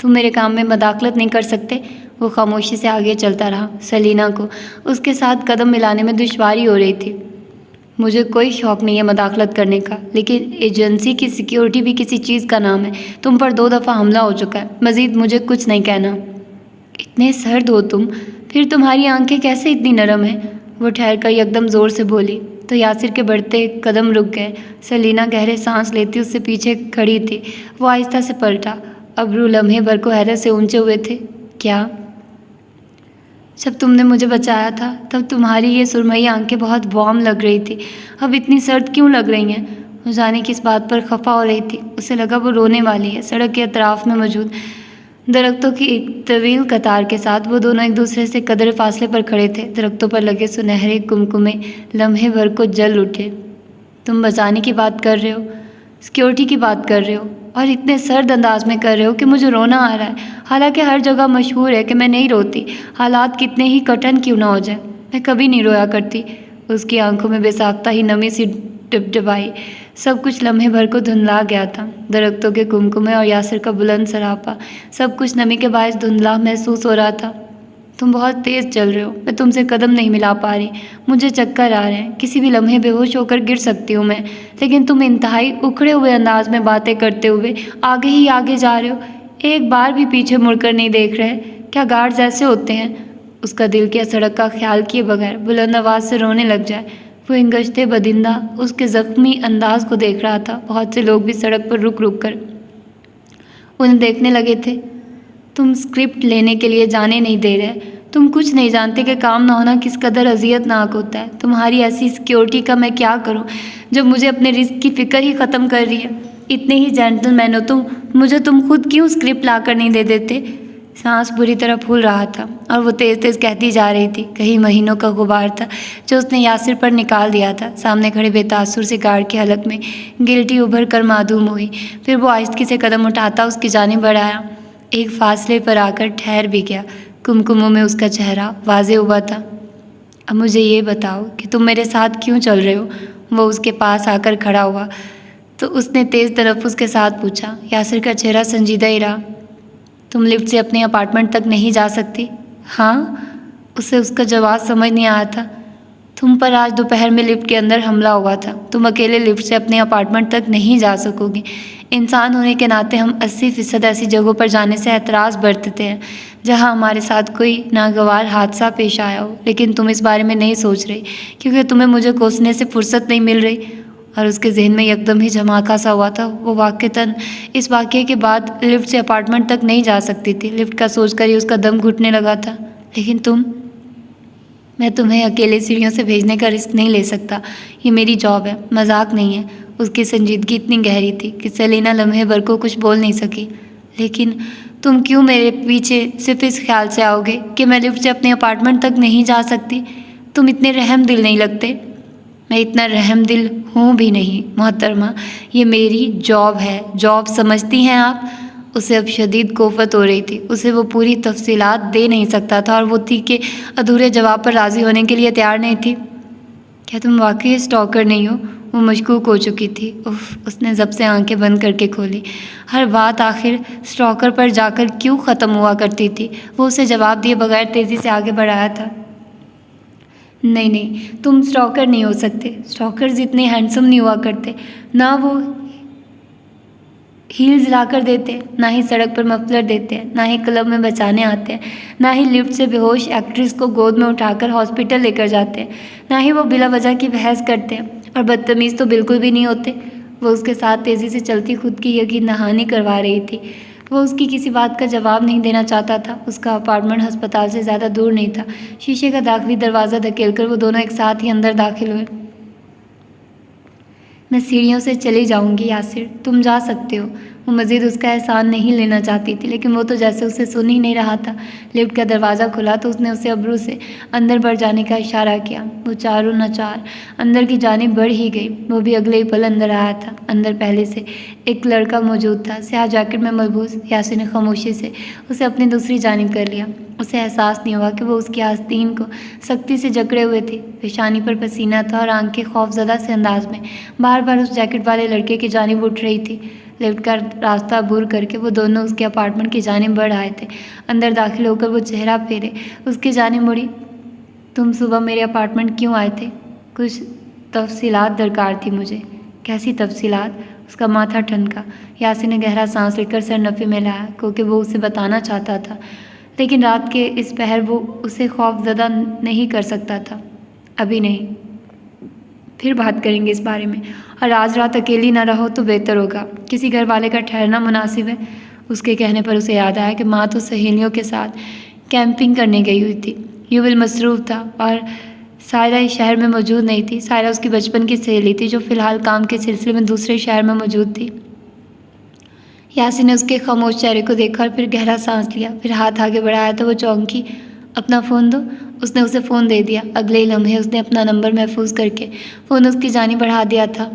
तुम मेरे काम में मदाखलत नहीं कर सकते। वो खामोशी से आगे चलता रहा। सलीना को उसके साथ कदम मिलाने में दुश्वारी हो रही थी। मुझे कोई शौक़ नहीं है मदाखलत करने का, लेकिन एजेंसी की सिक्योरिटी भी किसी चीज़ का नाम है। तुम पर 2 दफ़ा हमला हो चुका है। मज़ीद मुझे कुछ नहीं कहना। इतने सर्द हो तुम, फिर तुम्हारी आंखें कैसे इतनी नरम हैं? वो ठहर कर एकदम ज़ोर से बोली। तो यासिर के बढ़ते कदम रुक गए। सेलिना गहरे सांस लेती उससे पीछे खड़ी थी। वो आहिस्ता से पलटा। अब्रू लम्हे भर को हैरत से ऊंचे हुए थे। क्या? जब तुमने मुझे बचाया था तब तुम्हारी ये सुरमई आंखें बहुत वार्म लग रही थी, अब इतनी सर्द क्यों लग रही हैं? वो जाने किस बात पर खफा हो रही थी। उसे लगा वो रोने वाली है। सड़क के अतराफ में मौजूद दरख्तों की एक तवील कतार के साथ वो दोनों एक दूसरे से कदर फासले पर खड़े थे। दरख्तों पर लगे सुनहरे कुमकुमे लम्हे भर को जल उठे। तुम बचाने की बात कर रहे हो, सिक्योरिटी की बात कर रहे हो, और इतने सर्द अंदाज में कर रहे हो कि मुझे रोना आ रहा है। हालांकि हर जगह मशहूर है कि मैं नहीं रोती, हालात कितने ही कठिन क्यों ना हो जाए। मैं कभी नहीं रोया करती। उसकी आंखों में बेसाख्ता ही नमी सी टिपटिपाई। सब कुछ लम्हे भर को धुंधला गया था। दरख्तों के कुमकुमे और यासिर का बुलंद सरापा, सब कुछ नमी के बायस धुंधला महसूस हो रहा था। तुम बहुत तेज़ चल रहे हो, मैं तुमसे कदम नहीं मिला पा रही, मुझे चक्कर आ रहे हैं, किसी भी लम्हे बेहोश होकर गिर सकती हूँ मैं। लेकिन तुम इंतहाई उखड़े हुए अंदाज में बातें करते हुए आगे ही आगे जा रहे हो, एक बार भी पीछे मुड़कर नहीं देख रहे। क्या गार्ड्स ऐसे होते हैं? उसका दिल क्या सड़क का ख्याल किए बगैर बुलंद आवाज़ से रोने लग जाए। वो इन गश्ते बदिंदा उसके ज़ख्मी अंदाज को देख रहा था। बहुत से लोग भी सड़क पर रुक रुक कर उन्हें देखने लगे थे। तुम स्क्रिप्ट लेने के लिए जाने नहीं दे रहे, तुम कुछ नहीं जानते कि काम ना होना किस कदर अजियतनाक होता है। तुम्हारी ऐसी सिक्योरिटी का मैं क्या करूं जब मुझे अपने रिस्क की फ़िक्र ही ख़त्म कर रही है। इतने ही जेंटलमैन हो तुम, मुझे तुम खुद क्यों स्क्रिप्ट ला कर नहीं दे देते? सांस बुरी तरह फूल रहा था और वो तेज़ तेज़ कहती जा रही थी। कई महीनों का गुबार था जो उसने यासिर पर निकाल दिया था। सामने खड़े बेतासुर से गार्ड की हलक में गिल्टी उभर कर मासूम हुई। फिर वो आहिस्ती से कदम उठाता उसकी जानिब बढ़ाया, एक फासले पर आकर ठहर भी गया। कुमकुमों में उसका चेहरा वाज़े हुआ था। अब मुझे ये बताओ कि तुम मेरे साथ क्यों चल रहे हो? वो उसके पास आकर खड़ा हुआ तो उसने तेज़ तलफ़्फ़ुज़ के साथ पूछा। यासिर का चेहरा संजीदा ही रहा। तुम लिफ्ट से अपने अपार्टमेंट तक नहीं जा सकती? हाँ, उसे उसका जवाब समझ नहीं आया था। तुम पर आज दोपहर में लिफ्ट के अंदर हमला हुआ था। तुम अकेले लिफ्ट से अपने अपार्टमेंट तक नहीं जा सकोगी। इंसान होने के नाते हम 80% ऐसी जगहों पर जाने से एतराज़ बरतते हैं जहां हमारे साथ कोई नागवार हादसा पेश आया हो। लेकिन तुम इस बारे में नहीं सोच रही क्योंकि तुम्हें मुझे कोसने से फुर्सत नहीं मिल रही। और उसके जहन में एकदम ही झमाका सा हुआ था। वो वाक़तन इस वाक़ये के बाद लिफ्ट से अपार्टमेंट तक नहीं जा सकती थी। लिफ्ट का सोचकर ही उसका दम घुटने लगा था। लेकिन तुम, मैं तुम्हें अकेले सीढ़ियों से भेजने का रिस्क नहीं ले सकता। ये मेरी जॉब है, मजाक नहीं है। उसकी संजीदगी इतनी गहरी थी कि सेलिना लम्हे भर को कुछ बोल नहीं सकी। लेकिन तुम क्यों मेरे पीछे सिर्फ इस ख्याल से आओगे कि मैं लिफ्ट से अपने अपार्टमेंट तक नहीं जा सकती? तुम इतने रहम दिल नहीं लगते। मैं इतना रहम दिल हूँ भी नहीं मोहतरमा, ये मेरी जॉब है। जॉब समझती हैं आप? उसे अब शदीद कोफत हो रही थी। उसे वो पूरी तफसीलात दे नहीं सकता था और वो थी कि अधूरे जवाब पर राज़ी होने के लिए तैयार नहीं थी। क्या तुम वाकई स्टॉकर नहीं हो? वो मशकूक हो चुकी थी। उफ, उसने जब से आंखें बंद करके खोली। हर बात आखिर स्टॉकर पर जाकर क्यों ख़त्म हुआ करती थी? वो उसे जवाब दिए बगैर तेज़ी से आगे बढ़ाया था। नहीं नहीं, तुम स्टॉकर नहीं हो सकते। स्टॉकर्स इतने हैंडसम नहीं हुआ करते। ना वो हील्स लाकर देते, ना ही सड़क पर मफलर देते हैं, ना ही क्लब में बचाने आते हैं, ना ही लिफ्ट से बेहोश एक्ट्रेस को गोद में उठाकर हॉस्पिटल लेकर जाते हैं, ना ही वो बिला वजह की बहस करते हैं। और बदतमीज़ तो बिल्कुल भी नहीं होते। वो उसके साथ तेज़ी से चलती खुद की यकीन दहानी करवा रही थी। वो उसकी किसी बात का जवाब नहीं देना चाहता था। उसका अपार्टमेंट अस्पताल से ज़्यादा दूर नहीं था। शीशे का दाखिली दरवाज़ा धकेलकर वो दोनों एक साथ ही अंदर दाखिल हुए। मैं सीढ़ियों से चली जाऊंगी यासिर, तुम जा सकते हो। वो मज़ीद उसका एहसान नहीं लेना चाहती थी, लेकिन वो तो जैसे उसे सुन ही नहीं रहा था। लिफ्ट का दरवाज़ा खुला तो उसने उसे अब्रू से अंदर बढ़ जाने का इशारा किया। वो चारों नचार अंदर की जानिब बढ़ ही गई। वो भी अगले ही पल अंदर आया था। अंदर पहले से एक लड़का मौजूद था, स्याह जैकेट में मलबूस। यासिर ने खामोशी से उसे अपनी दूसरी जानिब कर लिया। उसे एहसास नहीं हुआ कि वो उसकी आस्तीन को सख्ती से जकड़े हुए थे। पेशानी पर पसीना था और आंखें खौफजदा से अंदाज में बार बार उस जैकेट वाले लड़के की जानिब उठ रही थी। लिफ्ट का रास्ता अबूर करके वो दोनों उसके अपार्टमेंट की जानिब बढ़ आए थे। अंदर दाखिल होकर वो चेहरा फेरे उसकी जानिब मुड़ी। तुम सुबह मेरे अपार्टमेंट क्यों आए थे? कुछ तफसीलात दरकार थी मुझे। कैसी तफसीलात? उसका माथा ठनका। यासिर ने गहरा सांस लेकर सर नफ़े में लाया, क्योंकि वो उसे बताना चाहता था, लेकिन रात के इस पहर वो उसे खौफजदा नहीं कर सकता था। अभी नहीं, फिर बात करेंगे इस बारे में। और आज रात अकेली ना रहो तो बेहतर होगा। किसी घर वाले का ठहरना मुनासिब है। उसके कहने पर उसे याद आया कि माँ तो सहेलियों के साथ कैंपिंग करने गई हुई थी। युवल मसरूफ़ था और सायरा इस शहर में मौजूद नहीं थी। सायरा उसकी बचपन की सहेली थी जो फ़िलहाल काम के सिलसिले में दूसरे शहर में मौजूद थी। यासिर ने उसके खामोश चेहरे को देखा और फिर गहरा सांस लिया। फिर हाथ आगे बढ़ाया तो वो चौंकी। अपना फ़ोन दो। उसने उसे फ़ोन दे दिया। अगले ही लम्हे उसने अपना नंबर महफूज करके फ़ोन उसकी जानी बढ़ा दिया था।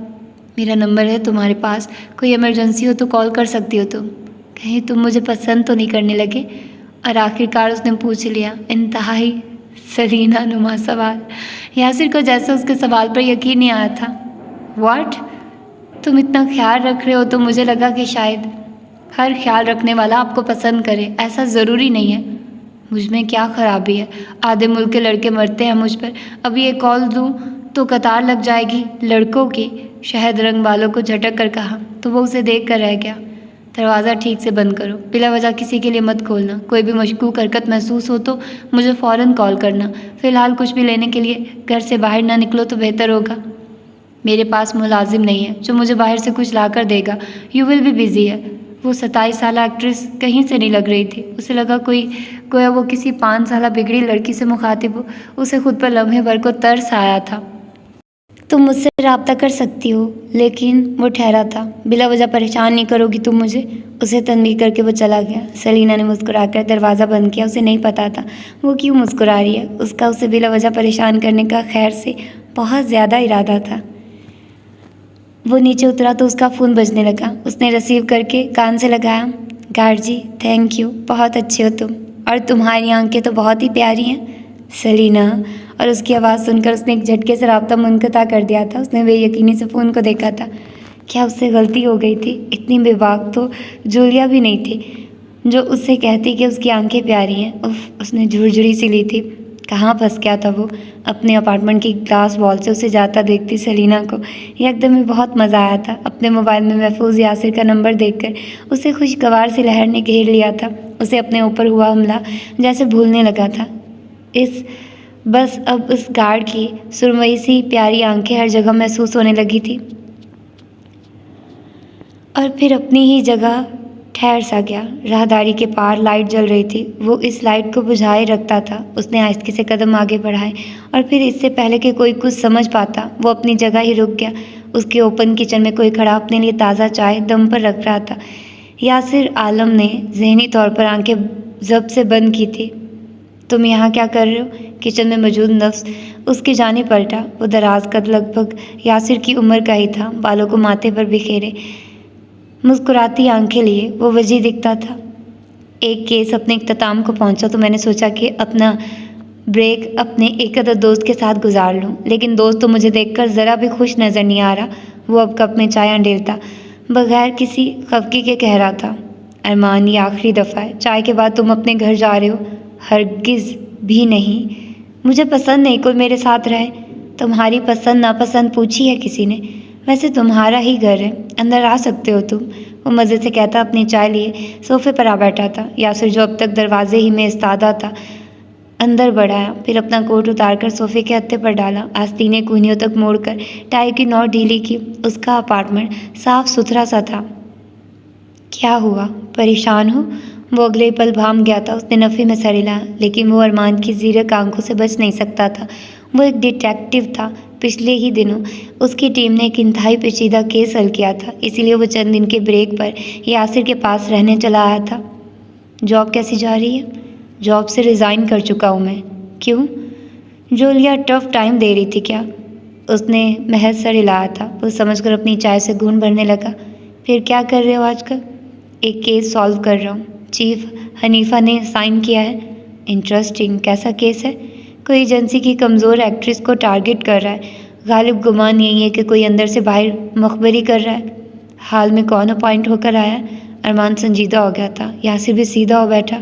मेरा नंबर है तुम्हारे पास, कोई इमरजेंसी हो तो कॉल कर सकती हो तुम। कहीं तुम मुझे पसंद तो नहीं करने लगे। और आखिरकार उसने पूछ लिया, इंतहाई सलीना नुमा सवाल। यासिर को जैसे उसके सवाल पर यकीन नहीं आया था। व्हाट? तुम इतना ख्याल रख रहे हो तो मुझे लगा कि शायद हर ख्याल रखने वाला आपको पसंद करे। ऐसा ज़रूरी नहीं है। मुझ में क्या ख़राबी है? आधे मुल्क के लड़के मरते हैं मुझ पर। अभी एक कॉल दूँ तो कतार लग जाएगी लड़कों की। शहद रंग बालों को झटक कर कहा तो वो उसे देख कर रह गया। दरवाज़ा ठीक से बंद करो। बिला वजह किसी के लिए मत खोलना। कोई भी मशकूक हरकत महसूस हो तो मुझे फ़ौरन कॉल करना। फ़िलहाल कुछ भी लेने के लिए घर से बाहर ना निकलो तो बेहतर होगा। मेरे पास मुलाजिम नहीं है जो मुझे बाहर से कुछ ला कर देगा। यू विल भी बिज़ी है। वो 27 साल एक्ट्रेस कहीं से नहीं लग रही थी। उसे लगा गोया वो किसी 5 साल बिगड़ी लड़की से मुखातिब हो। उसे खुद पर लम्हे भर को तरस आया था। तुम मुझसे रब्ता कर सकती हो। लेकिन वो ठहरा था। बिला वजह परेशान नहीं करोगी तुम मुझे? उसे तनबीह करके वो चला गया। सलीना ने मुस्कुराकर दरवाज़ा बंद किया। उसे नहीं पता था वो क्यों मुस्कुरा रही है। उसका उसे बिला वजह परेशान करने का खैर से बहुत ज़्यादा इरादा था। वो नीचे उतरा तो उसका फ़ोन बजने लगा। उसने रिसीव करके कान से लगाया। गार्ड जी, थैंक यू, बहुत अच्छे हो तुम, और तुम्हारी आंखें तो बहुत ही प्यारी हैं सलीना। और उसकी आवाज़ सुनकर उसने एक झटके से राब्ता मुनक़ता कर दिया था। उसने बेयकीनी से फ़ोन को देखा था। क्या उससे गलती हो गई थी? इतनी बेबाक तो जूलिया भी नहीं थी जो उससे कहती कि उसकी आंखें प्यारी हैं। उफ, उसने झुरझुरी सी ली थी। कहाँ फंस गया था वो? अपने अपार्टमेंट की ग्लास वॉल से उसे जाता देखती सलीना को एकदम ही बहुत मज़ा आया था। अपने मोबाइल में महफूज यासिर का नंबर देखकर उसे खुशगवार सी लहर ने घेर लिया था। उसे अपने ऊपर हुआ हमला जैसे भूलने लगा था। बस अब उस गार्ड की सुरमई सी प्यारी आंखें हर जगह महसूस होने लगी थी। और फिर अपनी ही जगह ठहर सा गया। राहदारी के पार लाइट जल रही थी। वो इस लाइट को बुझाए रखता था। उसने आहिस्ते से कदम आगे बढ़ाए और फिर इससे पहले कि कोई कुछ समझ पाता वो अपनी जगह ही रुक गया। उसके ओपन किचन में कोई खड़ा अपने लिए ताज़ा चाय दम पर रख रहा था। यासिर आलम ने ज़हनी तौर पर आंखें जब्त से बंद की थी। तुम यहाँ क्या कर रहे हो? किचन में मौजूद नफ्स उसकी जानिब पलटा। वो दराज कद लगभग यासिर की उम्र का ही था। बालों को माथे पर बिखेरे मुस्कुराती आंखें लिए वो वजीह दिखता था। एक केस अपने इख्तिताम को पहुंचा तो मैंने सोचा कि अपना ब्रेक अपने एक अदद दोस्त के साथ गुजार लूं, लेकिन दोस्त तो मुझे देखकर ज़रा भी खुश नज़र नहीं आ रहा। वो अब कप में चाय अंडेलता बगैर किसी खफकी के कह रहा था, अरमान, ये आखिरी दफ़ा है। चाय के बाद तुम अपने घर जा रहे हो? हरगिज़ भी नहीं। मुझे पसंद नहीं कोई मेरे साथ रहे। तुम्हारी पसंद नापसंद पूछी है किसी ने? वैसे तुम्हारा ही घर है, अंदर आ सकते हो तुम। वो मज़े से कहता अपनी चाय लिए सोफे पर आ बैठा था। यासिर जो अब तक दरवाजे ही में इस्तादा था अंदर बढ़ाया, फिर अपना कोट उतारकर सोफे के हत्थे पर डाला। आस्तीनें कूहनियों तक मोड़कर टाई की नॉट ढीली की। उसका अपार्टमेंट साफ सुथरा सा था। क्या हुआ, परेशान हो? वो अगले पल भाम गया था। उसने नफ़े में सर हिलाया, लेकिन वो अरमान की ज़ीरक आंखों से बच नहीं सकता था। वो एक डिटेक्टिव था। पिछले ही दिनों उसकी टीम ने एक इंतहाई पेचीदा केस हल किया था, इसीलिए वो चंद दिन के ब्रेक पर यासिर के पास रहने चला आया था। जॉब कैसी जा रही है? जॉब से रिज़ाइन कर चुका हूँ मैं। क्यों? जूलिया टफ टाइम दे रही थी क्या? उसने महज सर हिलाया था। वो समझकर अपनी चाय से घूंट भरने लगा। फिर क्या कर रहे हो आजकल? एक केस सॉल्व कर रहा हूँ। चीफ हनीफा ने साइन किया है। इंटरेस्टिंग, कैसा केस है? कोई एजेंसी की कमज़ोर एक्ट्रेस को टारगेट कर रहा है। गालिब गुमान यही है कि कोई अंदर से बाहर मखबरी कर रहा है। हाल में कौन अपॉइंट होकर आया है? अरमान संजीदा हो गया था। यासिर भी सीधा हो बैठा।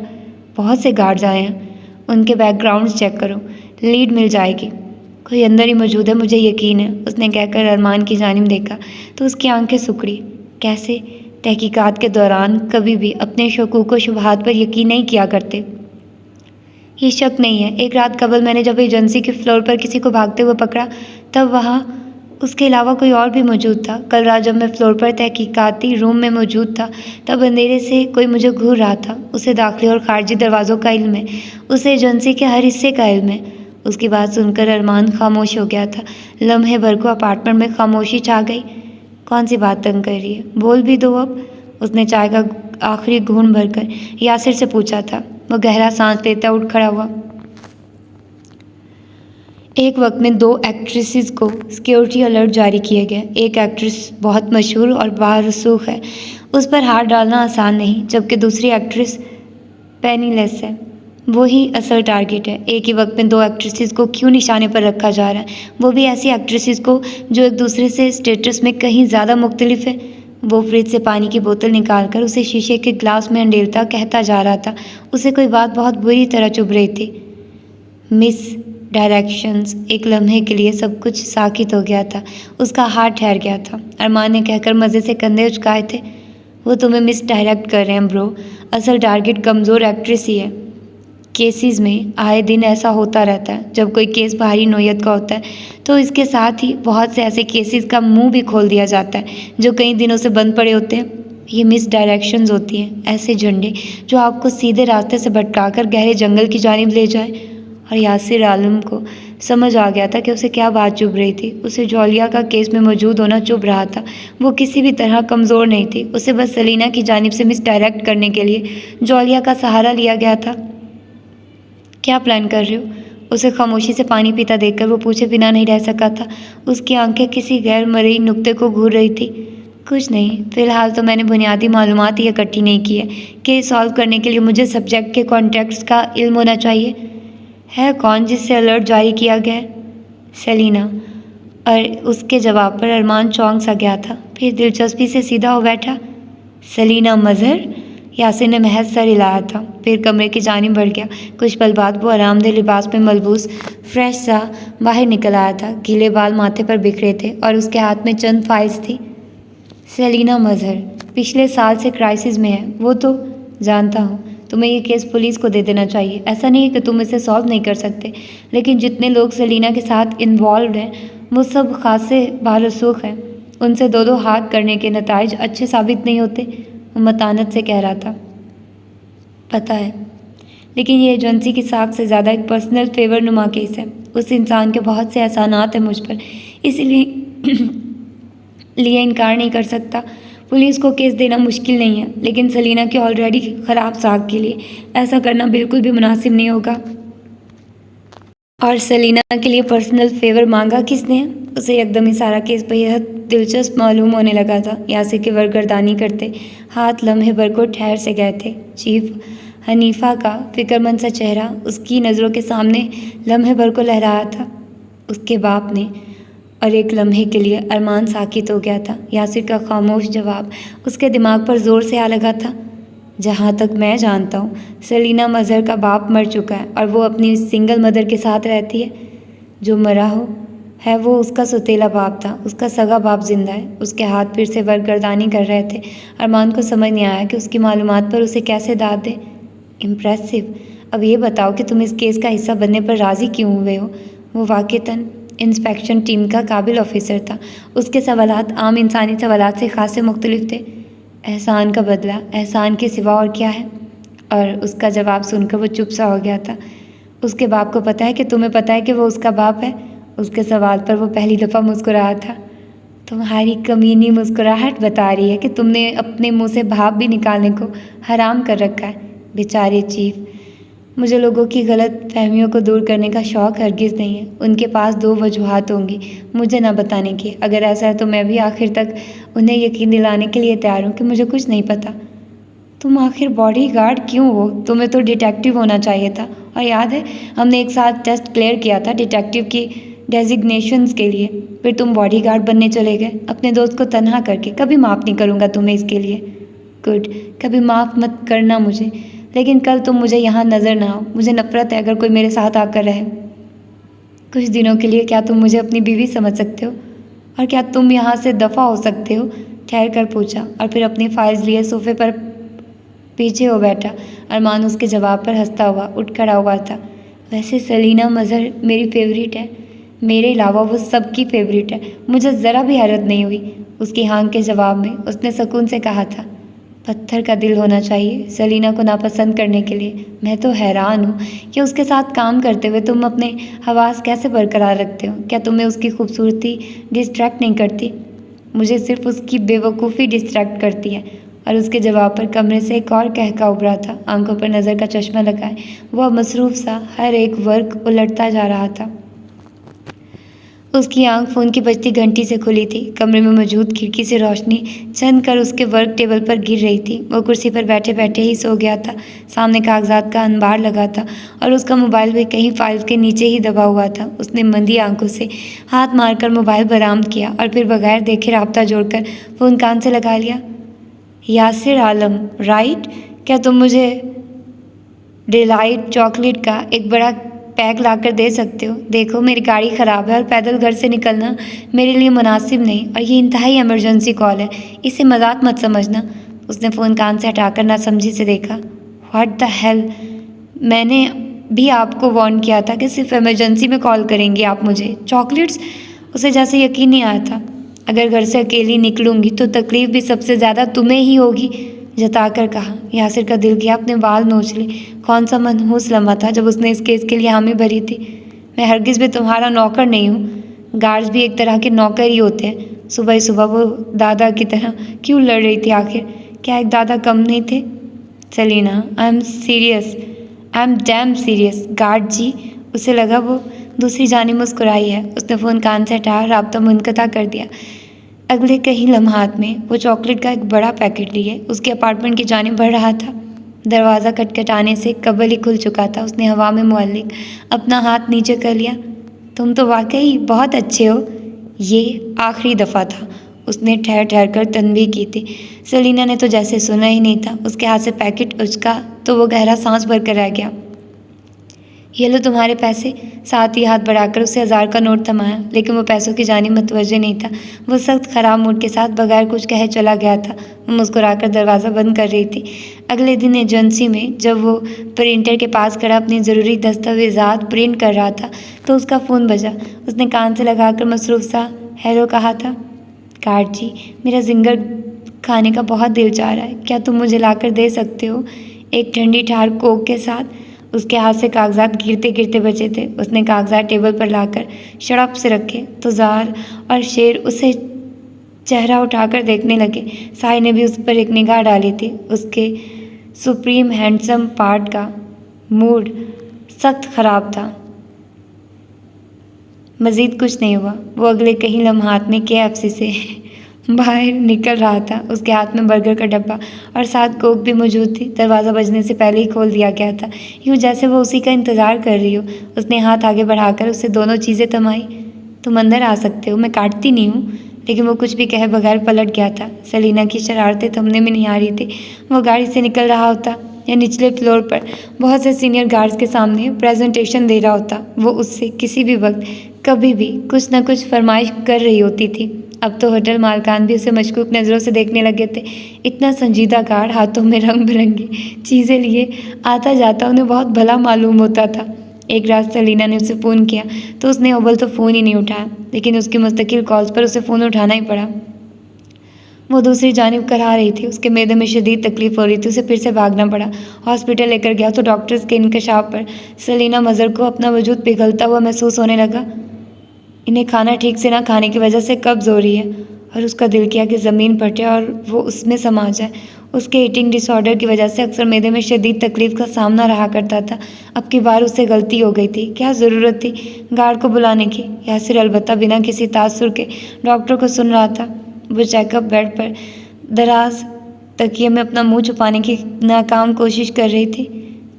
बहुत से गार्ड्स आए हैं, उनके बैकग्राउंड चेक करो, लीड मिल जाएगी। कोई अंदर ही मौजूद है, मुझे यकीन है। उसने कहकर अरमान की जानिब देखा तो उसकी आंखें सुकड़ी। कैसे? तहकीकात के दौरान कभी भी अपने शकूक व शुबहात पर यकीन नहीं किया करते। ये शक नहीं है, एक रात कबल मैंने जब एजेंसी के फ्लोर पर किसी को भागते हुए पकड़ा तब वहाँ उसके अलावा कोई और भी मौजूद था? कल रात जब मैं फ्लोर पर तहकीकाती रूम में मौजूद था, तब अंधेरे से कोई मुझे घूर रहा था। उसे दाखिली और खारजी दरवाज़ों का इल्म है, उसे एजेंसी के हर हिस्से का इल्म है। उसकी बात सुनकर अरमान खामोश हो गया था। लम्हे भर को अपार्टमेंट में खामोशी छा गई। कौन सी बात तंग कर रही है? बोल भी दो अब। उसने चाय का आखिरी घूंट भरकर यासिर से पूछा था। वह गहरा सांस लेता उठ खड़ा हुआ। एक वक्त में 2 एक्ट्रेसेस को सिक्योरिटी अलर्ट जारी किए गए। एक एक्ट्रेस बहुत मशहूर और बारसूख है, उस पर हाथ डालना आसान नहीं, जबकि दूसरी एक्ट्रेस पेनीलेस है, वो ही असल टारगेट है। एक ही वक्त में 2 एक्ट्रेसेस को क्यों निशाने पर रखा जा रहा है, वो भी ऐसी एक्ट्रेसेस को जो एक दूसरे से स्टेटस में कहीं ज़्यादा मुख्तलिफ है। वो फ्रिज से पानी की बोतल निकालकर उसे शीशे के ग्लास में अंडेलता कहता जा रहा था। उसे कोई बात बहुत बुरी तरह चुभ रही थी। Miss directions. एक लम्हे के लिए सब कुछ साकित हो गया था। उसका हाथ ठहर गया था। अरमान ने कहकर मज़े से कंधे उचकाए थे। वो तुम्हें मिस डायरेक्ट कर रहे हैं ब्रो। असल टारगेट कमज़ोर एक्ट्रेस ही है। केसेस में आए दिन ऐसा होता रहता है। जब कोई केस भारी नोयत का होता है तो इसके साथ ही बहुत से ऐसे केसेस का मुंह भी खोल दिया जाता है जो कई दिनों से बंद पड़े होते हैं। ये मिस डायरेक्शंस होती हैं, ऐसे झंडे जो आपको सीधे रास्ते से भटकाकर गहरे जंगल की जानिब ले जाए। और यासिर आलम को समझ आ गया था कि उसे क्या बात चुभ रही थी। उसे जौलिया का केस में मौजूद होना चुभ रहा था। वो किसी भी तरह कमज़ोर नहीं थी। उसे बस सलीना की जानिब से मिस डायरेक्ट करने के लिए जौलिया का सहारा लिया गया था। क्या प्लान कर रहे हो? उसे खामोशी से पानी पीता देखकर वो पूछे बिना नहीं रह सका था। उसकी आंखें किसी गैर मरई नुक्ते को घूर रही थी। कुछ नहीं, फ़िलहाल तो मैंने बुनियादी मालूमात ही इकट्ठी नहीं की है। केस सॉल्व करने के लिए मुझे सब्जेक्ट के कॉन्टेक्ट्स का इल्म होना चाहिए। है कौन जिससे अलर्ट जारी किया गया? सेलिना। और उसके जवाब पर अरमान चौंक सा गया था, फिर दिलचस्पी से सीधा हो बैठा। सेलिना मज़हर? यासिर ने महज सर हिलाया था, फिर कमरे की जानिब बढ़ गया। कुछ पल बाद वो आरामदेह लिबास में मलबूस फ्रेश सा बाहर निकल आया था। गीले बाल माथे पर बिखरे थे और उसके हाथ में चंद फाइल्स थी। सेलिना मज़हर पिछले साल से क्राइसिस में है। वो तो जानता हूँ। तुम्हें ये केस पुलिस को दे देना चाहिए। ऐसा नहीं है कि तुम इसे सॉल्व नहीं कर सकते, लेकिन जितने लोग सेलिना के साथ इन्वॉल्व हैं वो सब खासे बारसूख हैं। उनसे 2-2 हाथ करने के नताइज अच्छे साबित नहीं होते। वो मतानत से कह रहा था। पता है, लेकिन ये एजेंसी की साख से ज़्यादा एक पर्सनल फेवर नुमा केस है। उस इंसान के बहुत से एहसानात हैं मुझ पर, इसलिए लिए इनकार नहीं कर सकता। पुलिस को केस देना मुश्किल नहीं है, लेकिन सलीना की ऑलरेडी ख़राब साख के लिए ऐसा करना बिल्कुल भी मुनासिब नहीं होगा। और सलीना के लिए पर्सनल फेवर मांगा किसने? उसे एकदम ही सारा केस बेहद दिलचस्प मालूम होने लगा था। यासिर के वरगर्दानी करते हाथ लम्हे भर को ठहर से गए थे। चीफ हनीफा का फिक्रमंद सा चेहरा उसकी नज़रों के सामने लम्हे भर को लहराया था। उसके बाप ने, और एक लम्हे के लिए अरमान साकित हो गया था। यासिर का खामोश जवाब उसके दिमाग पर ज़ोर से आ लगा था। जहाँ तक मैं जानता हूँ, सलीना मज़हर का बाप मर चुका है और वो अपनी सिंगल मदर के साथ रहती है। जो मरा हो है वो उसका सौतेला बाप था। उसका सगा बाप जिंदा है। उसके हाथ फिर से वरगर्दानी कर रहे थे। अरमान को समझ नहीं आया कि उसकी मालूमात पर उसे कैसे दाद दे। इम्प्रेसिव। अब ये बताओ कि तुम इस केस का हिस्सा बनने पर राज़ी क्यों हुए हो? वो वाक़तन इंस्पेक्शन टीम का काबिल ऑफिसर था। उसके सवालात आम इंसानी सवालात से खासे मुख्तलिफ थे। एहसान का बदला, एहसान के सिवा और क्या है? और उसका जवाब सुनकर वो चुप सा हो गया था। उसके बाप को पता है कि तुम्हें पता है कि वो उसका बाप है? उसके सवाल पर वो पहली दफ़ा मुस्कुराया था। तुम्हारी कमीनी मुस्कुराहट बता रही है कि तुमने अपने मुंह से भाप भी निकालने को हराम कर रखा है। बेचारे चीफ, मुझे लोगों की गलत फहमियों को दूर करने का शौक़ हरगिज़ नहीं है। उनके पास 2 वजूहात होंगी मुझे ना बताने की। अगर ऐसा है तो मैं भी आखिर तक उन्हें यकीन दिलाने के लिए तैयार हूँ कि मुझे कुछ नहीं पता। तुम आखिर बॉडीगार्ड क्यों हो? तुम्हें तो डिटेक्टिव होना चाहिए था। और याद है, हमने एक साथ टेस्ट क्लियर किया था डिटेक्टिव की डेजिग्नेशंस के लिए। फिर तुम बॉडीगार्ड बनने चले गए अपने दोस्त को तन्हा करके। कभी माफ़ नहीं करूँगा तुम्हें इसके लिए। गुड, कभी माफ़ मत करना मुझे, लेकिन कल तुम मुझे यहाँ नज़र ना आओ। मुझे नफ़रत है अगर कोई मेरे साथ आकर रहे। कुछ दिनों के लिए क्या तुम मुझे अपनी बीवी समझ सकते हो? और क्या तुम यहाँ से दफ़ा हो सकते हो? ठहर कर पूछा और फिर अपनी फाइल्स लिए सोफे पर पीछे हो बैठा। अरमान उसके जवाब पर हंसता हुआ उठ खड़ा हुआ था। वैसे सलीना मज़हर मेरी फेवरेट है। मेरे अलावा वो सबकी फेवरेट है। मुझे ज़रा भी हैरत नहीं हुई। उसकी हाँ के जवाब में उसने सुकून से कहा था। पत्थर का दिल होना चाहिए सेलिना को नापसंद करने के लिए। मैं तो हैरान हूँ कि उसके साथ काम करते हुए तुम अपने हवास कैसे बरकरार रखते हो। क्या तुम्हें उसकी खूबसूरती डिस्ट्रैक्ट नहीं करती? मुझे सिर्फ उसकी बेवकूफ़ी डिस्ट्रैक्ट करती है। और उसके जवाब पर कमरे से एक और कहका उभरा था। आंखों पर नज़र का चश्मा लगाए वह मसरूफ़ सा हर एक वर्क उलटता जा रहा था। उसकी आंख फ़ोन की बजती घंटी से खुली थी। कमरे में मौजूद खिड़की से रोशनी छन कर उसके वर्क टेबल पर गिर रही थी। वो कुर्सी पर बैठे बैठे ही सो गया था। सामने कागजात का अंबार लगा था और उसका मोबाइल भी कहीं फाइल के नीचे ही दबा हुआ था। उसने मंदी आंखों से हाथ मारकर मोबाइल बरामद किया और फिर बगैर देखे राब्ता जोड़कर फ़ोन कान से लगा लिया। यासिर आलम, राइट? क्या तुम मुझे डिलाइट चॉकलेट का एक बड़ा पैक लाकर दे सकते हो? देखो मेरी गाड़ी ख़राब है और पैदल घर से निकलना मेरे लिए मुनासिब नहीं, और ये इंतहाई इमरजेंसी कॉल है, इसे मजाक मत समझना। उसने फ़ोन कान से हटाकर नासमझी से देखा। व्हाट द हेल, मैंने भी आपको वार्न किया था कि सिर्फ इमरजेंसी में कॉल करेंगी आप मुझे। चॉकलेट्स? उसे जैसे यकीन नहीं आया था। अगर घर से अकेली निकलूंगी तो तकलीफ़ भी सबसे ज़्यादा तुम्हें ही होगी, जताकर कहा। यासिर का दिल किया अपने बाल नोच ले। कौन सा मनहूस लम्हा था जब उसने इस केस के लिए हामी भरी थी। मैं हरगिज़ भी तुम्हारा नौकर नहीं हूँ। गार्ड्स भी एक तरह के नौकर ही होते हैं। सुबह सुबह वो दादा की तरह क्यों लड़ रही थी आखिर? क्या एक दादा कम नहीं थे? Selina, I am serious, I am damn serious guard ji. उसे लगा वो दूसरी जानिब मुस्कुराई है। उसने फ़ोन कान से हटाया, राब्ता मुनक़ता कर दिया। अगले कई लम्हात में वो चॉकलेट का एक बड़ा पैकेट लिए उसके अपार्टमेंट की जानिब बढ़ रहा था। दरवाज़ा खटखटाने से कबल ही खुल चुका था। उसने हवा में मुअल्लिक अपना हाथ नीचे कर लिया। तुम तो वाकई बहुत अच्छे हो। ये आखिरी दफ़ा था, उसने ठहर ठहर कर तनबीह की थी। सेलिना ने तो जैसे सुना ही नहीं था। उसके हाथ से पैकेट उचका तो वो गहरा सांस भरकर रह गया। ये लो तुम्हारे पैसे। साथ ही हाथ बढ़ाकर उसे 1000 का नोट थमाया, लेकिन वो पैसों की जानिब मुतवज्जे नहीं था। वो सख्त खराब मूड के साथ बगैर कुछ कहे चला गया था। वो मुस्कुराकर दरवाज़ा बंद कर रही थी। अगले दिन एजेंसी में जब वो प्रिंटर के पास खड़ा अपनी ज़रूरी दस्तावेज़ात प्रिंट कर रहा था तो उसका फ़ोन बजा। उसने कान से लगाकर मसरूफ़ सा हेलो कहा था। गार्ड जी, मेरा जिंगर खाने का बहुत दिल चाह रहा है, क्या तुम मुझे लाकर दे सकते हो? एक ठंडी ठार कोक के साथ। उसके हाथ से कागजात गिरते गिरते बचे थे। उसने कागजात टेबल पर लाकर शड़प से रखे तो ज़ार और शेर उसे चेहरा उठाकर देखने लगे। साई ने भी उस पर एक निगाह डाली थी। उसके सुप्रीम हैंडसम पार्ट का मूड सख्त ख़राब था। मज़ीद कुछ नहीं हुआ। वो अगले कई लम्हात में KFC से बाहर निकल रहा था। उसके हाथ में बर्गर का डब्बा और साथ कोक भी मौजूद थी। दरवाज़ा बजने से पहले ही खोल दिया गया था, यूँ जैसे वो उसी का इंतज़ार कर रही हो। उसने हाथ आगे बढ़ाकर उससे दोनों चीज़ें थमाई। तुम अंदर आ सकते हो, मैं काटती नहीं हूँ। लेकिन वो कुछ भी कहे बगैर पलट गया था। सेलिना की शरारतें थमने में नहीं आ रही थी। वो गाड़ी से निकल रहा होता या निचले फ्लोर पर बहुत से सीनियर गार्ड्स के सामने प्रेजेंटेशन दे रहा होता। वो उससे किसी भी वक्त कभी भी कुछ न कुछ फरमाइश कर रही होती थी। अब तो होटल मालकान भी उसे मशकूक नज़रों से देखने लगे थे। इतना संजीदा गार्ड हाथों में रंग बिरंगी चीज़ें लिए आता जाता उन्हें बहुत भला मालूम होता था। एक रात सेलिना ने उसे फ़ोन किया तो उसने अव्वल तो फ़ोन ही नहीं उठाया, लेकिन उसकी मुस्तकिल कॉल्स पर उसे फ़ोन उठाना ही पड़ा। वो दूसरी जानिब करा रही थी। उसके मैदे में शदीद तकलीफ़ हो रही थी। उसे फिर से भागना पड़ा। हॉस्पिटल लेकर गया तो डॉक्टर्स के इंकशाफ पर सेलिना मज़र को अपना वजूद पिघलता हुआ महसूस होने लगा। इन्हें खाना ठीक से ना खाने की वजह से कब्ज़ हो रही है। और उसका दिल किया कि ज़मीन फटे और वो उसमें समा जाए। उसके ईटिंग डिसऑर्डर की वजह से अक्सर मैदे में शदीद तकलीफ़ का सामना रहा करता था। अब की बार उससे गलती हो गई थी। क्या ज़रूरत थी गार्ड को बुलाने की? यासिर अलबत्ता बिना किसी तासुर के डॉक्टर को सुन रहा था। वो चेकअप बेड पर दराज तकिए में अपना मुंह छुपाने की नाकाम कोशिश कर रही थी।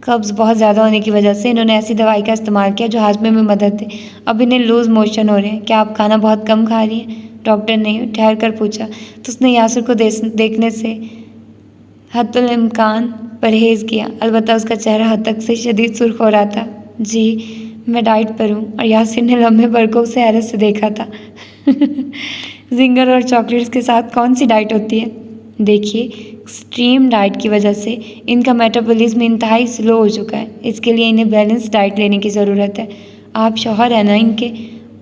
कब्ज़ बहुत ज़्यादा होने की वजह से इन्होंने ऐसी दवाई का इस्तेमाल किया जो हाजमे में मदद दे। अब इन्हें लूज़ मोशन हो रहे हैं। क्या आप खाना बहुत कम खा रही हैं? डॉक्टर ने ठहर कर पूछा तो उसने यासिर को देखने से हद्दुल इम्कान परहेज़ किया। अलबत्ता उसका चेहरा हद तक से शदीद सुर्ख हो रहा था। जी, मैं डाइट पर हूँ। और यासिर ने लम्हे भर को उसे हैरत से देखा था। जिंगर और चॉकलेट्स के साथ कौन सी डाइट होती है? देखिए, एक्सट्रीम डाइट की वजह से इनका मेटाबॉलिज्म इंतहाई स्लो हो चुका है। इसके लिए इन्हें बैलेंस डाइट लेने की ज़रूरत है। आप शौहर हैं ना इनके?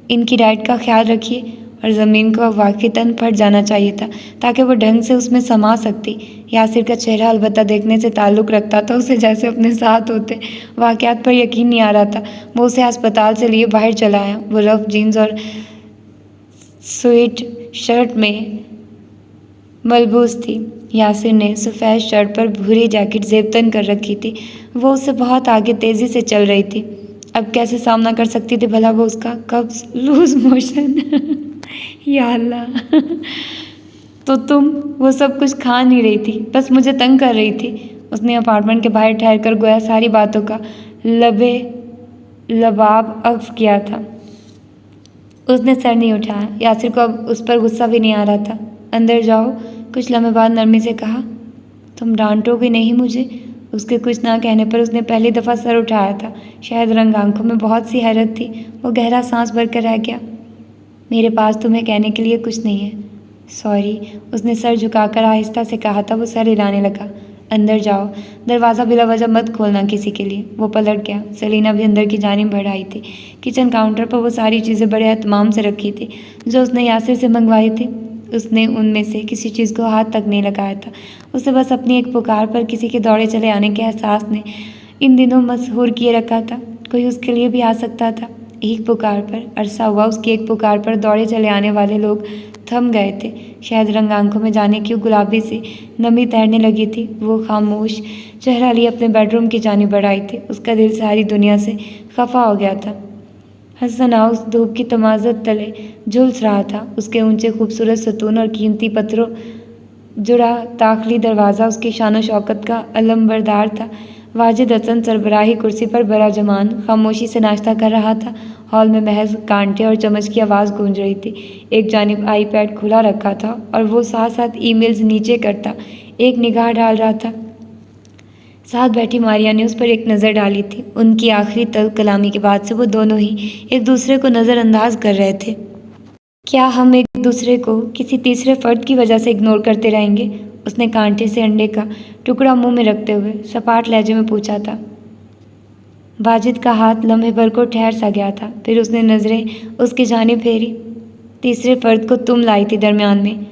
इनकी डाइट का ख्याल रखिए और ज़मीन को वाक़ईतन फट जाना चाहिए था ताकि वो ढंग से उसमें समा सकती। यासिर का चेहरा अलबत्ता देखने से ताल्लुक़ रखता था, उसे जैसे अपने साथ होते वाक़यात पर यकीन नहीं आ रहा था। वो उसे अस्पताल से लिए बाहर चला आया। वो रफ जीन्स और स्वेट शर्ट में मलबूस थी। यासिर ने सफ़ेद शर्ट पर भूरी जैकेट ज़ेबतन कर रखी थी। वो उससे बहुत आगे तेज़ी से चल रही थी। अब कैसे सामना कर सकती थी भला वो उसका कब्ज़, लूज़ मोशन या अल्लाह तो तुम वो सब कुछ खा नहीं रही थी, बस मुझे तंग कर रही थी। उसने अपार्टमेंट के बाहर ठहर कर गोया सारी बातों का लबाब अक्स किया था। उसने सर नहीं उठाया। यासिर को अब उस पर गुस्सा भी नहीं आ रहा था। अंदर जाओ, कुछ लम्हे बाद नरमी से कहा। तुम डांटोगे नहीं मुझे? उसके कुछ ना कहने पर उसने पहली दफ़ा सर उठाया था। शायद रंग आंखों में बहुत सी हैरत थी। वो गहरा सांस भरकर रह गया। मेरे पास तुम्हें कहने के लिए कुछ नहीं है। सॉरी, उसने सर झुकाकर आहिस्ता से कहा था। वो सर हिलाने लगा। अंदर जाओ, दरवाज़ा बिला वजह मत खोलना किसी के लिए। वो पलट गया। सेलिना भी अंदर की जानिब बढ़ आई थी। किचन काउंटर पर वो सारी चीज़ें बड़े एहतमाम से रखी थी जो उसने यासिर से मंगवाई थी। उसने उनमें से किसी चीज़ को हाथ तक नहीं लगाया था। उसे बस अपनी एक पुकार पर किसी के दौड़े चले आने के एहसास ने इन दिनों मशहूर किए रखा था। कोई उसके लिए भी आ सकता था। एक पुकार पर, अरसा हुआ उसकी एक पुकार पर दौड़े चले आने वाले लोग थम गए थे। शायद रंग आंखों में जाने क्यों गुलाबी सी नमी तैरने लगी थी। वो खामोश चेहरा लिए अपने बेडरूम की जानिब बढ़ आई थी। उसका दिल सारी दुनिया से खफा हो गया था। हसन हाउस धूप की तमाज़त तले झुलस रहा था। उसके ऊंचे खूबसूरत सतून और कीमती पत्थरों जुड़ा दाखिली दरवाज़ा उसकी शान शौकत का अलमबरदार था। वाजिद हसन सरबराही कुर्सी पर बराजमान खामोशी से नाश्ता कर रहा था। हॉल में महज कांटे और चम्मच की आवाज़ गूंज रही थी। एक जानिब आईपैड खुला रखा था और वो साथ साथ ईमेल्स नीचे करता एक निगाह डाल रहा था। साथ बैठी मारिया ने उस पर एक नज़र डाली थी। उनकी आखिरी तल्ख कलामी के बाद से वो दोनों ही एक दूसरे को नज़रअंदाज कर रहे थे। क्या हम एक दूसरे को किसी तीसरे फर्द की वजह से इग्नोर करते रहेंगे? उसने कांटे से अंडे का टुकड़ा मुंह में रखते हुए सपाट लहजे में पूछा था। वाजिद का हाथ लम्हे भर को ठहर सा गया था। फिर उसने नज़रें उसकी जानिब फेरी। तीसरे फर्द को तुम लाई थी दरमियान में।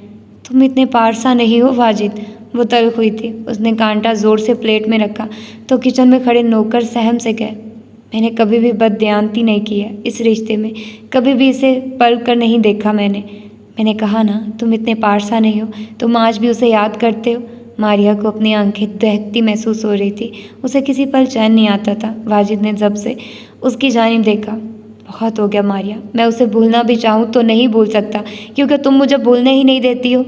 तुम इतने पारसा नहीं हो वाजिद। वो तल्ख हुई थी। उसने कांटा ज़ोर से प्लेट में रखा तो किचन में खड़े नौकर सहम से गए। मैंने कभी भी बददयांती नहीं की है इस रिश्ते में, कभी भी इसे पलट कर नहीं देखा मैंने कहा ना, तुम इतने पारसा नहीं हो। तुम आज भी उसे याद करते हो। मारिया को अपनी आंखें दहकती महसूस हो रही थी। उसे किसी पल चैन नहीं आता था। वाजिद ने जब से उसकी जानिब देखा। बहुत हो गया मारिया, मैं उसे भूलना भी चाहूँ तो नहीं भूल सकता क्योंकि तुम मुझे भूलने ही नहीं देती हो।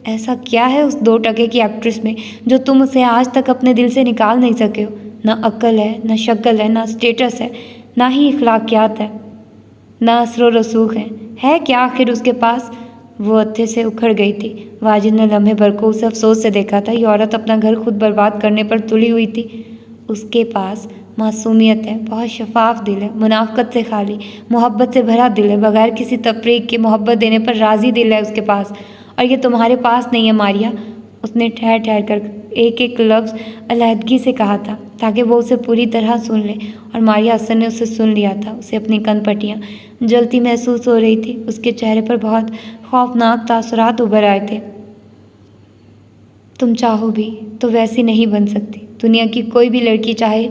ऐसा क्या है उस 2 टके की एक्ट्रेस में जो तुम उसे आज तक अपने दिल से निकाल नहीं सके हो? ना अक्ल है, ना शक्ल है, ना स्टेटस है, ना ही इखलाकियात है, ना असर रसूख है क्या आखिर उसके पास? वो अत्थे से उखड़ गई थी। वाजिद ने लम्हे भर को उसे अफसोस से देखा था। ये औरत अपना घर खुद बर्बाद करने पर तुली हुई थी। उसके पास मासूमियत है, बहुत शफाफ दिल है, मुनाफकत से खाली, मोहब्बत से भरा दिल है, बगैर किसी तफरीक के मोहब्बत देने पर राज़ी दिल है उसके पास। और ये तुम्हारे पास नहीं है मारिया। उसने ठहर ठहर कर एक एक लफ्ज़ अलहदगी से कहा था ताकि वो उसे पूरी तरह सुन ले। और मारिया हसन ने उसे सुन लिया था। उसे अपनी कनपटियाँ जलती महसूस हो रही थी। उसके चेहरे पर बहुत खौफनाक तासुरात उभर आए थे। तुम चाहो भी तो वैसी नहीं बन सकती। दुनिया की कोई भी लड़की चाहे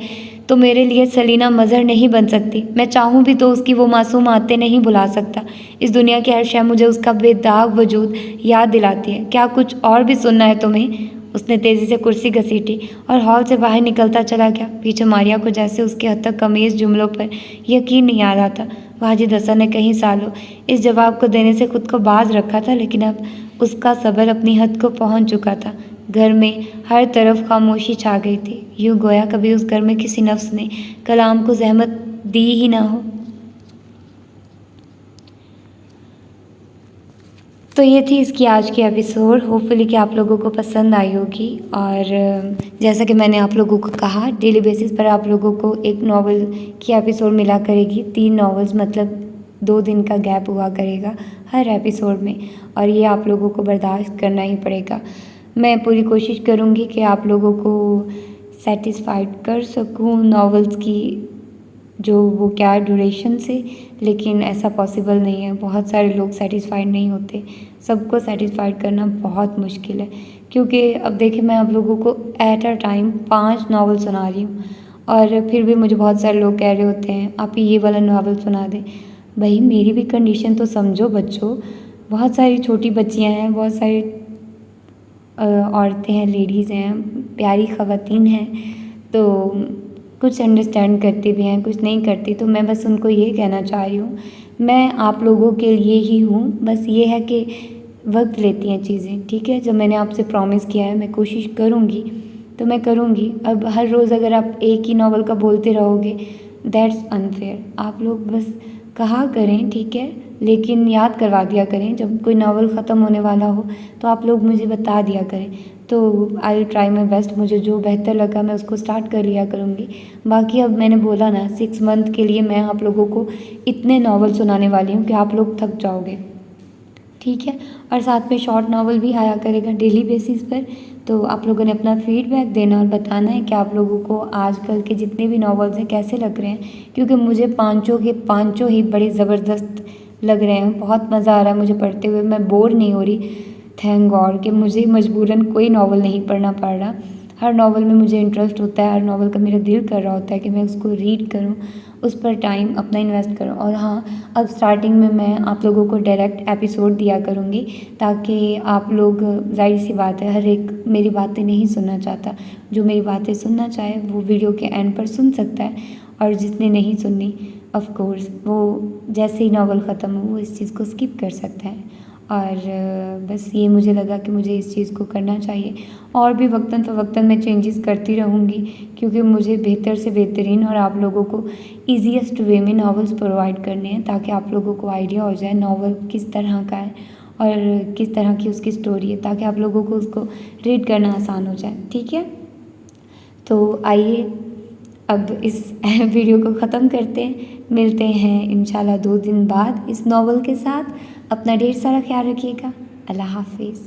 तो मेरे लिए सलीना मज़हर नहीं बन सकती। मैं चाहूँ भी तो उसकी वो मासूम आदतें नहीं भुला सकता। इस दुनिया की हर शय मुझे उसका बेदाग वजूद याद दिलाती है। क्या कुछ और भी सुनना है तुम्हें? उसने तेज़ी से कुर्सी घसीटी और हॉल से बाहर निकलता चला गया। पीछे मारिया को जैसे उसके हद तक कमीज़ जुमलों पर यकीन नहीं आ रहा था। वाजिद हसन ने कई सालों इस जवाब को देने से खुद को बाज रखा था, लेकिन अब उसका सब्र अपनी हद को पहुंच चुका था। घर में हर तरफ खामोशी छा गई थी। यूँ गोया कभी उस घर में किसी नफ्स ने कलाम को जहमत दी ही ना हो। तो ये थी इसकी आज की एपिसोड। होपफुली कि आप लोगों को पसंद आई होगी। और जैसा कि मैंने आप लोगों को कहा, डेली बेसिस पर आप लोगों को एक नॉवल की एपिसोड मिला करेगी। 3 नॉवेल्स, मतलब 2 दिन का गैप हुआ करेगा हर एपिसोड में, और ये आप लोगों को बर्दाश्त करना ही पड़ेगा। मैं पूरी कोशिश करूँगी कि आप लोगों को सेटिस्फाइड कर सकूँ नॉवेल्स की जो वो क्या ड्यूरेशन से, लेकिन ऐसा पॉसिबल नहीं है। बहुत सारे लोग सेटिस्फाइड नहीं होते, सबको सेटिस्फाइड करना बहुत मुश्किल है। क्योंकि अब देखिए, मैं आप लोगों को एट अ टाइम 5 नावल सुना रही हूँ और फिर भी मुझे बहुत सारे लोग कह रहे होते हैं आप ये वाला नावल सुना दें। भाई मेरी भी कंडीशन तो समझो बच्चों। बहुत सारी छोटी बच्चियाँ हैं, बहुत सारी औरतें हैं, लेडीज़ हैं, प्यारी ख़वातीन हैं, तो कुछ अंडरस्टैंड करती भी हैं, कुछ नहीं करती। तो मैं बस उनको ये कहना चाह रही हूँ, मैं आप लोगों के लिए ही हूँ। बस ये है कि वक्त लेती हैं चीज़ें, ठीक है। जब मैंने आपसे प्रॉमिस किया है मैं कोशिश करूँगी तो मैं करूँगी। अब हर रोज़ अगर आप एक ही नावल का बोलते रहोगे दैट्स अनफेयर। आप लोग बस कहा करें, ठीक है, लेकिन याद करवा दिया करें। जब कोई नावल ख़त्म होने वाला हो तो आप लोग मुझे बता दिया करें। तो I will try my best, मुझे जो बेहतर लगा मैं उसको स्टार्ट कर लिया करूँगी। बाकी अब मैंने बोला ना 6 मंथ के लिए मैं आप लोगों को इतने नावल सुनाने वाली हूँ कि आप लोग थक जाओगे, ठीक है। और साथ में शॉर्ट नावल भी आया करेगा डेली बेसिस पर। तो आप लोगों ने अपना फीडबैक देना और बताना है कि आप लोगों को आजकल के जितने भी नावल्स हैं कैसे लग रहे हैं, क्योंकि मुझे पांचों के पांचों ही बड़े ज़बरदस्त लग रहे हैं। बहुत मज़ा आ रहा है मुझे पढ़ते हुए, मैं बोर नहीं हो रही। थैंक गॉड कि मुझे मजबूरन कोई नावल नहीं पढ़ना पड़ रहा। हर नावल में मुझे इंटरेस्ट होता है, हर नावल का मेरा दिल कर रहा होता है कि मैं उसको रीड करूं, उस पर टाइम अपना इन्वेस्ट करूं। और हाँ, अब स्टार्टिंग में मैं आप लोगों को डायरेक्ट एपिसोड दिया करूँगी ताकि आप लोग, जाहिर सी बात है हर एक मेरी बातें नहीं सुनना चाहता। जो मेरी बातें सुनना चाहे वो वीडियो के एंड पर सुन सकता है, और जिसने नहीं सुननी ऑफ कोर्स वो जैसे ही नावल ख़त्म हो वो इस चीज़ को स्किप कर सकता है। और बस ये मुझे लगा कि मुझे इस चीज़ को करना चाहिए। और भी वक्तन फ़वक्तन मैं चेंजेस करती रहूँगी, क्योंकि मुझे बेहतर से बेहतरीन और आप लोगों को ईजीएस्ट वे में नावल्स प्रोवाइड करने हैं, ताकि आप लोगों को आइडिया हो जाए नावल किस तरह का है और किस तरह की उसकी स्टोरी है, ताकि आप लोगों को उसको रीड करना आसान हो जाए, ठीक है। तो आइए अब इस वीडियो को ख़त्म करते हैं। मिलते हैं इंशाल्लाह 2 दिन बाद इस नावल के साथ। अपना ढेर सारा ख्याल रखिएगा। अल्लाह हाफिज़।